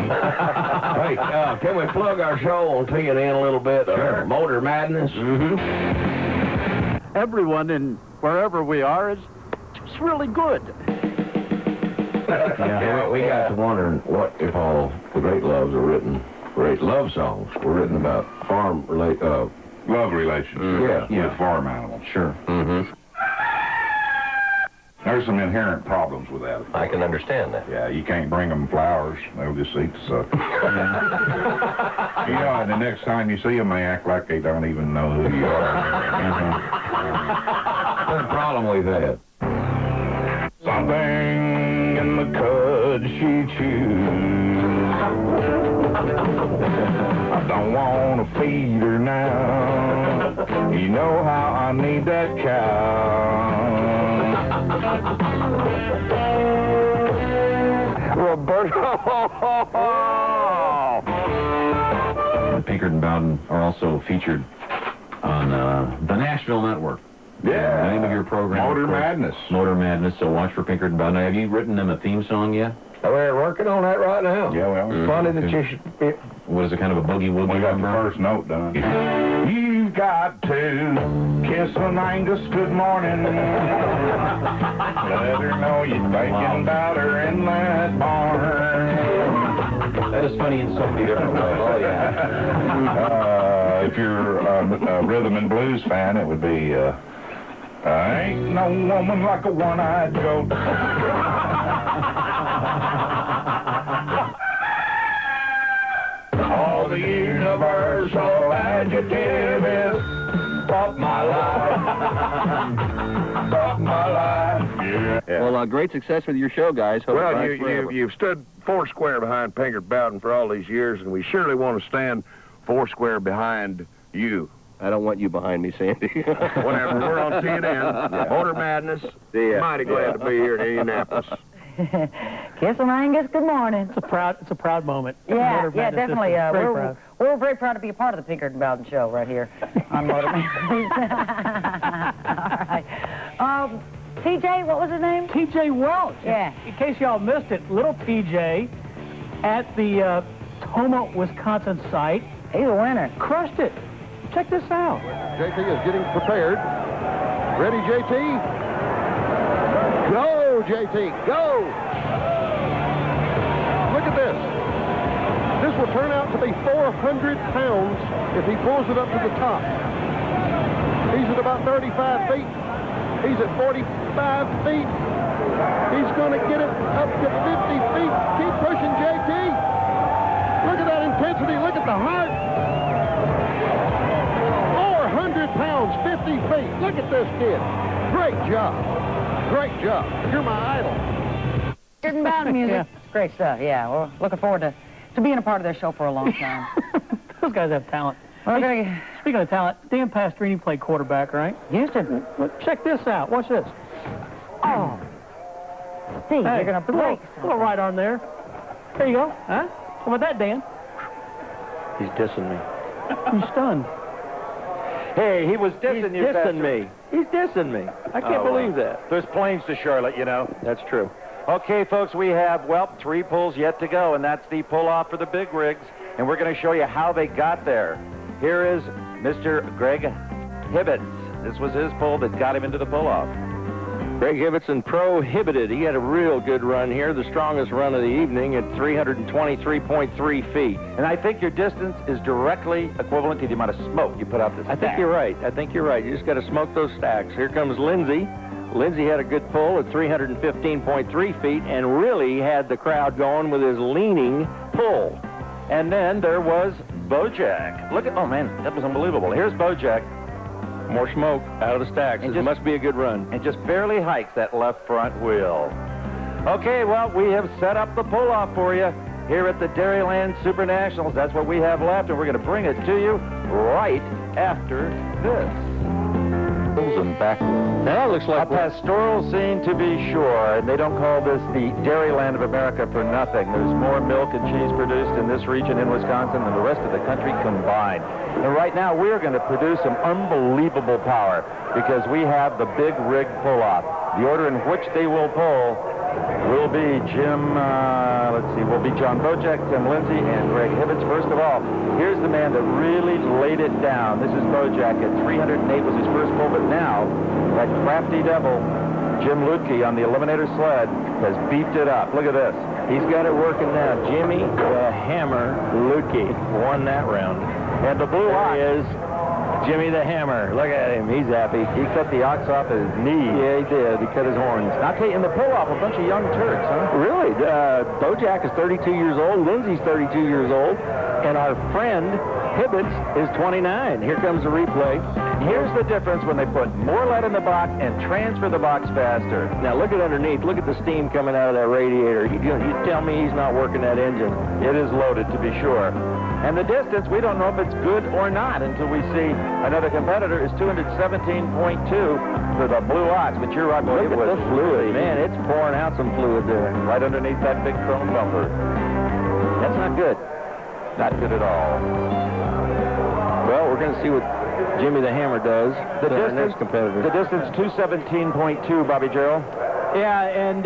Hey, can we plug our show on TNN a little bit? Sure. Motor Madness. Everyone in wherever we are is just really good. Yeah, we got to wondering what if all the great love songs were written about love relations with farm animals. Sure. There's some inherent problems with that. I can understand that. Yeah, you can't bring them flowers. They'll just eat the sucker. And the next time you see them, they act like they don't even know who you are. What's the problem with that? Something in the cud she chews. I don't want to feed her now. You know how I need that cow. Roberto! Pinkard and Bowden are also featured on the Nashville Network. Yeah. The name of your program, Motor Madness. Motor Madness, so watch for Pinkard and Bowden. Have you written them a theme song yet? We're working on that right now. Yeah, well, Funny that you should what is it, kind of a boogie-woogie We got the number? first note done. You've got to kiss an Angus good morning. Let her know you're thinking about her in that barn. That is funny in so many different ways. Oh, yeah. If you're a rhythm and blues fan, it would be, ain't no woman like a one-eyed goat. All the universal adjective is fuck my life. Fuck my life. Yeah. Well, great success with your show, guys. Hope it Well, lasts forever. you've stood four square behind Pinkerton Bowden for all these years, and we surely want to stand four square behind you. I don't want you behind me, Sandy. Whenever we're on CNN, Motor Madness, mighty glad to be here in Indianapolis. Kiss 'em, Angus. Good morning. It's a proud moment. Yeah, Motor yeah, Madness definitely. System. Very proud. We're very proud to be a part of the Pinkerton Bowden Show right here on Motor Madness. All right. TJ, what was his name? TJ Welch. Yeah. In case y'all missed it, little TJ at the Toma, Wisconsin site. He's a winner. Crushed it. Check this out. JT is getting prepared. Ready, JT? Go, JT, go! Look at this. This will turn out to be 400 pounds if he pulls it up to the top. He's at about 35 feet. He's at 45 feet. He's going to get it up to 50 feet. Keep pushing, JT. Look at that intensity. Look at the heart. 400 pounds, 50 feet. Look at this kid. Great job. Great job. You're my idol. Pinkerton Bowden music. Yeah. Great stuff, yeah. We're looking forward to being a part of their show for a long time. Those guys have talent. Okay. Hey, speaking of talent, Dan Pastrini played quarterback, right? Houston. Well, check this out. Watch this. Oh. Steve, Hey, you're going to break. a little right arm there. There you go. Huh? How about that, Dan? He's dissing me. I'm stunned. Hey, he was dissing you. He's dissing me. He's dissing me. I can't believe that. There's planes to Charlotte, you know. That's true. Okay, folks, we have, 3 pulls yet to go, and that's the pull-off for the big rigs, and we're going to show you how they got there. Here is Mr. Greg Hibbets. This was his pull that got him into the pull-off. Greg Hibbetson prohibited. He had a real good run here, the strongest run of the evening at 323.3 feet. And I think your distance is directly equivalent to the amount of smoke you put out this I think you're right. You just got to smoke those stacks. Here comes Lindsay. Lindsay had a good pull at 315.3 feet and really had the crowd going with his leaning pull. And then there was Bojack. Look at, oh man, that was unbelievable. Here's Bojack. More smoke out of the stacks. It must be a good run. And just barely hikes that left front wheel. Okay, well, we have set up the pull-off for you here at the Dairyland Super Nationals. That's what we have left, and we're going to bring it to you right after this. And backwards. Now that looks like a pastoral scene, to be sure, and they don't call this the Dairyland of America for nothing. There's more milk and cheese produced in this region in Wisconsin than the rest of the country combined. And right now we're going to produce some unbelievable power because we have the big rig pull-off. The order in which they will pull will be will be John Bojack, Tim Lindsay, and Greg Hibbets. First of all, here's the man that really laid it down. This is Bojack at 308 was his first pull, but now that crafty devil, Jim Lutke on the Eliminator sled, has beefed it up. Look at this. He's got it working now. Jimmy the Hammer Lutke won that round. And the blue ox is Jimmy the Hammer. Look at him. He's happy. He cut the ox off his knee. Yeah, he did. He cut his horns. I'll tell you, in the pull-off, a bunch of young Turks, huh? Really? Bojack is 32 years old. Lindsay's 32 years old. And our friend Hibbets is 29. Here comes the replay. Here's the difference when they put more lead in the box and transfer the box faster. Now look at underneath. Look at the steam coming out of that radiator. You tell me he's not working that engine. It is loaded, to be sure. And the distance, we don't know if it's good or not until we see another competitor is 217.2 for the blue ox. But you're right, boy. Look at the fluid. Man, it's pouring out some fluid there. Right underneath that big chrome bumper. That's not good. Not good at all. Well, we're going to see what Jimmy the Hammer does. The next competitor. The distance, 217.2, Bobby Gerald. Yeah, and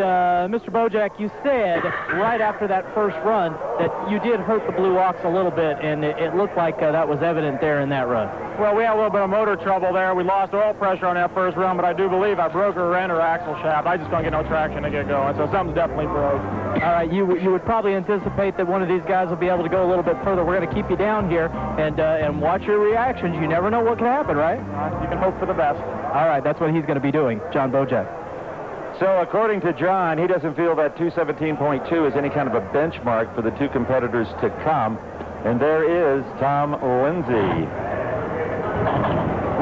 Mr. Bojack, you said right after that first run that you did hurt the Blue Ox a little bit, and it looked like that was evident there in that run. Well, we had a little bit of motor trouble there. We lost oil pressure on that first run, but I do believe I broke her end or axle shaft. I just don't get no traction to get going, so something's definitely broke. All right, you would probably anticipate that one of these guys will be able to go a little bit further. We're going to keep you down here and watch your reactions. You never know what can happen, right? You can hope for the best. All right, that's what he's going to be doing, John Bojack. So according to John, he doesn't feel that 217.2 is any kind of a benchmark for the two competitors to come. And there is Tom Lindsay.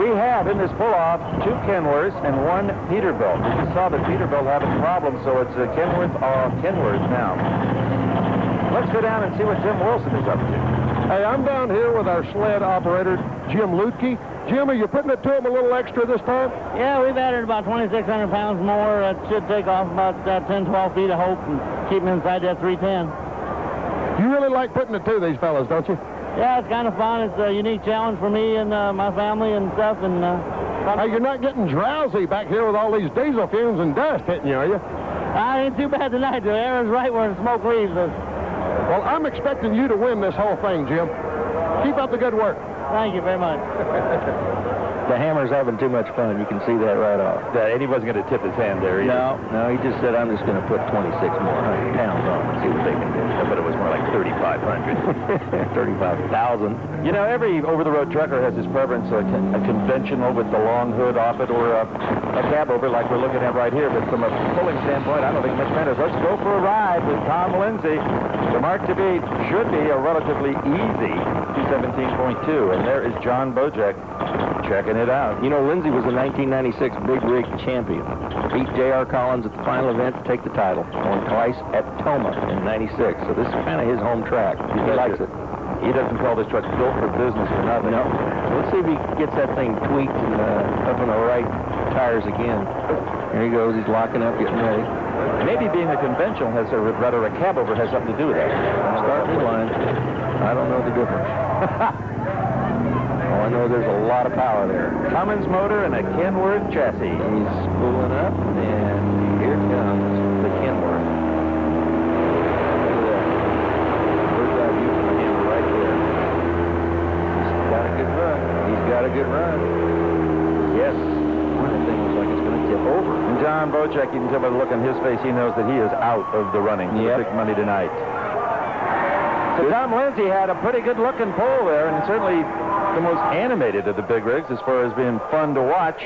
We have in this pull-off 2 Kenworths and 1 Peterbilt. We just saw the Peterbilt having problems, so it's a Kenworth now. Let's go down and see what Jim Wilson is up to. Hey, I'm down here with our sled operator, Jim Lutke. Jim, are you putting it to him a little extra this time? Yeah, we've added about 2,600 pounds more. It should take off about 10, 12 feet, I hope, and keep him inside that 310. You really like putting it to these fellas, don't you? Yeah, it's kind of fun. It's a unique challenge for me and my family and stuff. And hey, you're not getting drowsy back here with all these diesel fumes and dust hitting you, are you? I ain't too bad tonight. The air is right where the smoke leaves us. Well, I'm expecting you to win this whole thing, Jim. Keep up the good work. Thank you very much. The hammer's having too much fun. You can see that right off. And he wasn't going to tip his hand there either. No, he just said, I'm just going to put 26 more pounds on and see what they can do. But it was more like 3,500. 35,000. You know, every over-the-road trucker has his preference, a conventional with the long hood off it, or a cab over like we're looking at right here. But from a pulling standpoint, I don't think much matters. Let's go for a ride with Tom Lindsay. The mark to beat should be a relatively easy 217.2. And there is John Bojack checking it out. You know, Lindsay was the 1996 Big Rig champion. Beat J.R. Collins at the final event to take the title. Won twice at Toma in 96. So this is kind of his home track. He likes it. He doesn't call this truck built for business or nothing. No. Let's see if he gets that thing tweaked and up on the right tires again. There he goes. He's locking up, getting ready. Maybe being a conventional has, or rather a cab over, has something to do with that. Starting line. I don't know the difference. I know there's a lot of power there. Cummins motor and a Kenworth chassis. He's spooling up, and here comes the Kenworth. Look at that. Bird's eye view from the hammer right there. He's got a good run. He's got a good run. Yes. One of the things looks like it's going to tip over. And John Bojack, you can tell by the look on his face, he knows that he is out of the running for the big money tonight. So Tom Lindsay had a pretty good-looking pole there, and certainly the most animated of the big rigs as far as being fun to watch.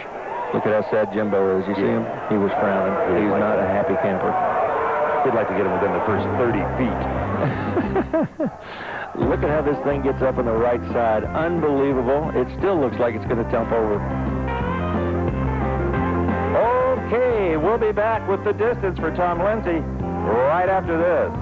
Look at how sad Jimbo is. You see him? He was frowning. He's not a happy camper. He'd like to get him within the first 30 feet. Look at how this thing gets up on the right side. Unbelievable. It still looks like it's going to tump over. Okay, we'll be back with the distance for Tom Lindsay right after this.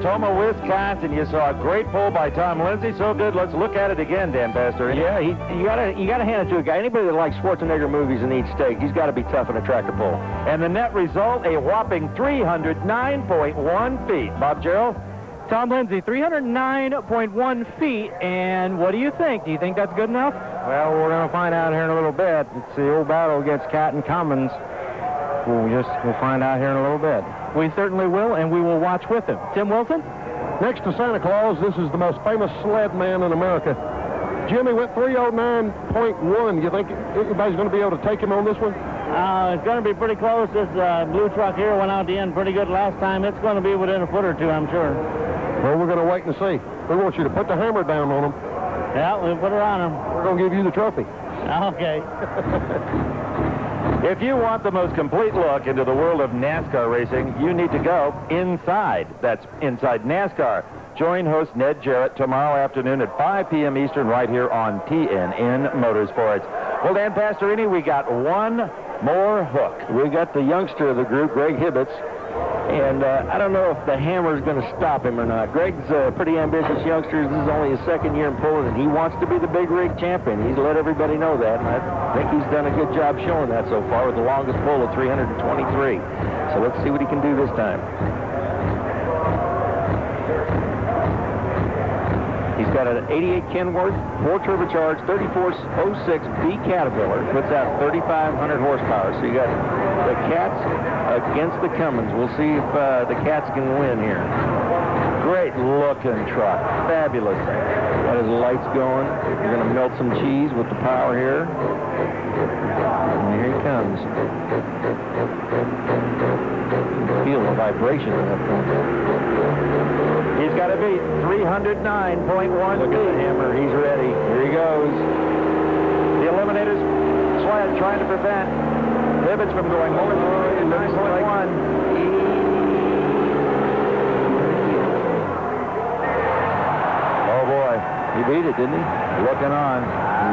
Toma, Wisconsin. You saw a great pull by Tom Lindsay. So good. Let's look at it again, Dan Pastor. Yeah, you gotta hand it to a guy. Anybody that likes Schwarzenegger movies and eats steak, he's got to be tough in a tractor pull. And the net result, a whopping 309.1 feet. Bob Gerald? Tom Lindsay, 309.1 feet. And what do you think? Do you think that's good enough? Well, we're going to find out here in a little bit. It's the old battle against Cat and Cummins. We'll find out here in a little bit. We certainly will, and we will watch with him. Tim Wilson? Next to Santa Claus, this is the most famous sled man in America. Jimmy went 309.1. You think anybody's going to be able to take him on this one? It's going to be pretty close. This blue truck here went out the end pretty good last time. It's going to be within a foot or two, I'm sure. Well, we're going to wait and see. We want you to put the hammer down on him. Yeah, we'll put it on him. We're going to give you the trophy. Okay. If you want the most complete look into the world of NASCAR racing, you need to go inside. That's Inside NASCAR. Join host Ned Jarrett tomorrow afternoon at 5 p.m. Eastern right here on TNN Motorsports. Well, Dan Pastorini, we got one more hook. We got the youngster of the group, Greg Hibbets. And I don't know if the hammer is going to stop him or not. Greg's a pretty ambitious youngster. This is only his second year in pulling, and he wants to be the big rig champion. He's let everybody know that, and I think he's done a good job showing that so far with the longest pull of 323. So let's see what he can do this time. He's got an 88 Kenworth, 4 turbocharged, 3406 B Caterpillar. Puts out 3,500 horsepower. So you got the Cats against the Cummins. We'll see if the Cats can win here. Great looking truck. Fabulous. Got his lights going. We're going to melt some cheese with the power here. And here he comes. Feel the vibration in that thing. He's got to beat 309.1 Look at the hammer. He's ready. Here he goes. The Eliminators sled trying to prevent Hibbets from going more than 9.1. Oh boy, he beat it, didn't he? Looking on.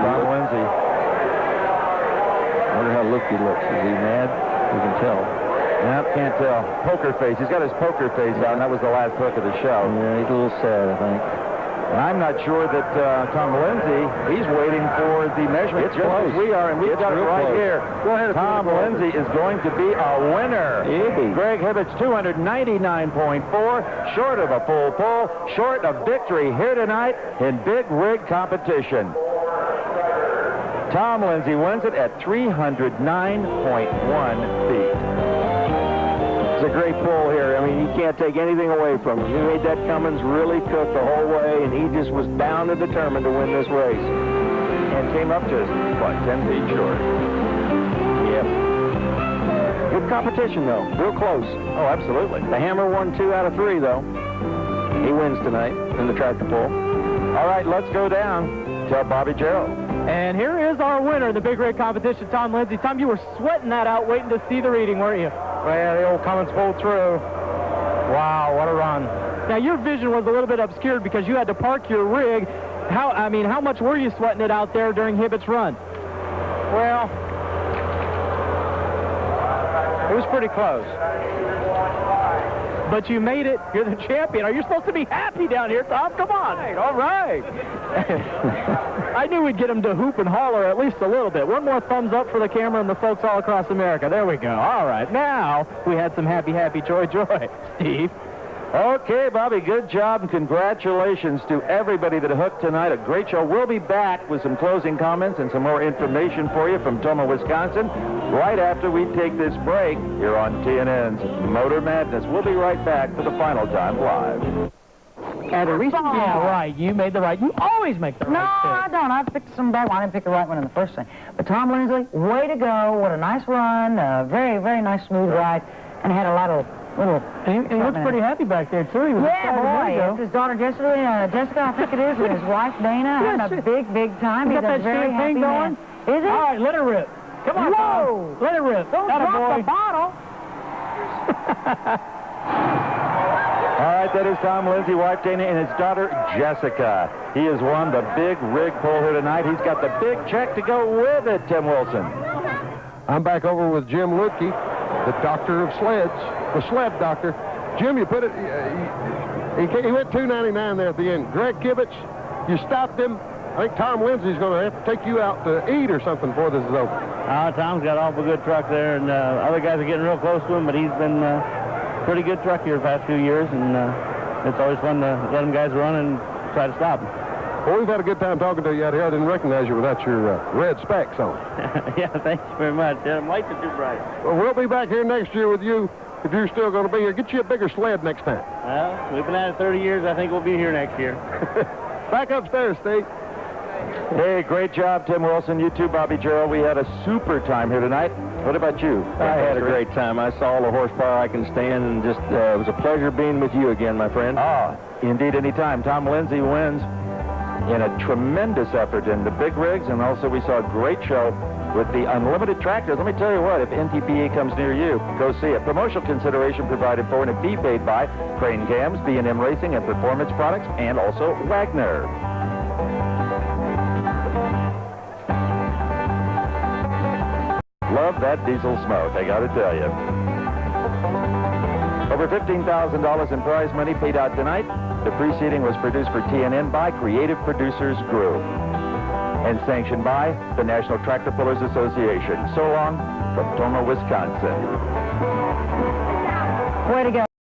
Tom Lindsay. Wonder how looked he looks. Is he mad? You can tell. Nope, can't tell. Poker face. He's got his poker face out, and that was the last hook of the show. Yeah, he's a little sad, I think. And I'm not sure that Tom Lindsay, he's waiting for the measurement. It's just close. as we are, and we've got it right close. here. Go ahead. Tom Lindsay is going to be a winner. Maybe. Greg Hibbett's 299.4, short of a full pull, short of victory here tonight in big rig competition. Tom Lindsay wins it at 309.1 feet. It's a great pull here. I mean, you can't take anything away from him. He made that Cummins really cook the whole way, and he just was bound and determined to win this race. And came up just, what, 10 feet short? Yep. Good competition, though. Real close. Oh, absolutely. The Hammer won 2 out of 3, though. He wins tonight in the tractor pull. All right, let's go down to Bobby Gerald. And here is our winner in the big rig competition, Tom Lindsay. Tom, you were sweating that out, waiting to see the reading, weren't you? Well, the old Cummins pulled through. Wow, what a run. Now, your vision was a little bit obscured because you had to park your rig. How much were you sweating it out there during Hibbett's run? Well, it was pretty close. But you made it. You're the champion. Are you supposed to be happy down here, Tom? Come on. All right. I knew we'd get him to hoop and holler at least a little bit. One more thumbs up for the camera and the folks all across America. There we go. All right. Now we had some happy, joy. Steve. Okay, Bobby, good job, and congratulations to everybody that hooked tonight. A great show. We'll be back with some closing comments and some more information for you from Tomah, Wisconsin, right after we take this break here on TNN's Motor Madness. We'll be right back for the final time live. At a recent Yeah, right. You made the right. You always make the right No, I don't. I picked some bad one. I didn't pick the right one in the first thing. But Tom Lindsay, way to go. What a nice run. Very, very nice, smooth ride. And had a lot of little... And he looks pretty happy back there, too. He was Yeah, excited. boy. There you go. It's his daughter Jessica, I think it is, and his wife Dana. Having a big time. You He's got a that very happy champagne going? man. Is it? All right, let her rip. Come on, Whoa! Tom. Let her rip. Don't Atta drop boy. the bottle. All right, that is Tom Lindsay, wife Dana, and his daughter Jessica. He has won the big rig pull here tonight. He's got the big check to go with it, Tim Wilson. I'm back over with Jim Lutke, the doctor of sleds, the sled doctor. Jim, you put it, he went $2.99 there at the end. Greg Kibitz, you stopped him. I think Tom Lindsay's going to have to take you out to eat or something before this is over. Tom's got an awful good truck there, and other guys are getting real close to him, but he's been pretty good truck here the past few years, and it's always fun to let them guys run and try to stop them. Well, we've had a good time talking to you out here. I didn't recognize you without your red specs on. Yeah, thank you very much. The lights are too bright. Well, we'll be back here next year with you if you're still going to be here. Get you a bigger sled next time. Well, we've been at it 30 years. I think we'll be here next year. Back upstairs, Steve. Hey, great job, Tim Wilson. You too, Bobby Gerald. We had a super time here tonight. What about you? I had a great time. I saw all the horsepower I can stand, and just it was a pleasure being with you again, my friend. Ah, indeed, anytime. Tom Lindsay wins in a tremendous effort in the big rigs, and also we saw a great show with the unlimited tractors. Let me tell you what, if NTPA comes near you, go see it. Promotional consideration provided for and a fee paid by Crane Cams, B&M Racing, and Performance Products, and also Wagner. Love that diesel smoke, I gotta tell you. Over $15,000 in prize money paid out tonight. The preceding was produced for TNN by Creative Producers Group and sanctioned by the National Tractor Pullers Association. So long from Tomah, Wisconsin. Way to go.